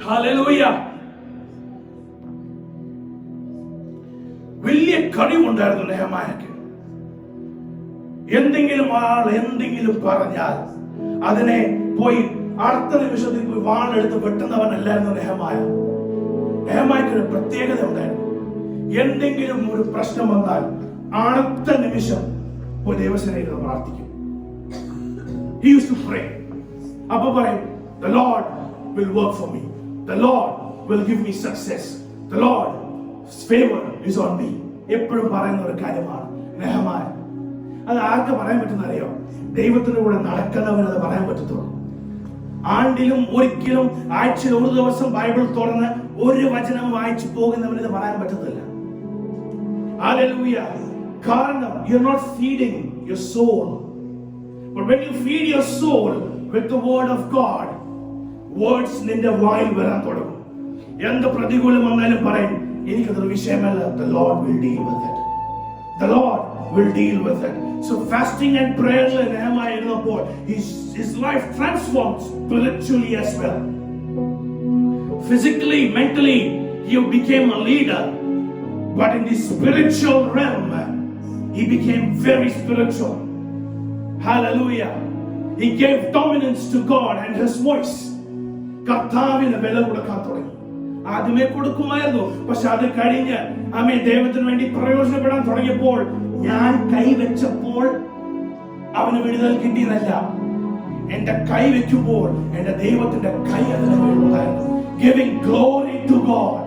ഹല്ലേലൂയ. വലിയ കഴിവുണ്ടായിരുന്നു നെഹെമ്യായ്ക്ക്. എന്തെങ്കിലും ആൾ എന്തെങ്കിലും പറഞ്ഞാൽ അതിനെ പോയി അടുത്ത നിമിഷത്തിൽ പോയി വാളെടുത്ത് വെട്ടുന്നവനല്ലായിരുന്നു നെഹെമ്യായ. നെഹെമ്യായ്ക്ക് ഒരു പ്രത്യേകത ഉണ്ടായിരുന്നു. എന്തെങ്കിലും ഒരു പ്രശ്നം വന്നാൽ അടുത്ത നിമിഷം പോയി ദൈവസേനയിൽ പ്രാർത്ഥിക്കും. He used to pray. അപ്പൊ പറയും, the Lord will work for me. The Lord will give me success. The Lord's favor is on me. എപ്പോഴും പറയുന്ന ഒരു കാര്യമാണ് നെഹെമ്യായ. അത് ആർക്ക് പറയാൻ പറ്റുന്ന അറിയോ? ദൈവത്തിന്റെ കൂടെ നടക്കുന്നവന് അത് പറയാൻ പറ്റത്തുള്ളൂ. ആണ്ടിലും ഒരിക്കലും ആഴ്ചയിൽ ഒരു ദിവസം ബൈബിൾ തുറന്ന് ഒരു വചനം വായിച്ചു പോകുന്നവന് ഇത് പറയാൻ പറ്റത്തില്ല. ഹല്ലേലൂയ. കാരണം you're not feeding your soul. But when you feed your soul with the word of God, words നിന്റെ വായിൽ വരാൻ തുടങ്ങും. എന്ത് പ്രതികൂലം വന്നാലും പറയും, എനിക്കതൊരു വിഷയമല്ല. The Lord will deal with it. The Lord will deal with it. So fasting and prayer in Nehemiah ഇരുന്നപ്പോൾ his life transformed spiritually as well. Physically, mentally, he became a leader. But in the spiritual realm, he became very spiritual. Hallelujah. He gave dominance to God and his voice. കർത്താവിന് വില കൊടുക്കാൻ തുടങ്ങി. ആദ്യമേ കൊടുക്കുമായിരുന്നു, പക്ഷെ അത് കഴിഞ്ഞ് ആമേ ദൈവത്തിന് വേണ്ടി പ്രയോജനപ്പെടാൻ തുടങ്ങിയപ്പോൾ, ഞാൻ കൈവച്ചപ്പോൾ അവന് വിടുതൽ കിട്ടിയതല്ല, എന്റെ കൈ വെക്കുമ്പോൾ എന്റെ ദൈവത്തിന്റെ കൈ അതിന് ഉണ്ടായിരുന്നു. Giving glory to God.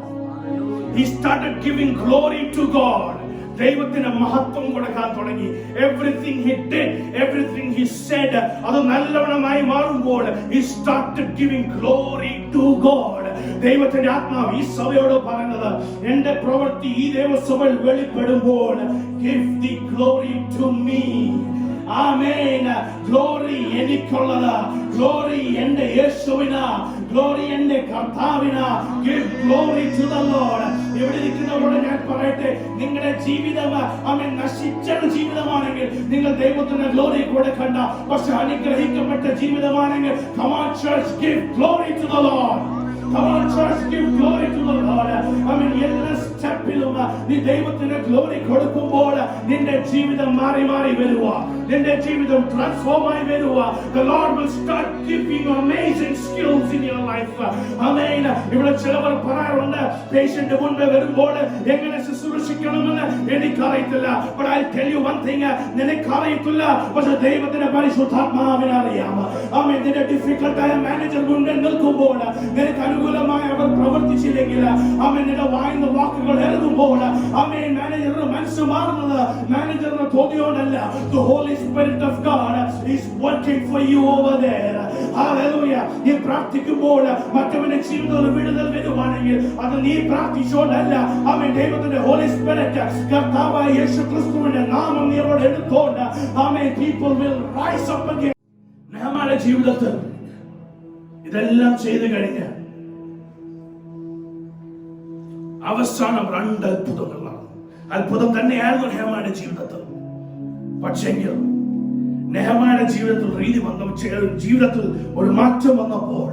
He started giving glory to God. ദൈവത്തിന് മഹത്വം കൊടുക്കാൻ തുടങ്ങി. Everything he did, everything he said, അത് നല്ലവണ്ണമായി മാറുമ്പോൾ he started giving glory to God. ദൈവത്തിന്റെ ആത്മാവ് ഈ സഭയോട് പറയുന്നത്, എന്റെ പ്രവൃത്തി ഈ ദൈവസഭയിൽ വെളിപ്പെടുമ്പോൾ give the glory to me. Amen. Glory എനിക്കുള്ളതാ. ഗ്ലോറി എന്റെ യേശുവിനാ. ഗ്ലോറി എന്റെ കർത്താവിനാ. Give glory to the Lord. ഇവിടെ ഇരിക്കുന്നവരോട് ഞാൻ പറയട്ടെ, നിങ്ങളുടെ ജീവിതം ആമേൻ നശിച്ച ജീവിതമാണെങ്കിൽ നിങ്ങൾ ദൈവത്തിന് ഗ്ലോറി കൊടുക്കണ്ട. പക്ഷെ അനുഗ്രഹിക്കപ്പെട്ട ജീവിതമാണെങ്കിൽ, come on church, give glory to the Lord. Come on church, give glory to the Lord. ആമേൻ. എല്ലാ സ്റ്റെപ്പിലും നീ ദൈവത്തിന് ഗ്ലോറി കൊടുക്കുമ്പോൾ നിന്റെ ജീവിതം മാറി മാറി വരുക. നിന്റെ ജീവിതം ട്രാൻസ്ഫോം ആയി വരുക. The Lord will start giving amazing skills in your life. ആമേൻ. ഇവിടെ ചിലവർ പറയാറുണ്ട്, പേഷ്യന്റ് മുൻപ് വരുമ്പോൾ എങ്ങനെ ശുശ്രൂഷിക്കണമെന്ന് എനിക്കറിയത്തില്ല. But I'll tell you one thing, നിനക്കറിയത്തില്ല, പക്ഷെ ദൈവത്തിന്റെ പരിശുദ്ധാത്മാവിനെ അറിയാം. ആമേൻ. നിന്റെ ഡിഫിക്കൽട്ടായ മാനേജർ മുൻപിൽ നിൽക്കുമ്പോൾ നിനക്ക് അനുകൂലമായി അവർ പ്രവർത്തിച്ചില്ലെങ്കിൽ, ആമേൻ, നിന്റെ വായിന്ന് വാക്കുകൾ ഇറങ്ങുമ്പോൾ, ആമേൻ, മാനേജറിന് മനസ്സ് മാറുന്നത് മാനേജറിന് തോന്നിയോണ്ടല്ല. The Holy Spirit of God is working for you over there. Hallelujah. നീ പ്രാർത്ഥിക്കുമ്പോൾ മറ്റവന്റെ ജീവിതത്തിൽ വിടുതൽ വരുവാണെങ്കിൽ അത് നീ പ്രാർത്ഥിച്ചോണ്ടല്ല. ആമേൻ. ദൈവത്തിന്റെ ഹോളി സ്പിരിറ്റ്, കർത്താവായ യേശുക്രിസ്തുവിന്റെ നാമം നീ അവിടെ എടുത്തോണ്ട്, ആമേൻ, people will rise up again. നമ്മുടെ ജീവിതത്തിൽ ഇതെല്ലാം ചെയ്തു കഴിഞ്ഞ് അവസാനം രണ്ട് അത്ഭുതങ്ങളാണ്. അത്ഭുതം തന്നെയായിരുന്നു നെഹെമ്യായുടെ ജീവിതത്തിൽ. പക്ഷെങ്കിൽ നെഹെമ്യായുടെ ജീവിതത്തിൽ ഒരു മാറ്റം വന്നപ്പോൾ,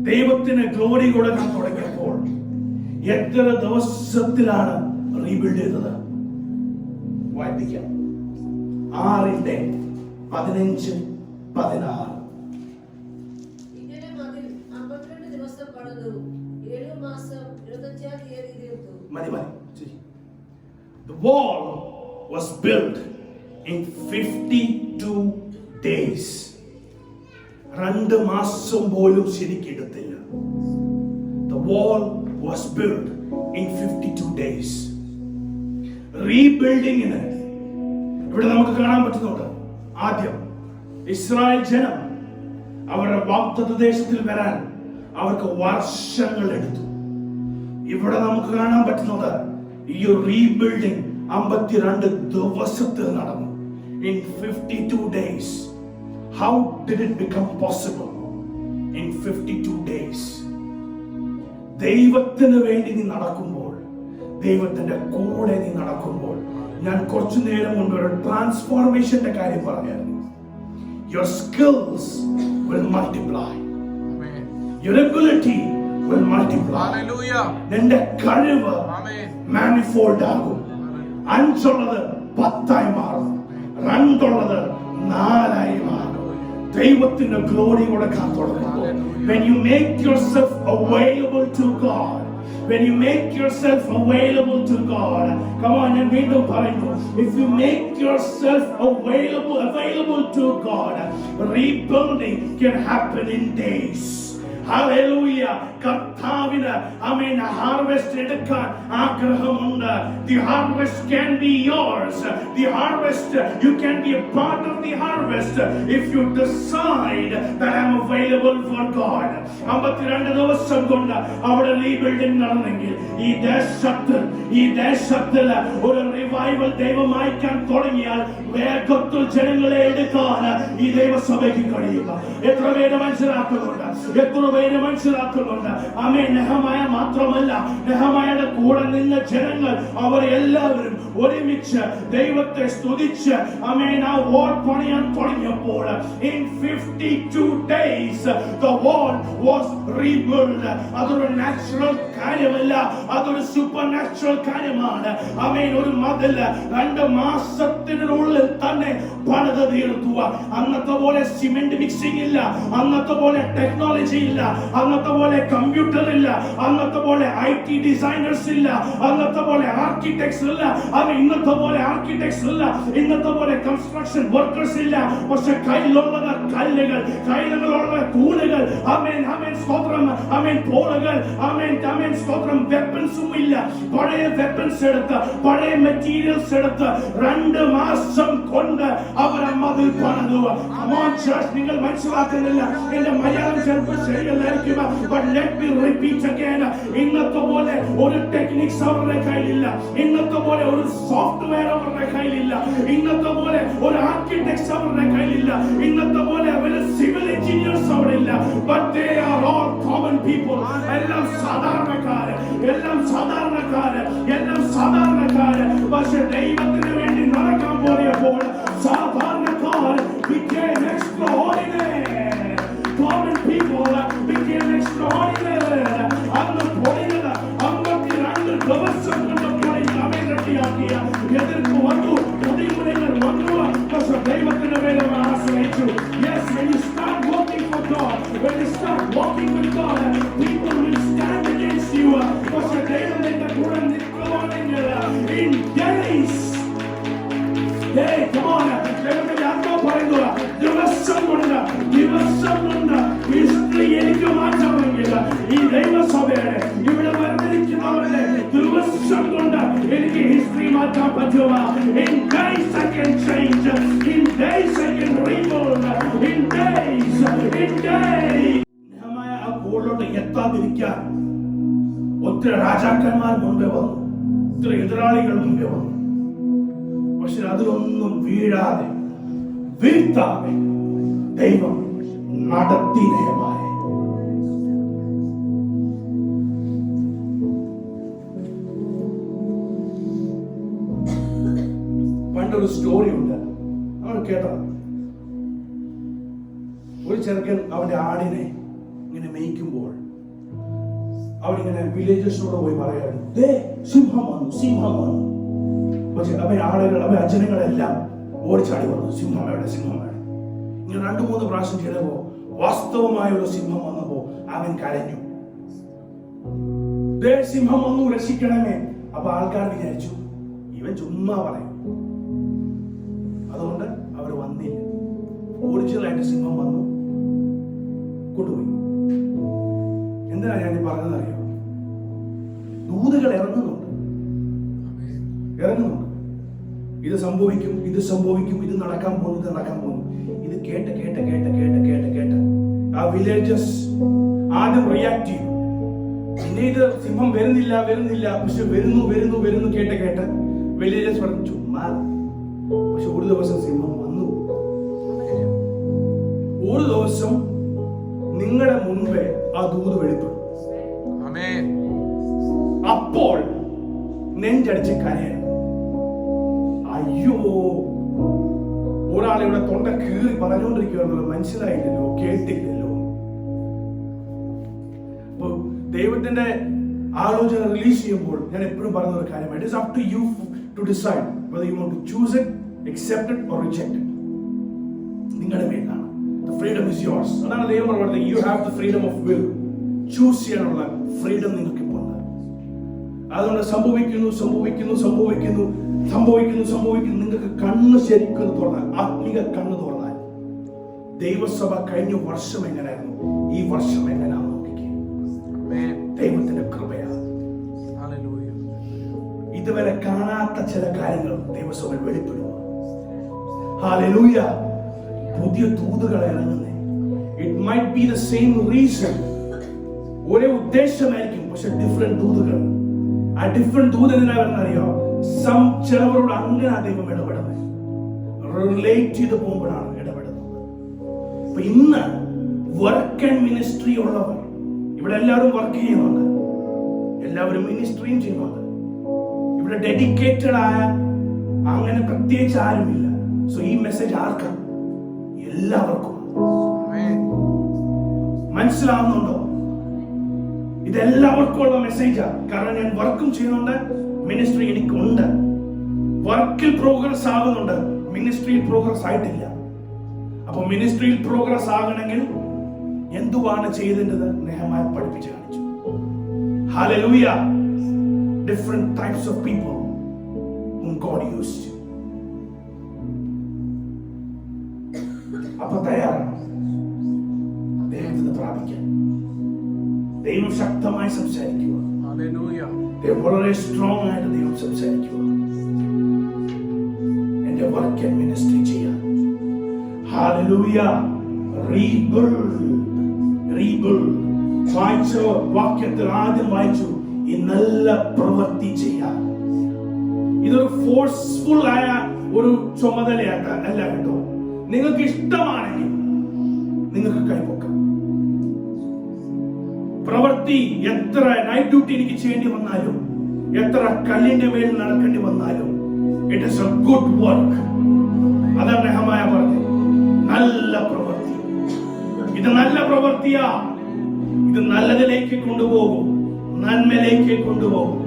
ദൈവത്തിന് ഗ്ലോറി കൊടുക്കാൻ തുടങ്ങിയപ്പോൾ, എത്ര ദിവസത്തിലാണ് റീബിൽഡ് ചെയ്തത്? വായിപ്പിക്കാം. 6:15-16. ഇങ്ങനെ മതിൽ 52 ദിവസം പണിതു, 7 മാസം 25 തീയതി തീർത്തു. മതി. The wall was built in 52 days. 2 മാസം പോലും ശരിക്കെടുത്തില്ല. The wall was built in 52 days. Rebuilding ഇവിടെ നമുക്ക് കാണാൻ പറ്റുന്നുണ്ട്. ആദ്യം ഇസ്രായേൽ ജനം അവരുടെ വാഗ്ദത്ത ദേശത്തിൽ വരാൻ അവർക്ക് വർഷങ്ങൾ എടുത്തു. ഇവിടെ നമുക്ക് കാണാൻ പറ്റുന്നത് ഈ റീബിൽഡിംഗ് 52 ദിവസത്തിൽ നടന്നു. In 52 days. How did it become possible? In 52 days. ദൈവത്തിന് വേണ്ടി നീ നടക്കുമ്പോൾ, ദൈവത്തിന്റെ കൂടെ നീ നടക്കുമ്പോൾ, ഞാൻ കുറച്ചു നേരം മുൻപ് ഒരു ട്രാൻസ്ഫോർമേഷന്റെ കാര്യം പറഞ്ഞായിരുന്നു. Your skills will multiply. Your ability will multiply. നിന്റെ കഴിവ് മാനിഫോൾഡ് ആകും. 5 ഉള്ളത് 10 മാറും, 2 ഉള്ളത് 4 മാറും. ദൈവത്തിന്റെ ഗ്ലോറി കൊടുക്കാൻ തുടങ്ങുമ്പോൾ, when you make yourself available to God, when you make yourself available to God, come on, ഞാൻ വീണ്ടും പറയുന്നു, if you make yourself available to God, rebuilding can happen in days. Hallelujah. കർത്താവിന് ആമേൻ ഹാർവെസ്റ്റ് എടുക്കാൻ ആഗ്രഹമുണ്ട്. The harvest can be yours. The harvest, you can be a part of the harvest if you decide that I'm available for God. 52 ദിവസം കൊണ്ട് അവിടെ rebuilding നടന്നെങ്കിൽ ഈ ദേശത്തിൽ ഒരു revival ദൈവം അയക്കാൻ തുടങ്ങിയാൽ വേഗത്തിൽ ജനങ്ങളെ എടുക്കാൻ ഈ ദൈവസഭയ്ക്ക് കഴിയുക. എത്ര പേര് മനസ്സിലാക്കുന്നുണ്ട്? ആമേൻ. നെഹമായ മാത്രമല്ല, നെഹമായയുടെ കൂടെ നിന്ന ജനങ്ങൾ അവർ എല്ലാവരും ഒരുമിച്ച് ദൈവത്തെ സ്തുതിച്ച് ആമേൻ ആ വാൾ പണിയാൻ തുടങ്ങിയപ്പോൾ in 52 days the wall was rebuilt. അതൊരു നാച്ചുറൽ കാര്യമല്ല, അതൊരു സൂപ്പർ നാച്ചുറൽ കാര്യമാണ്. ആമേൻ. ഒരു മതിൽ 2 മാസത്തിനുള്ളിൽ തന്നെ പണിത് തീർത്തുക. അന്നത്തെ പോലെ സിമെന്റ് മിക്സിംഗ് ഇല്ല, അന്നത്തെ പോലെ ടെക്നോളജി ഇല്ല, അന്നത്തെ പോലെ കമ്പ്യൂട്ടർ ഇല്ല, അന്നത്തെ പോലെ IT ഡിസൈനേഴ്സ് ഇല്ല, അന്നത്തെ പോലെ ആർക്കിടെക്ട്സ് ഇല്ല, ഇന്നത്തെ പോലെ ആർക്കിടെക്ട്സ് ഇല്ല, ഇന്നത്തെ പോലെ കൺസ്ട്രക്ഷൻ വർക്കേഴ്സ് ഇല്ല. പക്ഷെ കയ്യിലുള്ളത് കല്ലുകൾ, കയ്യിലുള്ള തൂണുകൾ, ആമേൻ ആമേൻ സ്തോത്രം, ആമേൻ പോളുകൾ, ആമേൻ ആമേൻ സ്തോത്രം. വെപ്പൺസും ഇല്ല. പഴയ വെപ്പൺസ് എടുത്ത്, പഴയ മെറ്റീരിയൽസ് എടുത്ത് 2 മാസം കൊണ്ട് അവർ മതിൽ പണിതു. നിങ്ങൾ മനസ്സിലാക്കുന്നില്ല, എന്റെ മലയാളം ചിലപ്പോൾ ശരിയല്ലായിരിക്കും. But let me repeat again. ഇന്നത്തെ പോലെ ഒരു ടെക്നിക്സ് അവരുടെ കയ്യിലില്ല, ഇന്നത്തെ പോലെ ഒരു സോഫ്റ്റ്വെയർ അവരുടെ കയ്യിലില്ല, ഇന്നത്തെ പോലെ ഒരു ആർക്കിടെക്ട്സ് അവരുടെ കയ്യിലില്ല, ഇന്നത്തെ പോലെ ഒരു സിവിൽ എഞ്ചിനീയേഴ്സ് അവിടെ ഇല്ല. But they are all common people. എല്ലാം സാധാരണക്കാര്. പക്ഷെ ദൈവത്തിന് വേണ്ടി നടക്കാൻ പോയപ്പോൾ സാധാരണക്കാർ became extraordinary. Common people became extraordinary. അന്ന് പൊളിയത് 52 ദിവസം കൊണ്ട് പൊളിഞ്ഞ് അവയെ റെഡിയാക്കിയ എതിർപ്പ് വന്നു, പൊടിമുടികൾ വന്നു. പക്ഷെ ദൈവത്തിന്റെ മേലെ ആശ്രയിച്ചു. Yes, when you start working for God, when you start walking with God, people will stand against you. പക്ഷെ ദൈവം നിന്റെ കൂടെ നിൽക്കുവാണെങ്കിൽ in days. Hey, come on. ദൈവത്തിന്റെ ആത്മാ പറയുക, ദിവസം കൊണ്ട് ഹിസ്റ്ററി എനിക്ക് മാറ്റാമെങ്കിൽ ഈ ദൈവസഭയുടെ ഇവിടെ വന്നിരിക്കുന്നവരുടെ ദിവസം കൊണ്ട് എനിക്ക് ഹിസ്റ്ററി മാറ്റാൻ പറ്റുക. In days I can change. In days I can rebuild. In days. Nehemiah ആ ഗോളിലോട്ട് എത്താതിരിക്കാൻ ഒത്തിരി രാജാക്കന്മാർ മുമ്പേ വന്നു, ഒത്തിരി എതിരാളികൾ മുമ്പേ വന്നു. പക്ഷെ അതിലൊന്നും വീഴാതെ വീഴ്ത്താതെ ദൈവം നടത്തി നെഹമായ. പണ്ടൊരു സ്റ്റോറി ഉണ്ട്, നമ്മൾ കേട്ടോ. ഒരു ചെറുക്കൻ അവന്റെ ആടിനെ ഇങ്ങനെ മേയ്ക്കുമ്പോൾ അവനിങ്ങനെ വില്ലേജസിനോട് പോയി പറയായിരുന്നു, സിംഹം വന്നു. പക്ഷെ അവൻ അജനങ്ങളെല്ലാം ഓടിച്ചാടി വന്നു, സിംഹം എവിടെ. ഇങ്ങനെ 2-3 പ്രാവശ്യം ചെയ്തപ്പോ വാസ്തവമായ ഒരു സിംഹം വന്നപ്പോ അവൻ കരഞ്ഞു, സിംഹം വന്നു, രക്ഷിക്കണമേ. അപ്പൊ ആൾക്കാർ വിചാരിച്ചു ഇവൻ ചുമ്മാ പറയും. അതുകൊണ്ട് അവർ വന്നില്ല. ഒറിജിനലായിട്ട് സിംഹം വന്നു, കൊണ്ടുപോയി. എന്തിനാ ഞാൻ പറഞ്ഞതറിയോ? ദൂതകൾ ഇറങ്ങുന്നുണ്ട്. ഇത് സംഭവിക്കും, ഇത് സംഭവിക്കും, ഇത് നടക്കാൻ പോകുന്നു, ഇത് നടക്കാൻ പോകുന്നു. ഇത് കേട്ട് കേട്ട് കേട്ട് കേട്ട് കേട്ട് കേട്ട് ആ വില്ലേജസ് ആദ്യം റിയാക്ട് ചെയ്തു. പിന്നെ ഇത് സിംഹം വരുന്നില്ല വരുന്നില്ല, പക്ഷെ വരുന്നു വരുന്നു വരുന്നു കേട്ട് കേട്ട് വില്ലേജസ് പറഞ്ഞു ചുമ്മാ. പക്ഷെ ഒരു ദിവസം സിംഹം വന്നു. ഒരു ദിവസം നിങ്ങളുടെ മുൻപേ ആ ദൂത് വെളിപ്പെടും. അപ്പോൾ നെഞ്ചടിച്ച് കരയണം. അയ്യോ, ഒരാളിവിടെ തൊണ്ട കീറി പറഞ്ഞുകൊണ്ടിരിക്കുകയാണല്ലോ, മനസ്സിലായില്ലല്ലോ, കേട്ടില്ലല്ലോ. അപ്പൊ ദൈവത്തിന്റെ ആലോചന റിലീസ് ചെയ്യുമ്പോൾ ഞാൻ എപ്പോഴും പറയുന്ന ഒരു കാര്യം, it is up to you to decide whether you want to choose it, accept it or reject it. നിങ്ങളുടെ മേലാണ്. The freedom is yours. അതാണ് ദൈവം പറയുന്നത്, you have the freedom of will. Choose ചെയ്യാനുള്ള ഫ്രീഡം നിങ്ങൾക്ക് ഇപ്പോൾ ഉണ്ട്. അതുകൊണ്ട് സംഭവിക്കുന്നു സംഭവിക്കുന്നു സംഭവിക്കുന്നു സംഭവിക്കുന്നു സംഭവിക്കുന്നു. നിങ്ങൾക്ക് കണ്ണ് ശരിക്കും തുറന്നാൽ, ആത്മീക കണ്ണ് തുറന്നാൽ, ദൈവസഭ കഴിഞ്ഞ വർഷം എങ്ങനെയായിരുന്നു, ഈ വർഷം എങ്ങനെയാണെന്ന് നോക്കിക്കേ. ദൈവത്തിന്റെ കൃപയാണ്. ഇതുവരെ കാണാത്ത ചില കാര്യങ്ങൾ ദൈവസഭയിൽ വെളിപ്പെടുക. ഹല്ലേലൂയ. പുതിയ ദൂതുകൾ ഇറങ്ങുന്നേ. It might be the same reason, ഒരേ ഉദ്ദേശമായിരിക്കും, പക്ഷെ ഡിഫറെന്റ് ദൂതുകൾ. ആ ഡിഫറെന്റ് ദൂത് എന്തിനാണെന്നറിയോ? ചിലവരോട് അങ്ങനെ ദൈവം ഇടപെടുന്നത്, റിലേറ്റ് ചെയ്ത് പോകുമ്പോഴാണ് ഇടപെടുന്നത്. അപ്പൊ ഇന്ന് വർക്ക് ആൻഡ് മിനിസ്ട്രി ഉള്ളവർ ഇവിടെ എല്ലാവരും വർക്ക് ചെയ്യുന്നുണ്ട്, എല്ലാവരും മിനിസ്ട്രിയും ചെയ്യുന്നുണ്ട്. ഇവിടെ ഡെഡിക്കേറ്റഡ് ആയ അങ്ങനെ പ്രത്യേകിച്ച് ആരുമില്ല. സോ ഈ മെസ്സേജ് ആർക്കും, എല്ലാവർക്കും മനസ്സിലാവുന്നുണ്ടോ? ഇതെല്ലാവർക്കും ഉള്ള മെസ്സേജാണ്. കാരണം ഞാൻ വർക്കും ചെയ്യുന്നുണ്ട്, മിനിസ്ട്രി എനിക്കുണ്ട്. വർക്കിൽ പ്രോഗ്രസ് ആകുന്നുണ്ട്, മിനിസ്ട്രിയിൽ പ്രോഗ്രസ് ആയിട്ടില്ല. അപ്പൊ മിനിസ്ട്രിയിൽ പ്രോഗ്രസ് ആകണമെങ്കിൽ എന്തുവാണ് ചെയ്തേണ്ടത്? നെഹെമ്യാ പഠിപ്പിച്ചു കാണിച്ചു. Hallelujah. Different types of people whom God used. അപ്പൊ തയ്യാറാണ് ദൈവത്തിന് പ്രാപിക്കാൻ. ദൈവം ശക്തമായി സംസാരിക്കുക. ദൈവം വളരെ സ്ട്രോങ് ആയിട്ട് ദൈവം സംസാരിക്കുക. എന്റെ വർക്ക് ആൻഡ് മിനിസ്ട്രി ചെയ്യാൻ. ഹല്ലേലൂയ. റീബിൽഡ്. വായിച്ച വാക്യത്തിൽ ആദ്യം വായിച്ചു, ഈ നല്ല പ്രവൃത്തി ചെയ്യാൻ. ഇതൊരു ഫോഴ്സ്ഫുൾ ആയ ഒരു ചുമതലയായിട്ട് അല്ല കേട്ടോ. നിങ്ങൾക്ക് ഇഷ്ടമാണെങ്കിൽ നിങ്ങൾക്ക് കൈപ്പൊക്കാം. പ്രവൃത്തി എത്ര നൈറ്റ് ഡ്യൂട്ടി എനിക്ക് ചെയ്യേണ്ടി വന്നാലും, എത്ര കല്ലിന്റെ മേൽ നടക്കേണ്ടി വന്നാലും, it is A good work. അതാണ് നെഹെമ്യാ പറഞ്ഞത്, നല്ല പ്രവൃത്തി. ഇത് നല്ല പ്രവൃത്തിയാ. ഇത് നല്ലതിലേക്ക് കൊണ്ടുപോകും, നന്മയിലേക്ക് കൊണ്ടുപോകും.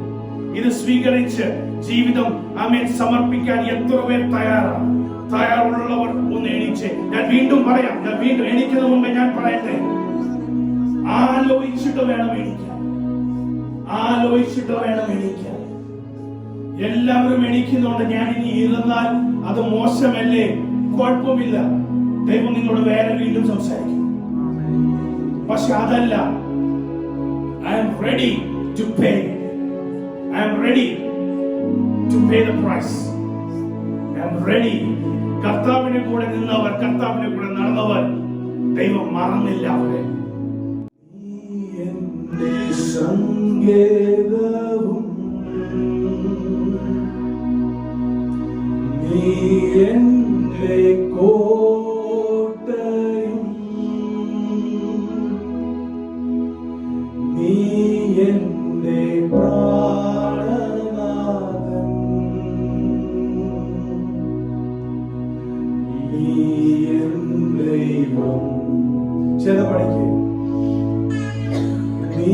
ഇത് സ്വീകരിച്ച് ജീവിതം ആമേൻ സമർപ്പിക്കാൻ എത്ര പേർ തയ്യാറാണ്? തയ്യാറുള്ളവർ ഒന്ന് എണീച്ച്. ഞാൻ വീണ്ടും പറയാം, ഞാൻ വീണ്ടും എണീക്കുന്ന മുമ്പേ ഞാൻ പറയട്ടെ, ആലോചിച്ചിട്ട് വേണം എണീക്കാൻ. ആലോചിച്ചിട്ട് വേണം എണീക്കാൻ. എല്ലാവരും എണീക്കുന്നുണ്ട്. ഞാൻ ഇനി ഇരുന്നാൽ അത് മോശമല്ലേ? കുഴപ്പമില്ല, ദൈവം നിങ്ങളോട് വേറെ വീണ്ടും സംസാരിക്കും. പക്ഷെ അതല്ല, I am ready to pay. I am ready to pay the price. I am ready. കർത്താവിനെ കൂടെ നിന്നവർ, കർത്താവിനെ കൂടെ നടന്നവർ, ദൈവം മറന്നില്ല അവരെ. എന്റെ സങ്കേതവും നീ എന്റെ കോട്ടയും നീ എന്റെ പ്രാണനാഥൻ നീ എൻ ദൈവം. പഠിക്കേ. നീ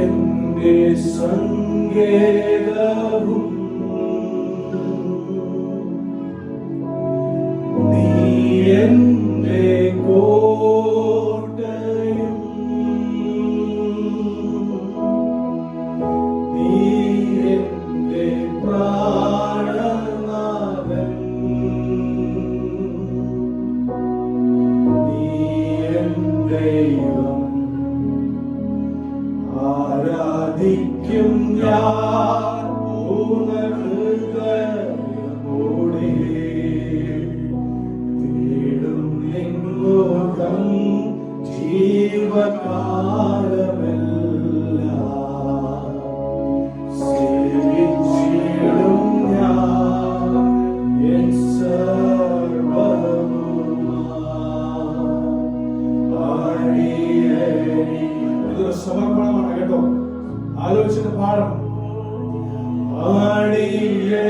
എന്റെ സങ്കേതവും നീ എന്റെ കോട്ടയും നീ എന്റെ പ്രാണനാഥൻ നീ എൻ ദൈവം. ആരാധിക്കും ഞാൻ പൂർണ്ണ ഹൃദയമോടെ. സേവിച്ചിടും ഞാൻ എൻ സർവ്വവുമായി. ഇതൊരു സമർപ്പണമാണ് കേട്ടോ. ആലോചിച്ചിട്ട് പാടണം. അടിയനിതാ